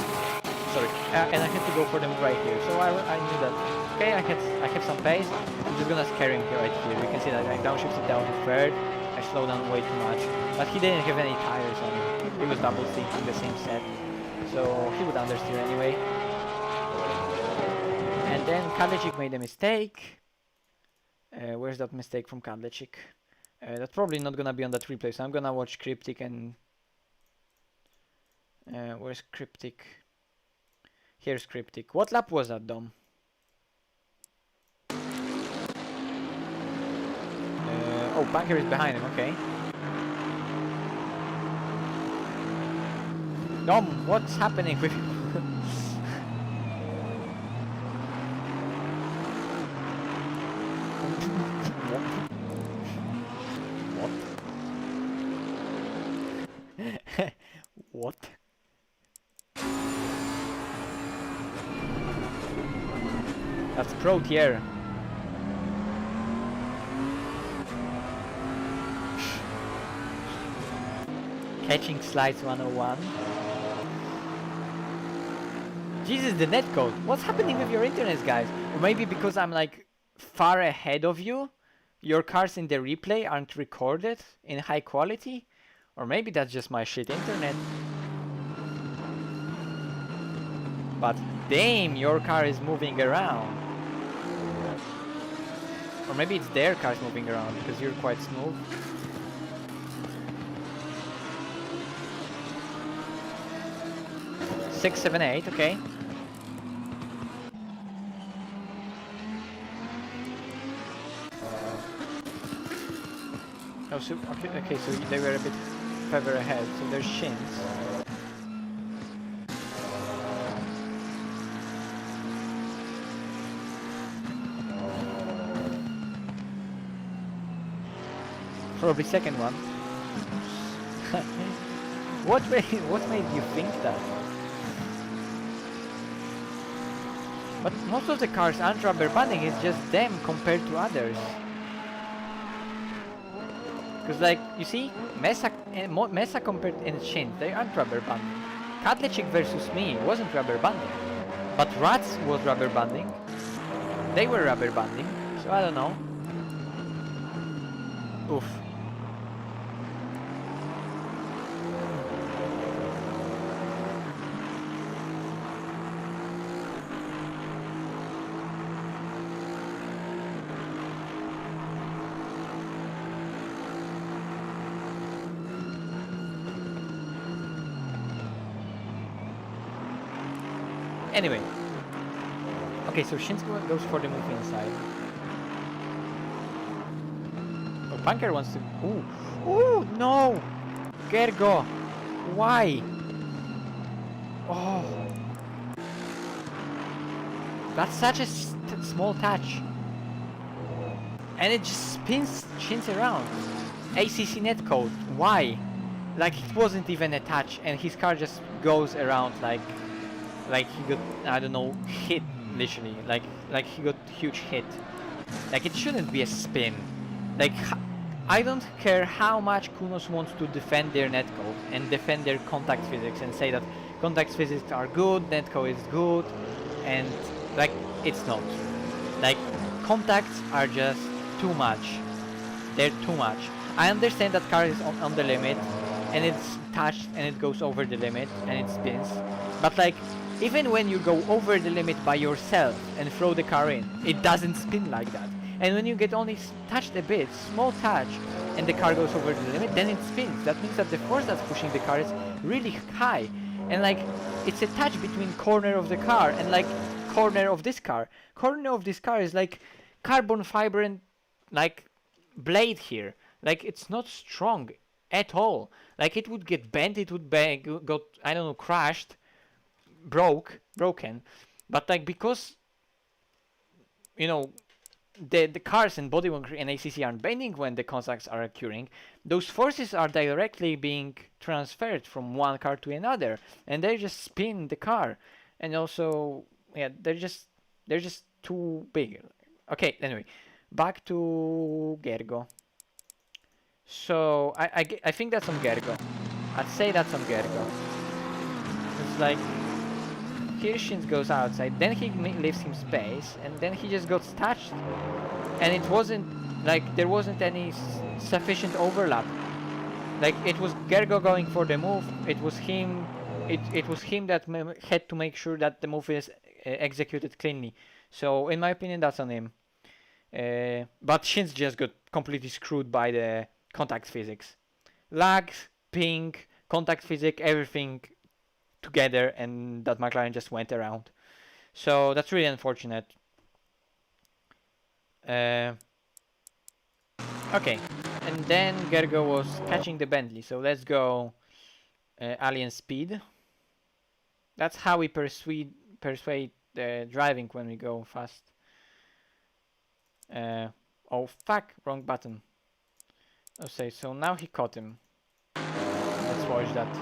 A: and I had to go for the move right here. So I knew that. Okay, I have some pace. I'm just gonna scare him right here. You can see that I downshifted down to third. I slowed down way too much, but he didn't have any tires on him. He was double thinking the same set, so he would understeer anyway. And then Kadlecik made a mistake. Where's that mistake from Kadlecik? That's probably not gonna be on that replay, so I'm gonna watch Cryptic and... where's Cryptic? Here's Cryptic. What lap was that, Dom? Oh, Bunker is behind him, okay. Dom, what's happening with you? What? What? That's pro tier. Catching slides 101. Jesus, the netcode. What's happening with your internet, guys? Or maybe because I'm like far ahead of you, your cars in the replay aren't recorded in high quality? Or maybe that's just my shit internet. But damn, your car is moving around. Or maybe it's their cars moving around because you're quite smooth. Six, 7, 8, okay. Oh, so okay, so they were a bit further ahead. So there's shins. Probably second one. What made you think that? But most of the cars aren't rubber banding, it's just them compared to others. Because like, you see, Mesa compared and Shin, they aren't rubber banding. Katlecik versus me wasn't rubber banding. But Rats was rubber banding. They were rubber banding, so I don't know. Oof. Anyway. Okay, so Shinsuke goes for the move inside. Oh, Punker wants to... Ooh! Ooh, no! Gergo! Why? Oh! That's such a small touch. And it just spins Shins around. ACC netcode. Why? Like, it wasn't even a touch and his car just goes around like he got, I don't know, hit, literally, like he got huge hit. Like, it shouldn't be a spin. Like, I don't care how much Kunos wants to defend their netcode and defend their contact physics and say that contact physics are good, netcode is good, and like, it's not. Like, contacts are just too much. They're too much. I understand that car is on the limit and it's touched and it goes over the limit and it spins, but like, even when you go over the limit by yourself and throw the car in, it doesn't spin like that. And when you get only touched a bit, small touch, and the car goes over the limit, then it spins. That means that the force that's pushing the car is really high. And like, it's a touch between corner of the car and like corner of this car. Corner of this car is like carbon fiber and like blade here. Like, it's not strong at all. Like, it would get bent, it would got, I don't know, crashed. Broken, but like, because you know the cars and bodywork and ACC aren't bending when the contacts are occurring, those forces are directly being transferred from one car to another, and they just spin the car, and also, yeah, they're just too big. Okay, anyway, back to Gergo. So I think that's on Gergo. I'd say that's on Gergo. It's like, here Shins goes outside, then he leaves him space, and then he just got touched. And it wasn't, like, there wasn't any sufficient overlap. Like, it was Gergo going for the move, it was him, it was him that had to make sure that the move is executed cleanly. So, in my opinion, that's on him. But Shins just got completely screwed by the contact physics. Lags, ping, contact physics, everything together, and that McLaren just went around. So that's really unfortunate. Okay, and then Gergo was catching the Bentley, so let's go Alien Speed. That's how we persuade driving when we go fast. Oh fuck, wrong button. Okay, so now he caught him. Let's watch that.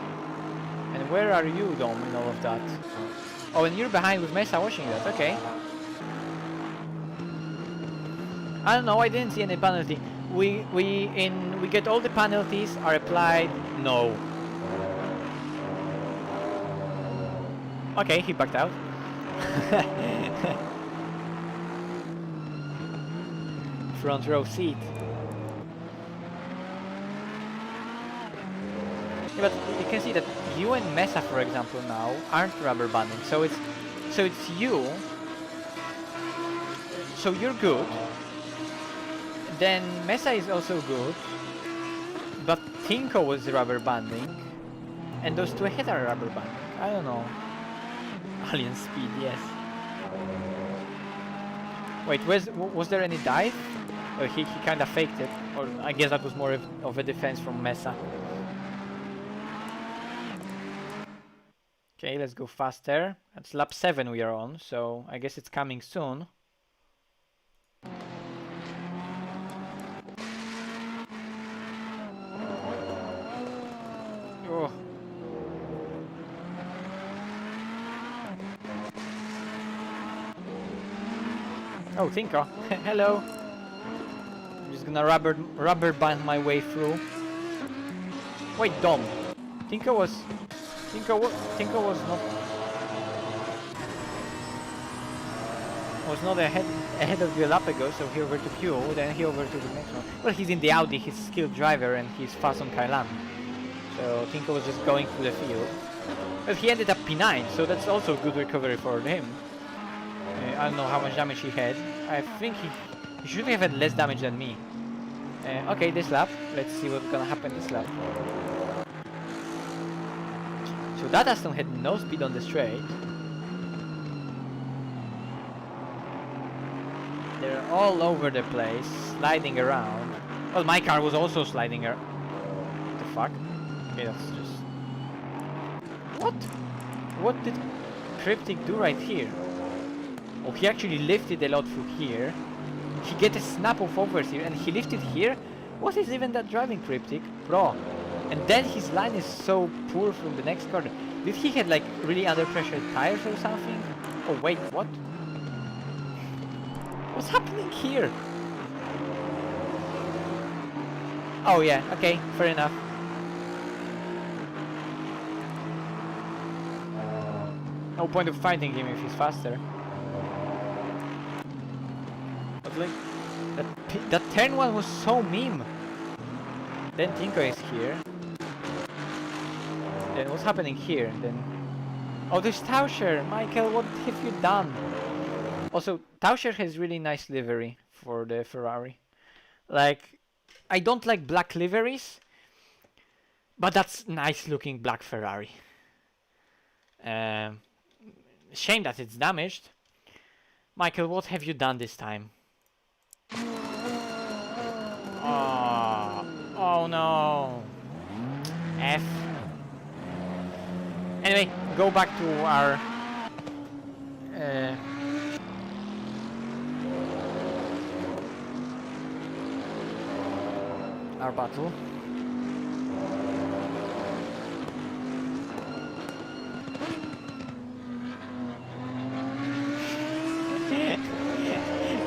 A: And where are you, Dom, in all of that? Oh, and you're behind with Mesa watching that, okay. I don't know, I didn't see any penalty. We get all the penalties are applied. No. Okay, he backed out. Front row seat. Yeah, but you can see that you and Mesa, for example, now aren't rubber banding. So it's you. So you're good. Then Mesa is also good. But Tinko was rubber banding, and those two ahead are rubber banding. I don't know. Alien Speed, yes. Wait, was there any dive? Or he kind of faked it, or I guess that was more of a defense from Mesa. Okay, let's go faster. That's lap 7 we are on, so I guess it's coming soon. Oh, Tinko. Hello. I'm just gonna rubber band my way through. Wait, Dom. Tinko was not ahead of you a lap ago, so he over to Q, then he over to the next one. Well, he's in the Audi, he's a skilled driver, and he's fast on Kyalami. So Tinko was just going through the field. But he ended up P9, so that's also a good recovery for him. I don't know how much damage he had. I think he should have had less damage than me. Okay, this lap. Let's see what's gonna happen this lap. So that Aston had no speed on the straight. They're all over the place, sliding around. Well, my car was also sliding around. What the fuck? Okay, that's just... What? What did Cryptic do right here? Oh, he actually lifted a lot through here. He get a snap of overs here, and he lifted here? What is even that driving, Cryptic? Bro. And then his line is so poor from the next corner. Did he had like really under pressure tires or something? Oh wait, what? What's happening here? Oh yeah, okay, fair enough. No point of fighting him if he's faster. But like, that turn one was so meme. Then Tinko is here. Then what's happening here? Then, oh, there's Tauscher. Michael, what have you done? Also, Tauscher has really nice livery for the Ferrari. Like, I don't like black liveries, but that's nice looking black Ferrari. Shame that it's damaged. Michael, what have you done this time? Oh no. F. Anyway, go back to our battle.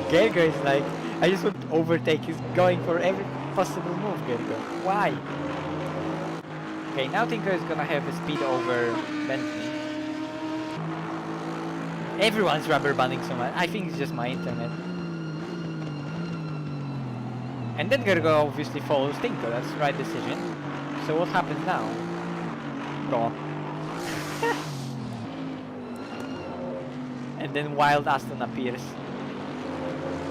A: Gergo is like, I just want to overtake. He's going for every possible move, Gergo. Why? Okay, now Tinko is gonna have a speed over Bentley. Everyone's rubber banding so much. I think it's just my internet. And then Gergo obviously follows Tinko. That's the right decision. So what happens now? Bro. And then Wild Aston appears.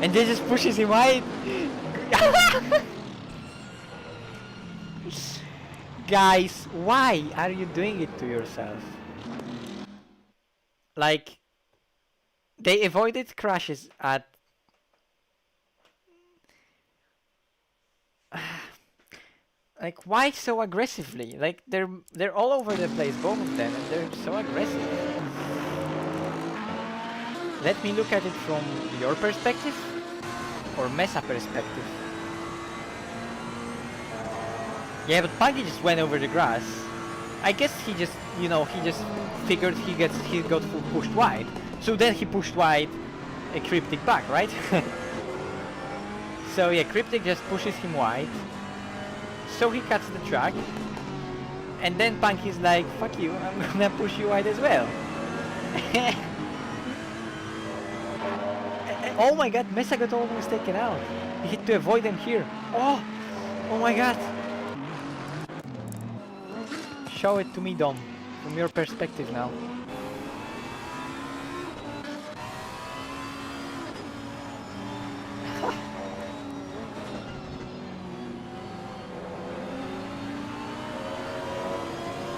A: And they just pushes him wide. Guys, why are you doing it to yourself? Like, they avoided crashes at... Like, why so aggressively? Like, they're all over the place, both of them, and they're so aggressive. Let me look at it from your perspective or Mesa perspective. Yeah, but Puggy just went over the grass. I guess he just, you know, he just figured he got pushed wide. So then he pushed wide a Cryptic back, right? So yeah, Cryptic just pushes him wide. So he cuts the track. And then Punky's like, fuck you, I'm gonna push you wide as well. Oh my god, Mesa got almost taken out. He had to avoid him here. Oh my god. Show it to me, Dom, from your perspective now.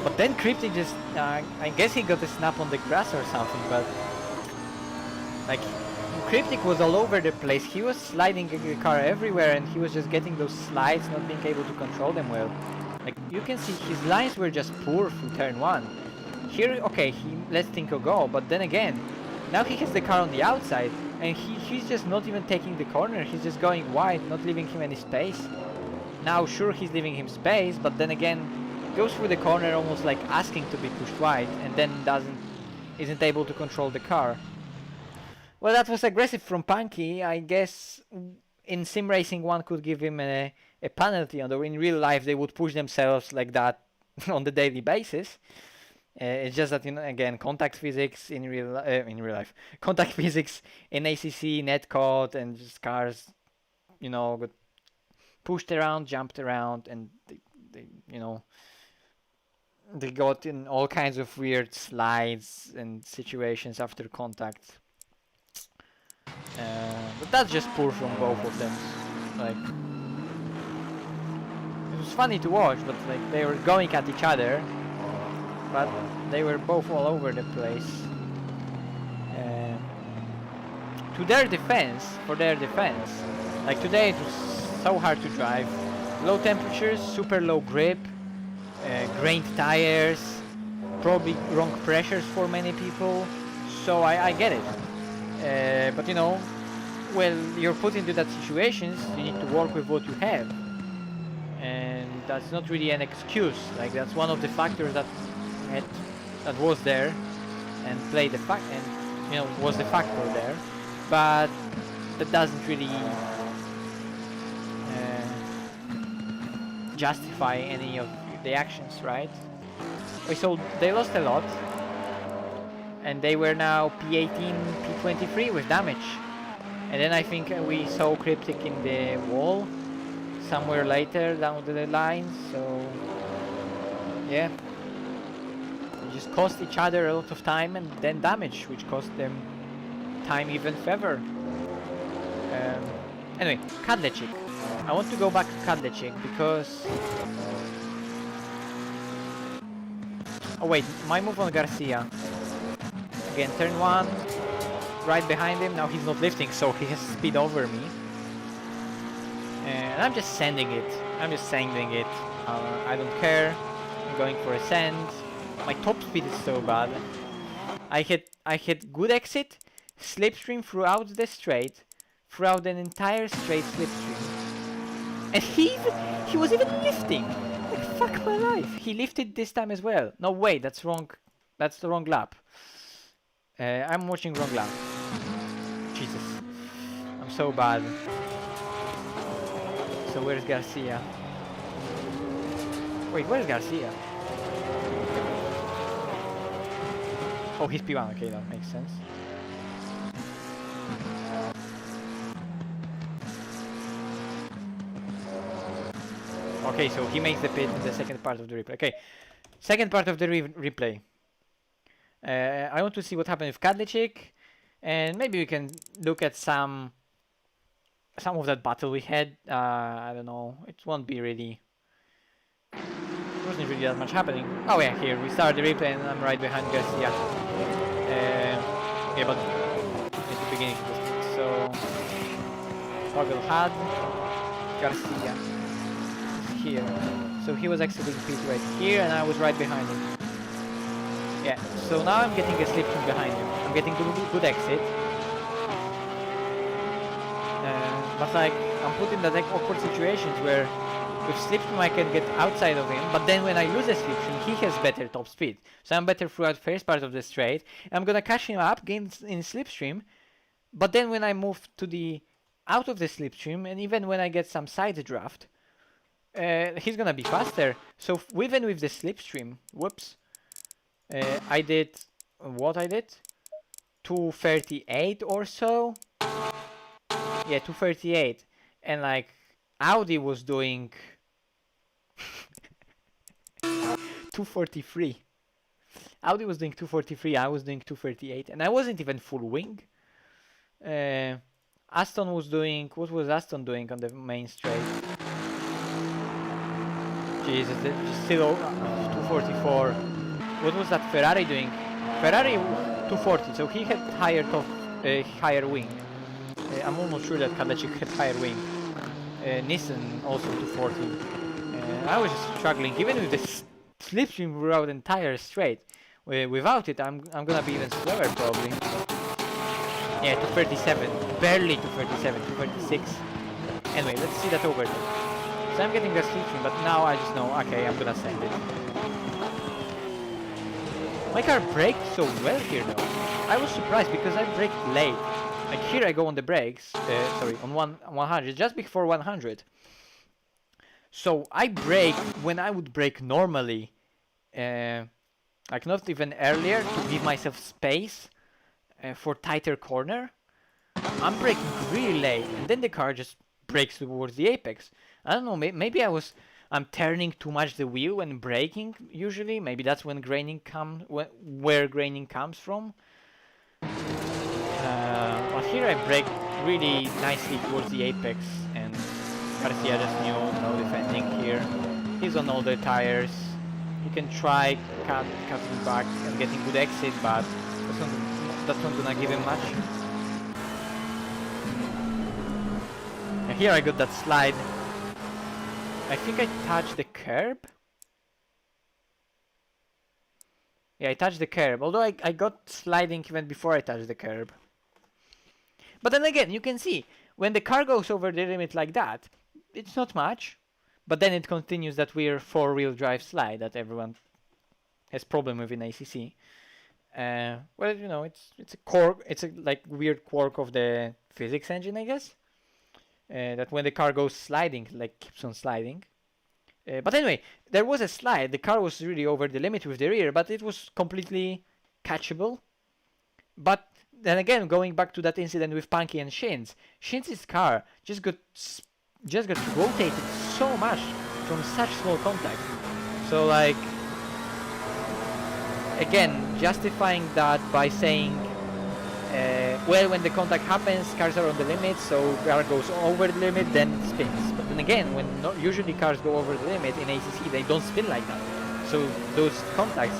A: But then Cryptic just, I guess he got a snap on the grass or something, but... Like, Cryptic was all over the place. He was sliding the car everywhere and he was just getting those slides, not being able to control them well. Like, you can see his lines were just poor through turn 1. Here, okay, he lets Tinko go, but then again, now he has the car on the outside and he's just not even taking the corner. He's just going wide, not leaving him any space. Now, sure, he's leaving him space, but then again, goes through the corner almost like asking to be pushed wide and then isn't able to control the car.
C: Well, that was aggressive from Punky. I guess in sim racing one could give him a penalty, although in real life they would push themselves like that on the daily basis. It's just that, you know, again, contact physics in real life, contact physics in ACC, netcode, and just cars, you know, got pushed around, jumped around, and they you know, they got in all kinds of weird slides and situations after contact. But that's just poor from both of them. Like, it was funny to watch, but like they were going at each other, but they were both all over the place. To their defense, like today it was so hard to drive. Low temperatures, super low grip, grained tires, probably wrong pressures for many people. So I get it. But you know, when you're put into that situations, you need to work with what you have. And that's not really an excuse. Like, that's one of the factors that was there and played the fact, and you know, was the factor there. But that doesn't really justify any of the actions, right? Okay, so they lost a lot, and they were now P18, P23 with damage. And then I think we saw Cryptic in the wall somewhere later down the line, so yeah. They just cost each other a lot of time and then damage, which cost them time even further. Anyway, Kadlecik. I want to go back to Kadlecik because... Oh wait, my move on Garcia. Again, turn 1, right behind him. Now he's not lifting, so he has speed over me. And I'm just sending it. I don't care. I'm going for a send. My top speed is so bad. I hit good exit, slipstream throughout the straight, throughout an entire straight slipstream. And he was even lifting. Like, fuck my life. He lifted this time as well. No, wait, that's wrong. That's the wrong lap. I'm watching wrong lap. Jesus. I'm so bad. So where's Garcia? Wait, where's Garcia? Oh, he's P1. Okay, that makes sense. Okay, so he makes the pit in the second part of the replay. Okay, second part of the replay. I want to see what happened with Kadlecik, and maybe we can look at some of that battle we had. I don't know. It won't be really. There wasn't really that much happening. Oh yeah, here we start the replay, and I'm right behind Garcia. Yeah, but at the beginning it was so. Toggle had Garcia here, so he was exiting pit right here, and I was right behind him. Yeah, so now I'm getting a slipstream behind him. I'm getting good exit. But like, I'm put in that awkward situations where with slipstream I can get outside of him, but then when I lose a slipstream, he has better top speed. So I'm better throughout first part of the straight. I'm gonna catch him up, gain in slipstream, but then when I move to the out of the slipstream, and even when I get some side draft, he's gonna be faster. So even with the slipstream, whoops, I did what I did 238 or so. Yeah, 238, and like Audi was doing 243. Audi was doing 243, I was doing 238, and I wasn't even full wing. Aston was doing, what was Aston doing on the main straight? Jesus, just still 244. What was that Ferrari doing? Ferrari 240, so he had higher top, higher wing. I'm almost sure that Kadlecik had higher wing. Nissan also 240. I was just struggling, even with the slipstream throughout the entire straight. Without it, I'm gonna be even slower probably. Yeah, 237, barely 237, 236. Anyway, let's see that over there. So I'm getting a slipstream, but now I just know, okay, I'm gonna send it. My car braked so well here though. I was surprised because I braked late. like here I go on the brakes, sorry, on 100, just before 100. So I brake when I would brake normally, like not even earlier, to give myself space for tighter corner. I'm braking really late, and then the car just brakes towards the apex. I don't know, maybe I'm turning too much the wheel when braking usually. Maybe that's when graining where graining comes from. But here I brake really nicely towards the apex, and Garcia just knew no defending here. He's on all the tires. He can try cutting back and getting good exit, but that's not gonna give him much. And here I got that slide. I think I touched the curb. Yeah, I touched the curb, although I got sliding even before I touched the curb. But then again, you can see, when the car goes over the limit like that, it's not much, but then it continues that weird four-wheel drive slide that everyone has problem with in ACC. Well, you know, it's a quirk, it's a like weird quirk of the physics engine, I guess. That when the car goes sliding, like keeps on sliding. But anyway, there was a slide. The car was really over the limit with the rear, but it was completely catchable. But then again, going back to that incident with Punky and Shins's car just got rotated so much from such small contact. So like, again, justifying that by saying, well, when the contact happens, cars are on the limit, so car goes over the limit, then it spins. But then again, when usually cars go over the limit in ACC, they don't spin like that. So those contacts,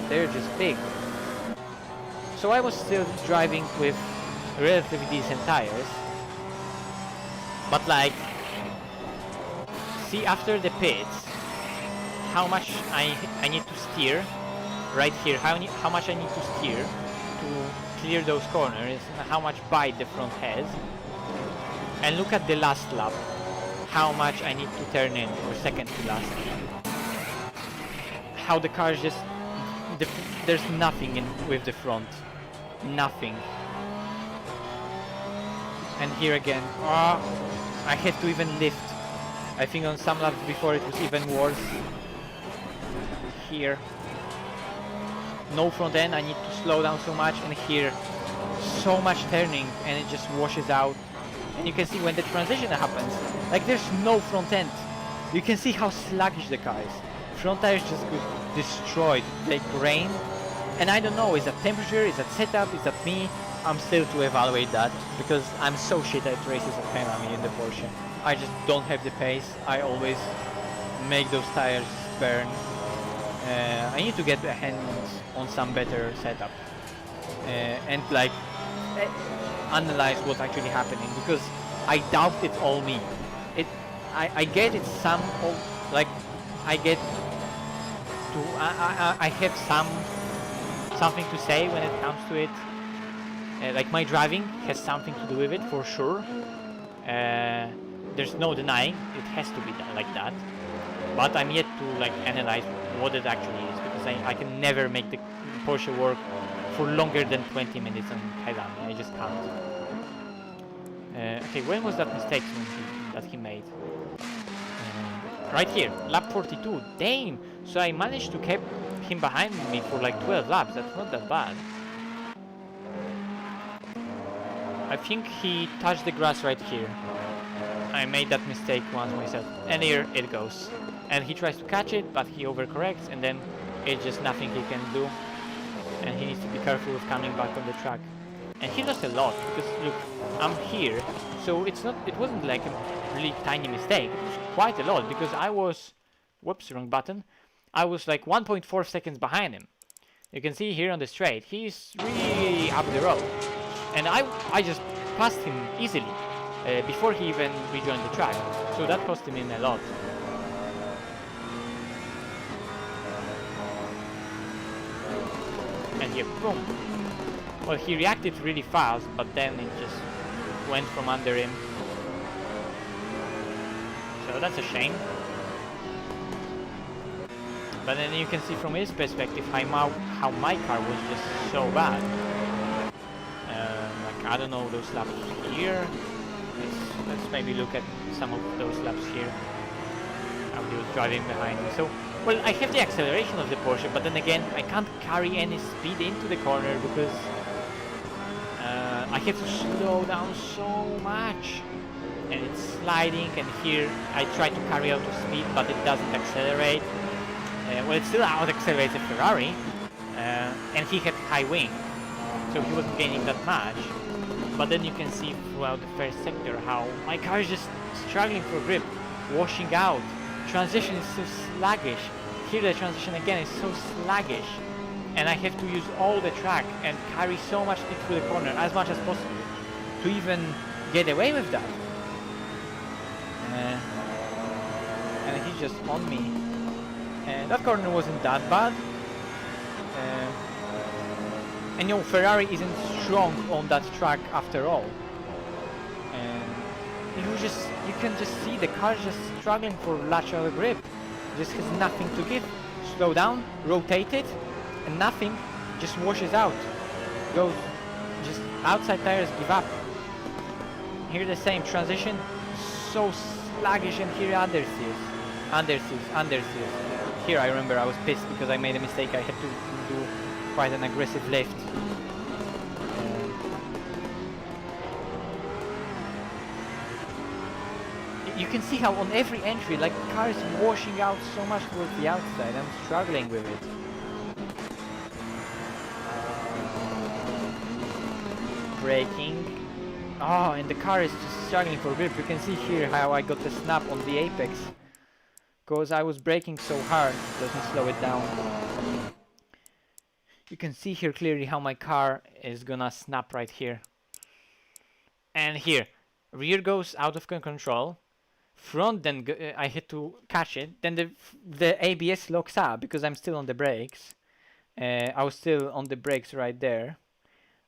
C: they're just big. So I was still driving with relatively decent tires. But like, see after the pits, how much I need to steer, right here, how much I need to steer to clear those corners, and how much bite the front has. And look at the last lap, how much I need to turn in, or second to last. How the car is just, there's nothing with the front, nothing. And here again, I had to even lift. I think on some laps before it was even worse. Here, no front end, I need to slow down so much, and here, so much turning, and it just washes out. And you can see when the transition happens, like there's no front end. You can see how sluggish the car is. Front tires just got destroyed, they grain. And I don't know, is that temperature, is that setup, is that me? I'm still to evaluate that, because I'm so shit at races at Kyalami in the Porsche. I just don't have the pace. I always make those tires burn. I need to get a hand on some better setup and like analyze what's actually happening, because I doubt it's all me. I get it some of, like I get to I have something to say when it comes to it. Like my driving has something to do with it for sure. There's no denying it has to be like that. But I'm yet to like analyze what it actually is, because I can never make the Porsche work for longer than 20 minutes on Kyalami. I just can't. Okay, when was that mistake that he made? Right here, lap 42. Damn! So I managed to keep him behind me for like 12 laps. That's not that bad. I think he touched the grass right here. I made that mistake once myself. And here it goes. And he tries to catch it, but he overcorrects, and then it's just nothing he can do. And he needs to be careful with coming back on the track. And he lost a lot, because look, I'm here, so it wasn't like a really tiny mistake. It was quite a lot, because I was, whoops, wrong button. I was like 1.4 seconds behind him. You can see here on the straight, he's really up the road. And I just passed him easily, before he even rejoined the track. So that cost him in a lot. And here, boom. Well, he reacted really fast, but then it just went from under him. So that's a shame. But then you can see from his perspective how my car was just so bad. Like I don't know those laps here. Let's maybe look at some of those laps here. How he was driving behind me. So, well, I have the acceleration of the Porsche, but then again, I can't carry any speed into the corner because I have to slow down so much. And it's sliding, and here I try to carry out the speed, but it doesn't accelerate. Well, it still out-accelerates a Ferrari, and he had high wing, so he wasn't gaining that much. But then you can see throughout the first sector how my car is just struggling for grip, washing out. Transition is so sluggish. Here the transition again is so sluggish, and I have to use all the track and carry so much speed through the corner as much as possible to even get away with that. And he's just on me. That corner wasn't that bad. And you know, Ferrari isn't strong on that track after all. And you can just see the car is just struggling for lateral grip. Just has nothing to give. Slow down, rotate it, and nothing, just washes out. Goes, just outside tires give up. Here the same transition, so sluggish, and here understeers. Here I remember I was pissed because I made a mistake. I had to do quite an aggressive lift. You can see how on every entry, like, the car is washing out so much towards the outside. I'm struggling with it. Braking. Oh, and the car is just struggling for grip. You can see here how I got the snap on the apex. Because I was braking so hard, it doesn't slow it down. You can see here clearly how my car is gonna snap right here. And here, rear goes out of control. Front then I had to catch it. Then the ABS locks up because I'm still on the brakes. I was still on the brakes right there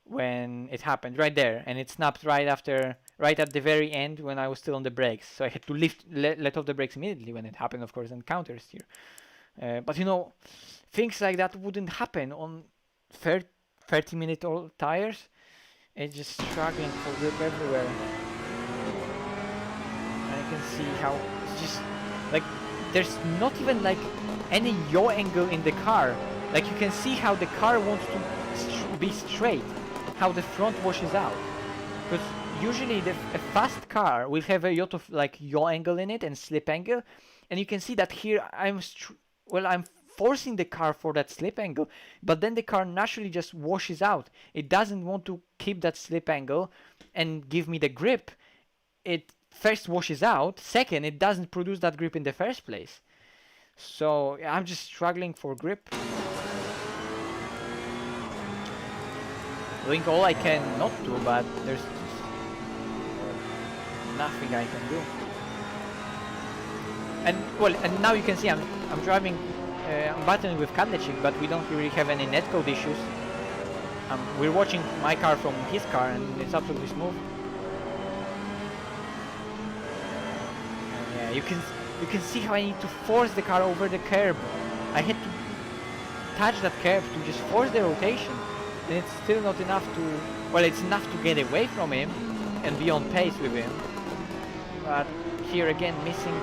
C: when it happened, right there, and it snapped right at the very end when I was still on the brakes. So I had to let off the brakes immediately when it happened, of course, and counter steer. But you know, things like that wouldn't happen on 30-minute old tires. It's just struggling for grip everywhere. And I can see how it's just like there's not even like any yaw angle in the car. Like you can see how the car wants to be straight, how the front washes out. Because usually a fast car will have a lot of like yaw angle in it and slip angle, and you can see that here I'm forcing the car for that slip angle, but then the car naturally just washes out. It doesn't want to keep that slip angle and give me the grip. It first washes out, second it doesn't produce that grip in the first place. So I'm just struggling for grip. Doing all I can not to, but there's nothing I can do. And now you can see I'm driving, I'm battling with Kadlecik, but we don't really have any netcode issues. We're watching my car from his car, and it's absolutely smooth. And yeah, you can see how I need to force the car over the curb. I had to touch that curb to just force the rotation. And it's still not enough to, well, it's enough to get away from him and be on pace with him. But here again, missing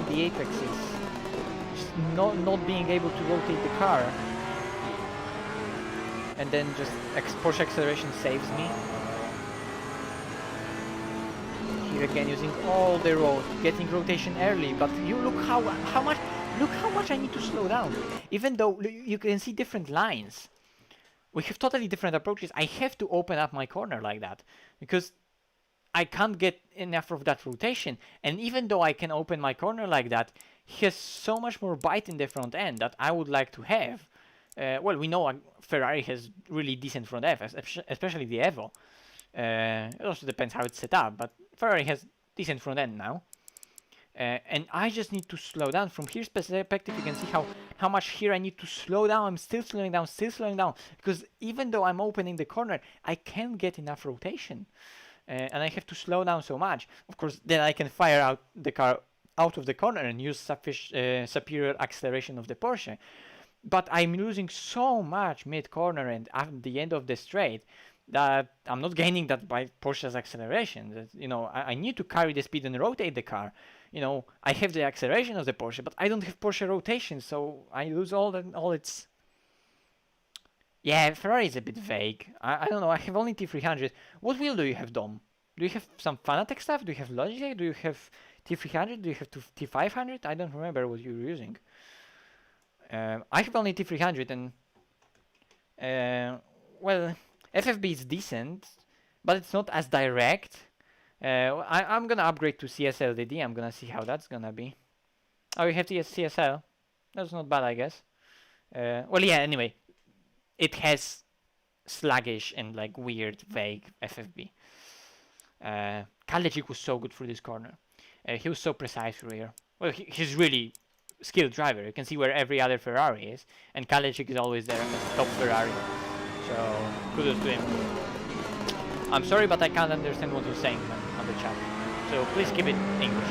C: the apexes, just not being able to rotate the car. And then just Porsche acceleration saves me. Here again, using all the road, getting rotation early, but you look how much I need to slow down. Even though you can see different lines. We have totally different approaches. I have to open up my corner like that because I can't get enough of that rotation. And even though I can open my corner like that, he has so much more bite in the front end that I would like to have. Well, we know Ferrari has really decent front end, especially the Evo. It also depends how it's set up, but Ferrari has decent front end now. And I just need to slow down. From here's perspective, you can see how much here I need to slow down. I'm still slowing down, because even though I'm opening the corner, I can't get enough rotation. And I have to slow down so much. Of course, then I can fire out the car out of the corner and use superior acceleration of the Porsche. But I'm losing so much mid-corner and at the end of the straight that I'm not gaining that by Porsche's acceleration. That, you know, I need to carry the speed and rotate the car. You know, I have the acceleration of the Porsche, but I don't have Porsche rotation, so I lose all its. Yeah, Ferrari is a bit vague. I don't know. I have only T300. What wheel do you have, Dom? Do you have some Fanatec stuff? Do you have Logitech? Do you have T300? Do you have T500? I don't remember what you were using. I have only T300 and well, FFB is decent, but it's not as direct. I'm gonna upgrade to CSLDD. I'm gonna see how that's gonna be. Oh, you have CSL. That's not bad, I guess. Well, yeah. Anyway, it has sluggish and like weird, vague FFB. Kalecic was so good for this corner. He was so precise rear. Well, he's really skilled driver. You can see where every other Ferrari is, and Kalecic is always there at the top Ferrari. So kudos to him. I'm sorry, but I can't understand what you're saying on the chat. So please keep it English.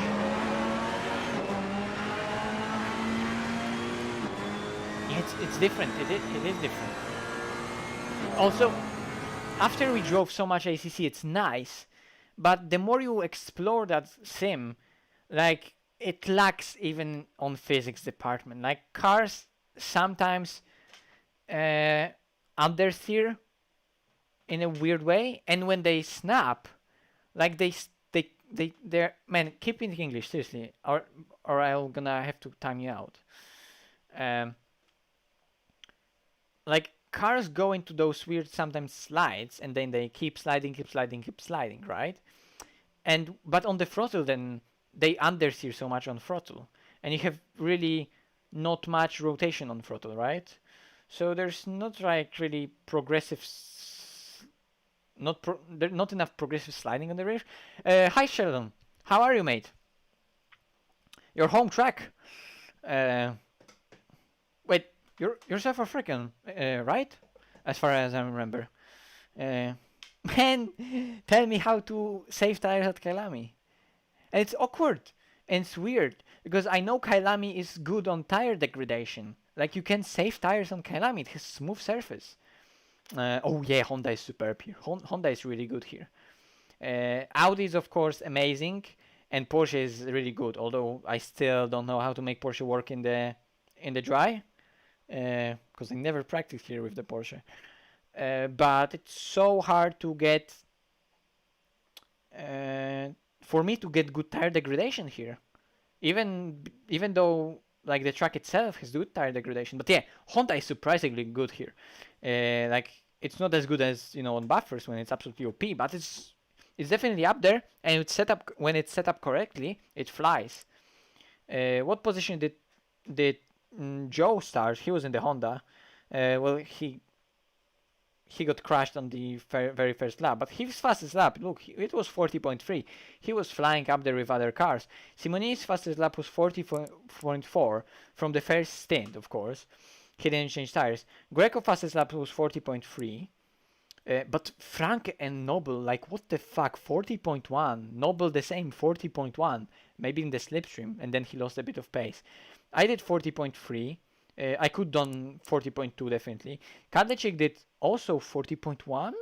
C: Yeah, it's different. It is different. Also, after we drove so much ACC, it's nice, but the more you explore that sim, like, it lacks even on physics department. Like, cars sometimes understeer in a weird way, and when they snap, like they're, man, keep in English seriously, or I'm gonna have to time you out. Like, cars go into those weird sometimes slides, and then they keep sliding, right? But on the throttle, then they understeer so much on throttle, and you have really not much rotation on throttle, right? So there's not like really progressive, not enough progressive sliding on the rear. Hi Sheldon, how are you, mate? Your home track. Wait, you're South African, right? As far as I remember. Man, tell me how to save tires at Kyalami. And it's awkward and it's weird because I know Kyalami is good on tire degradation. Like, you can save tires on Kyalami. It has smooth surface. Oh yeah, Honda is superb here. Honda is really good here. Audi is of course amazing, and Porsche is really good. Although I still don't know how to make Porsche work in the dry, because I never practiced here with the Porsche. But it's so hard to get. For me to get good tire degradation here, even though like the track itself has good tire degradation. But yeah, Honda is surprisingly good here. Like, it's not as good as, you know, on buffers when it's absolutely OP, but it's definitely up there, and it's set up, when it's set up correctly, it flies. What position did Joe start? He was in the Honda. Well, he got crashed on the very first lap, but his fastest lap, look, it was 40.3. He was flying up there with other cars. Simoni's fastest lap was 40.4 from the first stint, of course. He didn't change tires. Greco fastest lap was 40.3. But Frank and Noble, like, what the fuck, 40.1. Noble the same, 40.1. Maybe in the slipstream, and then he lost a bit of pace. I did 40.3. I could done 40.2 definitely. Kadlecik did also 40.1.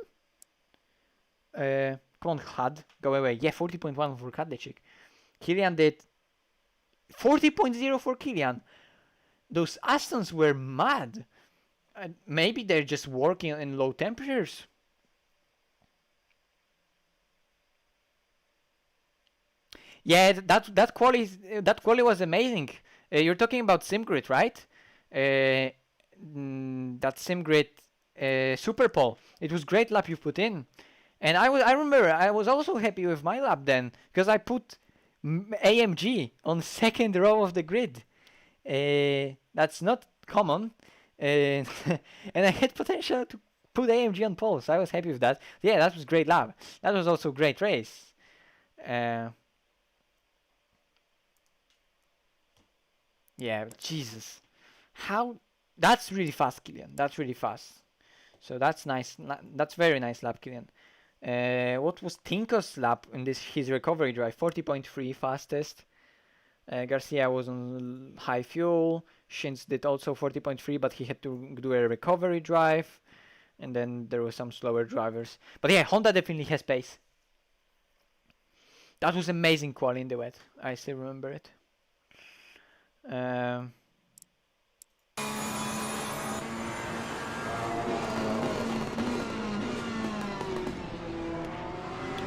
C: Come on, Had, go away. Yeah, 40.1 for Kadlecik. Kilian did 40.0 for Kilian. Those Astons were mad. Maybe they're just working in low temperatures. Yeah, that quali was amazing. You're talking about SimGrid, right? That SimGrid Super Pole. It was great lap you put in, and I remember I was also happy with my lap then because I put AMG on second row of the grid. That's not common, and I had potential to put AMG on pole, so I was happy with that. Yeah, that was great lap. That was also great race. Yeah, Jesus. How? That's really fast, Kilian. That's really fast. So that's nice. That's very nice lap, Kilian. What was Tinko's lap in his recovery drive? 40.3 fastest. Garcia was on high fuel. Shins did also 40.3, but he had to do a recovery drive. and then there were some slower drivers. But yeah, Honda definitely has pace. That was amazing quality in the wet. I still remember it.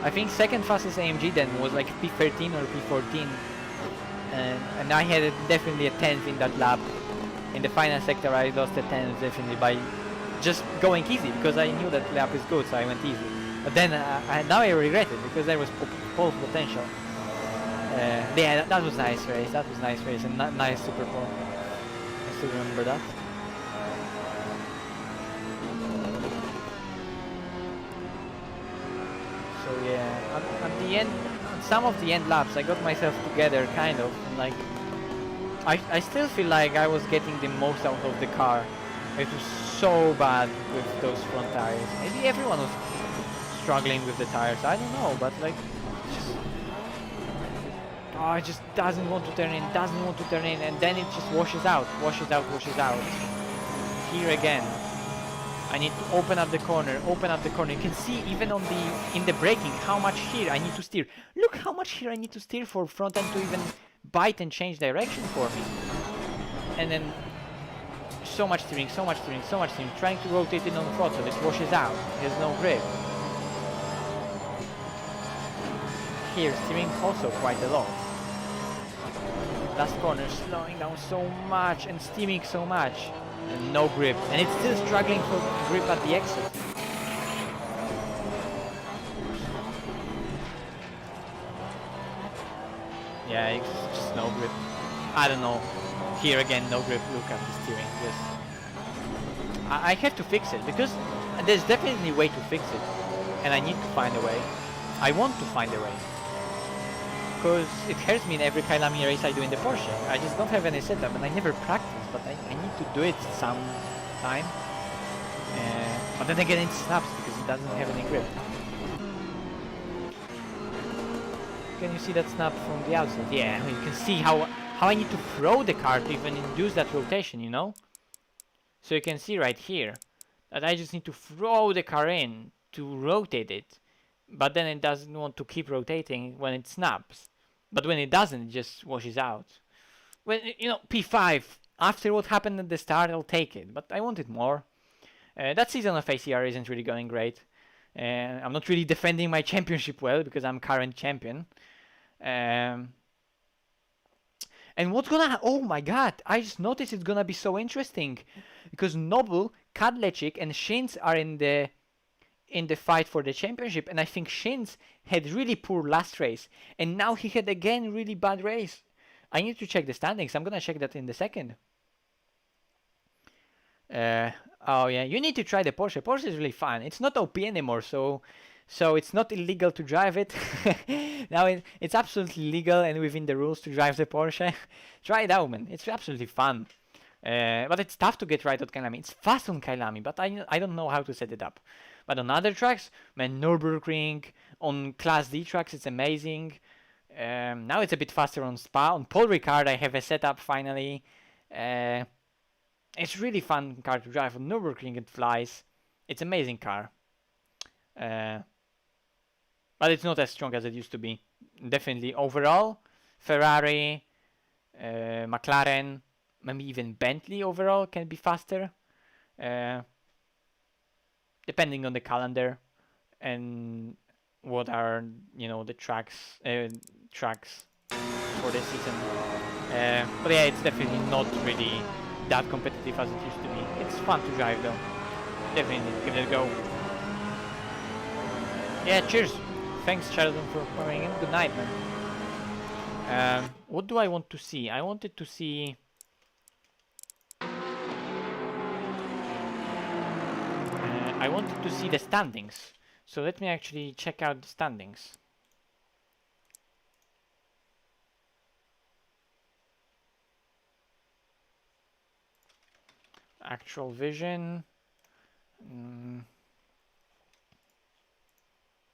C: I think second fastest AMG then was like P13 or P14, and I had definitely a 10th in that lap. In the final sector I lost a 10th definitely by just going easy, because I knew that lap is good, so I went easy. But then now I regret it, because there was pole potential. Yeah, that was nice race. That was nice race and nice super pole. I still remember that. So yeah, at the end, some of the end laps, I got myself together, kind of. Like, I still feel like I was getting the most out of the car. It was so bad with those front tires. Maybe everyone was struggling with the tires. I don't know, but like, just, it just doesn't want to turn in, and then it just washes out. Here again. I need to open up the corner. You can see even on in the braking how much here I need to steer. Look how much here I need to steer for front end to even bite and change direction for me. And then so much steering, trying to rotate it on the throttle, it washes out. There's no grip. Here, steering also quite a lot. Last corner, slowing down so much and steaming so much. And no grip, and it's still struggling for grip at the exit. Yeah, it's just no grip. I don't know. Here again, no grip. Look at the steering. Yes. I have to fix it, because there's definitely a way to fix it, and I need to find a way. I want to find a way, because it hurts me in every Kyalami race I do in the Porsche. I just don't have any setup, and I never practice. But I need to do it some time. But then again it snaps because it doesn't have any grip. Can you see that snap from the outside? Yeah, you can see how I need to throw the car to even induce that rotation, you know? So you can see right here that I just need to throw the car in to rotate it. But then it doesn't want to keep rotating when it snaps. But when it doesn't, it just washes out. When, you know, P5, after what happened at the start, I'll take it, but I wanted more. That season of ACR isn't really going great. I'm not really defending my championship well, because I'm current champion. And what's gonna... Oh my god, I just noticed it's gonna be so interesting. Because Noble, Kadlecik, and Shins are in the fight for the championship. And I think Shins had really poor last race. And now he had again really bad race. I need to check the standings. I'm gonna check that in a second. Oh yeah, you need to try the Porsche. Porsche is really fun. It's not OP anymore, so it's not illegal to drive it. Now it's absolutely legal and within the rules to drive the Porsche. Try it out, man. It's absolutely fun. But it's tough to get right on Kyalami. It's fast on Kyalami, but I don't know how to set it up. But on other tracks, man, Nürburgring, on Class D tracks, it's amazing. Now it's a bit faster on Spa. On Paul Ricard, I have a setup finally. It's really fun car to drive. On Nürburgring it flies. It's amazing car. But it's not as strong as it used to be. Definitely overall, Ferrari, McLaren, maybe even Bentley overall can be faster. Depending on the calendar and what are, you know, the tracks for this season. But yeah, it's definitely not really that competitive as it used to be. It's fun to drive though. Definitely give it a go. Yeah, cheers. Thanks, Sheldon, for coming in. Good night, man. What do I want to see? I wanted to see... I wanted to see the standings. So let me actually check out the standings. Actual vision.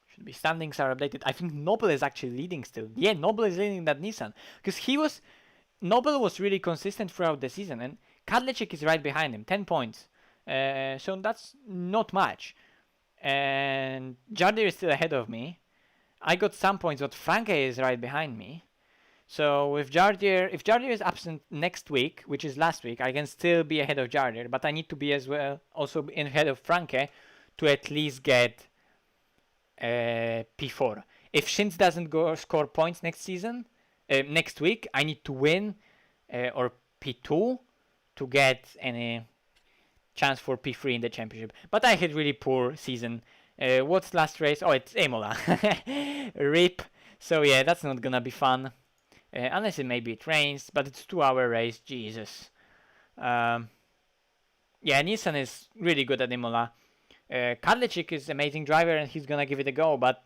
C: Should be standings are updated. I think Noble is actually leading still. Yeah, Noble is leading that Nissan. Because Noble was really consistent throughout the season. And Kadlecik is right behind him. 10 points. So that's not much. And Jardir is still ahead of me. I got some points, but Franke is right behind me. So with Jardir, if Jardir is absent next week, which is last week, I can still be ahead of Jardir, but I need to be as well also ahead of Franke to at least get P4. If Shins doesn't go score points next week, I need to win or P2 to get any chance for P3 in the championship. But I had really poor season. What's last race? Oh, it's Imola. RIP. So yeah, that's not gonna be fun. Unless maybe it rains, but it's 2-hour race. Jesus. Yeah, Nissan is really good at Imola. Kadlecik is amazing driver and he's gonna give it a go, but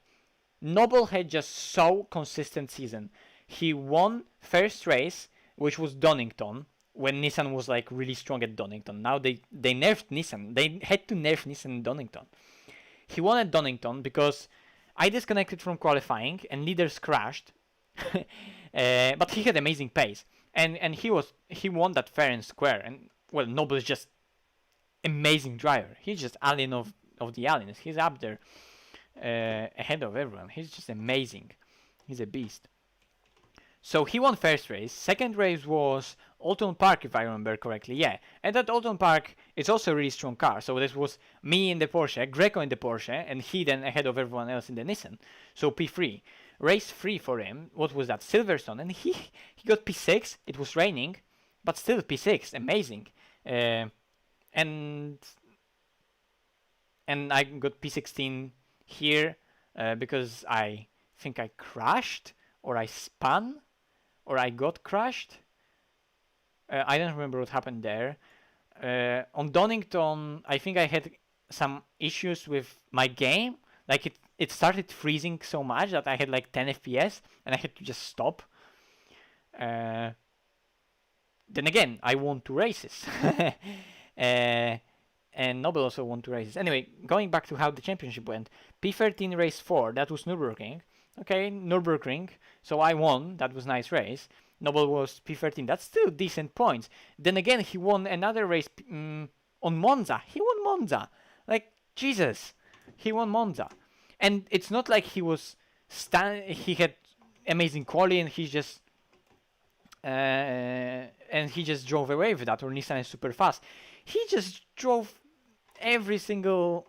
C: Noble had just so consistent season. He won first race, which was Donington, when Nissan was like really strong at Donington. Now they nerfed Nissan. They had to nerf Nissan in Donington. He won at Donington because I disconnected from qualifying and leaders crashed. But he had amazing pace. And he won that fair and square. And well, Noble is just amazing driver. He's just alien of the aliens. He's up there ahead of everyone. He's just amazing. He's a beast. So he won first race. Second race was Alton Park, if I remember correctly. Yeah, and that Alton Park is also a really strong car. So this was me in the Porsche, Greco in the Porsche, and he then ahead of everyone else in the Nissan. So P3. Race 3 for him. What was that? Silverstone. And he got P6. It was raining, but still P6. Amazing. And I got P16 here because I think I crashed or I spun or I got crashed. I don't remember what happened there. On Donington, I think I had some issues with my game. Like it started freezing so much that I had like 10 FPS and I had to just stop. Then again, I won 2 races. And Nobel also won 2 races. Anyway, going back to how the championship went. P13 race 4, that was Nürburgring. Okay, Nürburgring. So I won, that was nice race. Nobel was P13, that's still decent points. Then again, he won another race on Monza. He won Monza. Like, Jesus. He won Monza. And it's not like he was he had amazing quality and he just drove away with that, or Nissan is super fast. He just drove every single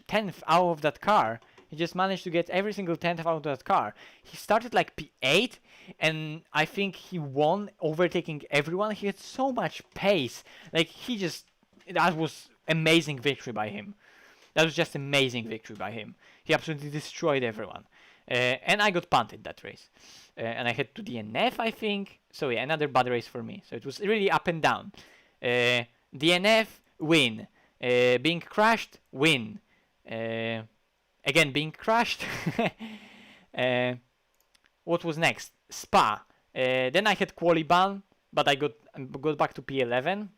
C: 10th out of that car. He just managed to get every single 10th out of that car. He started like P8, and I think he won, overtaking everyone. He had so much pace. Like, that was amazing victory by him. That was just amazing victory by him. He absolutely destroyed everyone. And I got punted that race. And I had to DNF, I think. So yeah, another bad race for me. So it was really up and down. DNF, win. Being crashed, win. Again, being crashed. What was next? Spa. Then I had quali ban, but I got back to P11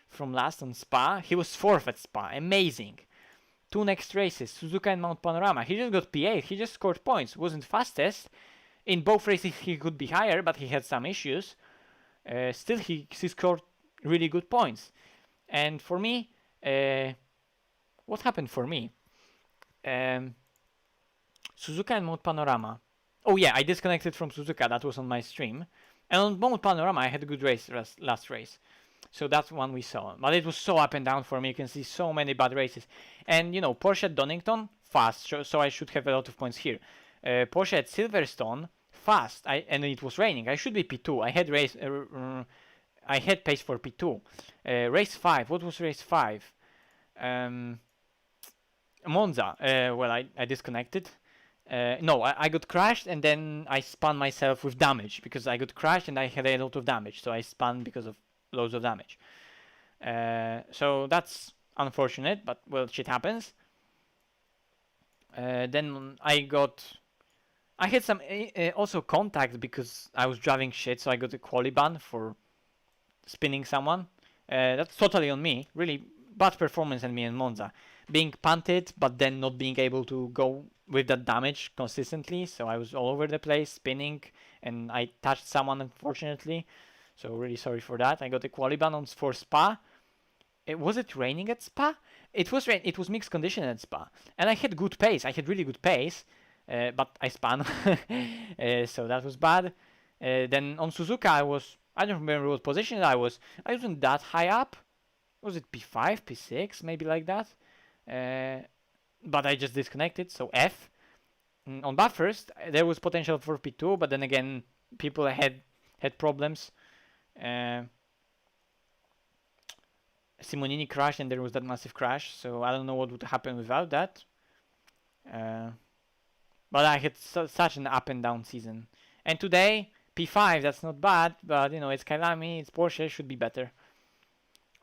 C: from last on Spa. He was 4th at Spa. Amazing. 2 next races, Suzuka and Mount Panorama. He just got P8. He just scored points. Wasn't fastest. In both races he could be higher, but he had some issues. Still, he scored really good points. And for me, what happened for me? Suzuka and Mount Panorama. Oh yeah, I disconnected from Suzuka. That was on my stream. And on Mount Panorama, I had a good race last race. So that's one we saw. But it was so up and down for me. You can see so many bad races. And, you know, Porsche at Donington, fast. So I should have a lot of points here. Porsche at Silverstone, fast. And it was raining. I should be P2. I had pace for P2. Race 5. What was race 5? Monza. Well, I disconnected. No, I got crashed and then I spun myself with damage because I got crashed and I had a lot of damage. So I spun because of loads of damage. So that's unfortunate, but well, shit happens. Then I had some also contact because I was driving shit, so I got a quali ban for spinning someone. That's totally on me. Really bad performance in me in Monza. Being punted, but then not being able to go with that damage consistently. So I was all over the place, spinning, and I touched someone, unfortunately. So really sorry for that. I got a quali ban for Spa. Was it raining at Spa? It was rain. It was mixed condition at Spa, and I had good pace. I had really good pace, but I spun, so that was bad. Then on Suzuka, I don't remember what position I was. I wasn't that high up. Was it P5, P6, maybe like that? But I just disconnected, so F. On Bathurst, there was potential for P2, but then again, people had problems. Simonini crashed, and there was that massive crash, so I don't know what would happen without that. But I had such an up and down season. And today, P5, that's not bad, but you know, it's Kyalami, it's Porsche, should be better.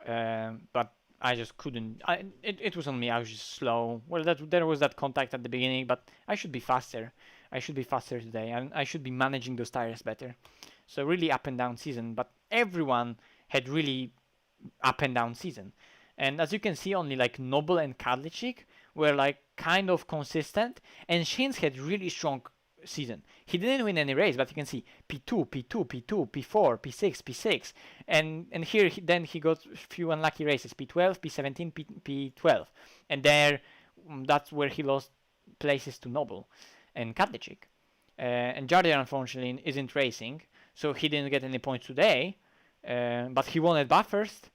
C: But I just couldn't. It was on me. I was just slow. Well, there was that contact at the beginning, but I should be faster. I should be faster today, and I should be managing those tires better. So really up and down season, but everyone had really up and down season. And as you can see, only like Noble and Kadlicik were like kind of consistent, and Shins had really strong season. He didn't win any race, but you can see P2, P2, P2, P4, P6, P6, and here then he got a few unlucky races: P12, P17, P12, and there that's where he lost places to Noble and Kadlicik. And Jardier unfortunately isn't racing, so he didn't get any points today, but he won at Bathurst.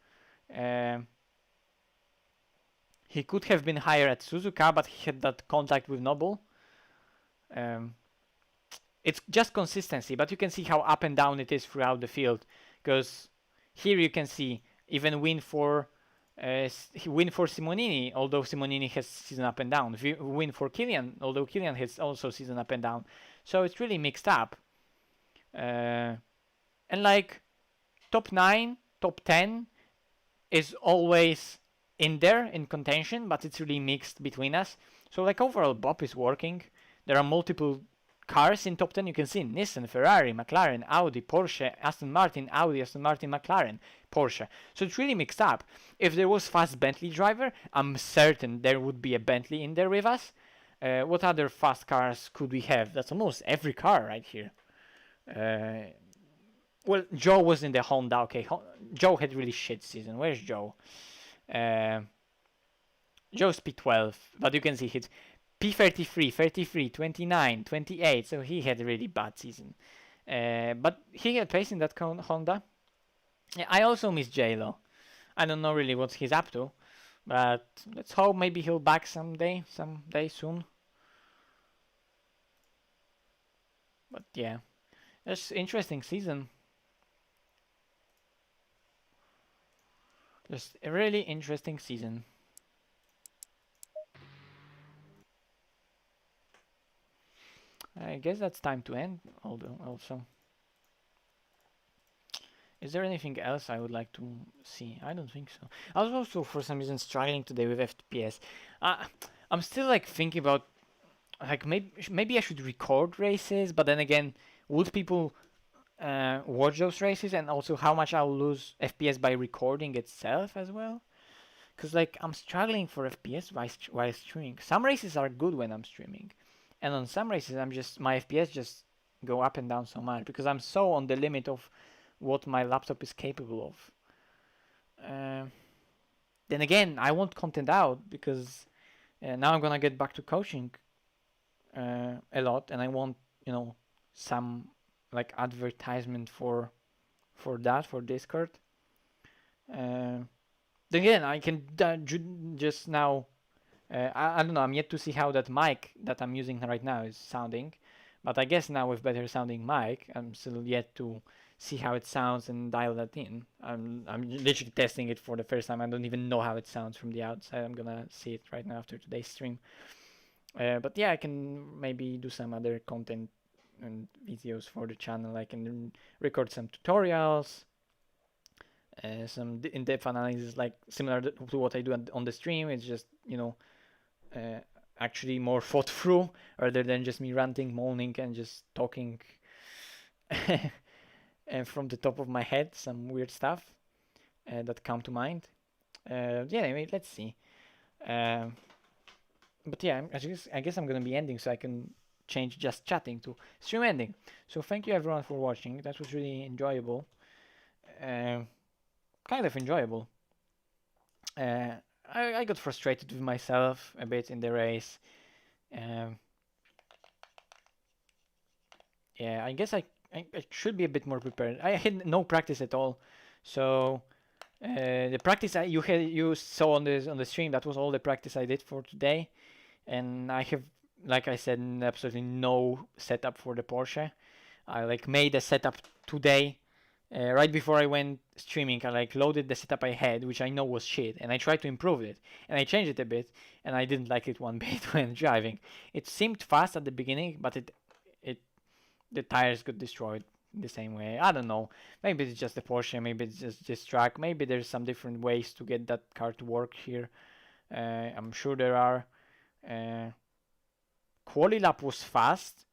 C: He could have been higher at Suzuka, but he had that contact with Noble. It's just consistency, but you can see how up and down it is throughout the field. Because here you can see even win for Simonini, although Simonini has season up and down. Win for Kilian, although Kilian has also season up and down. So it's really mixed up. And like top 9, top 10 is always in there in contention, but it's really mixed between us. So like overall Bob is working. There are multiple cars in top 10. You can see Nissan, Ferrari, McLaren, Audi, Porsche, Aston Martin, Audi, Aston Martin, McLaren, Porsche. So it's really mixed up. If there was fast Bentley driver, I'm certain there would be a Bentley in there with us. What other fast cars could we have? That's almost every car right here. Well, Joe was in the Honda. Okay, Joe had really shit season. Where's Joe? Joe's P12, but you can see his P33, 33, 29, 28, so he had a really bad season. But he had pace in that Honda. Yeah, I also miss J-Lo. I don't know really what he's up to, but let's hope maybe he'll back someday soon. But yeah, it's interesting season. Just a really interesting season. I guess that's time to end, although also. Is there anything else I would like to see? I don't think so. I was also for some reason struggling today with FPS. I'm still like thinking about like maybe I should record races, but then again, would people watch those races, and also how much I'll lose FPS by recording itself as well? Because like I'm struggling for FPS while streaming. Some races are good when I'm streaming. And on some races, my FPS just go up and down so much because I'm so on the limit of what my laptop is capable of. Then again, I want content out because now I'm gonna get back to coaching a lot, and I want some like advertisement for Discord. Then again, I can just now. I don't know, I'm yet to see how that mic that I'm using right now is sounding, but I guess now with better sounding mic, I'm still yet to see how it sounds and dial that in. I'm literally testing it for the first time. I don't even know how it sounds from the outside. I'm gonna see it right now after today's stream. But yeah, I can maybe do some other content and videos for the channel. I can record some tutorials, some in-depth analysis, like similar to what I do on the stream. It's just actually more thought through rather than just me ranting, moaning, and just talking from the top of my head, some weird stuff that come to mind. Yeah, anyway, let's see. But yeah, I guess I'm gonna be ending so I can change just chatting to stream ending. So thank you everyone for watching. That was really enjoyable. Kind of enjoyable. I got frustrated with myself a bit in the race. Um, yeah, I guess I should be a bit more prepared. I had no practice at all, so the practice you saw on the stream, that was all the practice I did for today, and I have, like I said, absolutely no setup for the Porsche. I like made a setup today. Right before I went streaming, I like loaded the setup I had, which I know was shit, and I tried to improve it, and I changed it a bit, and I didn't like it one bit when driving. It seemed fast at the beginning, but it the tires got destroyed the same way. I don't know. Maybe it's just the Porsche. Maybe it's just this track. Maybe there's some different ways to get that car to work here. I'm sure there are. Quali lap was fast.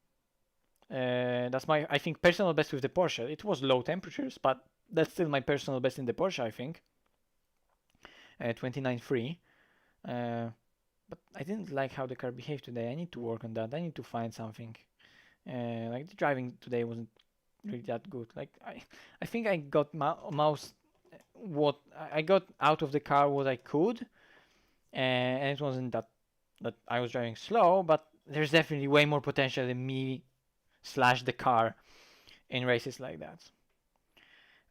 C: That's my, I think, personal best with the Porsche. It was low temperatures, but that's still my personal best in the Porsche, I think. 29.3. But I didn't like how the car behaved today. I need to work on that. I need to find something. Like the driving today wasn't really that good. Like I think I got mouse what I got out of the car what I could, and it wasn't that I was driving slow, but there's definitely way more potential in me slash the car in races like that.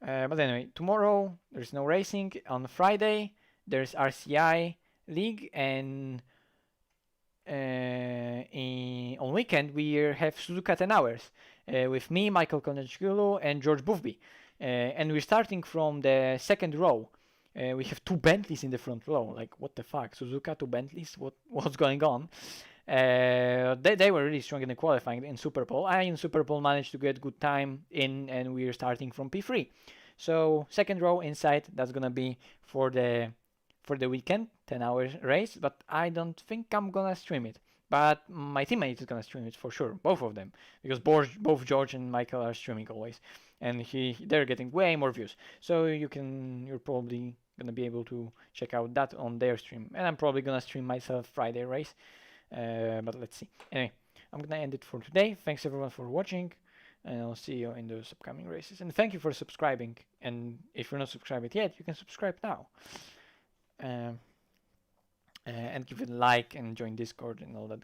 C: But anyway, tomorrow there's no racing. On Friday there's RCI League, and on weekend we have Suzuka 10 hours with me, Michael Konechgulu, and George Bufby. And we're starting from the second row. We have 2 Bentleys in the front row. Like, what the fuck? Suzuka, 2 Bentleys? What's going on? They were really strong in the qualifying in Super Bowl. I in Super Bowl managed to get good time in, and we're starting from P3. So second row inside, that's gonna be for the weekend, 10-hour race. But I don't think I'm gonna stream it. But my teammate is gonna stream it for sure, both of them, because both George and Michael are streaming always, and they're getting way more views. So you're probably gonna be able to check out that on their stream, and I'm probably gonna stream myself Friday race. But let's see. Anyway, I'm gonna end it for today. Thanks everyone for watching, and I'll see you in those upcoming races. And thank you for subscribing. And if you're not subscribed yet, you can subscribe now. And give it a like and join Discord and all that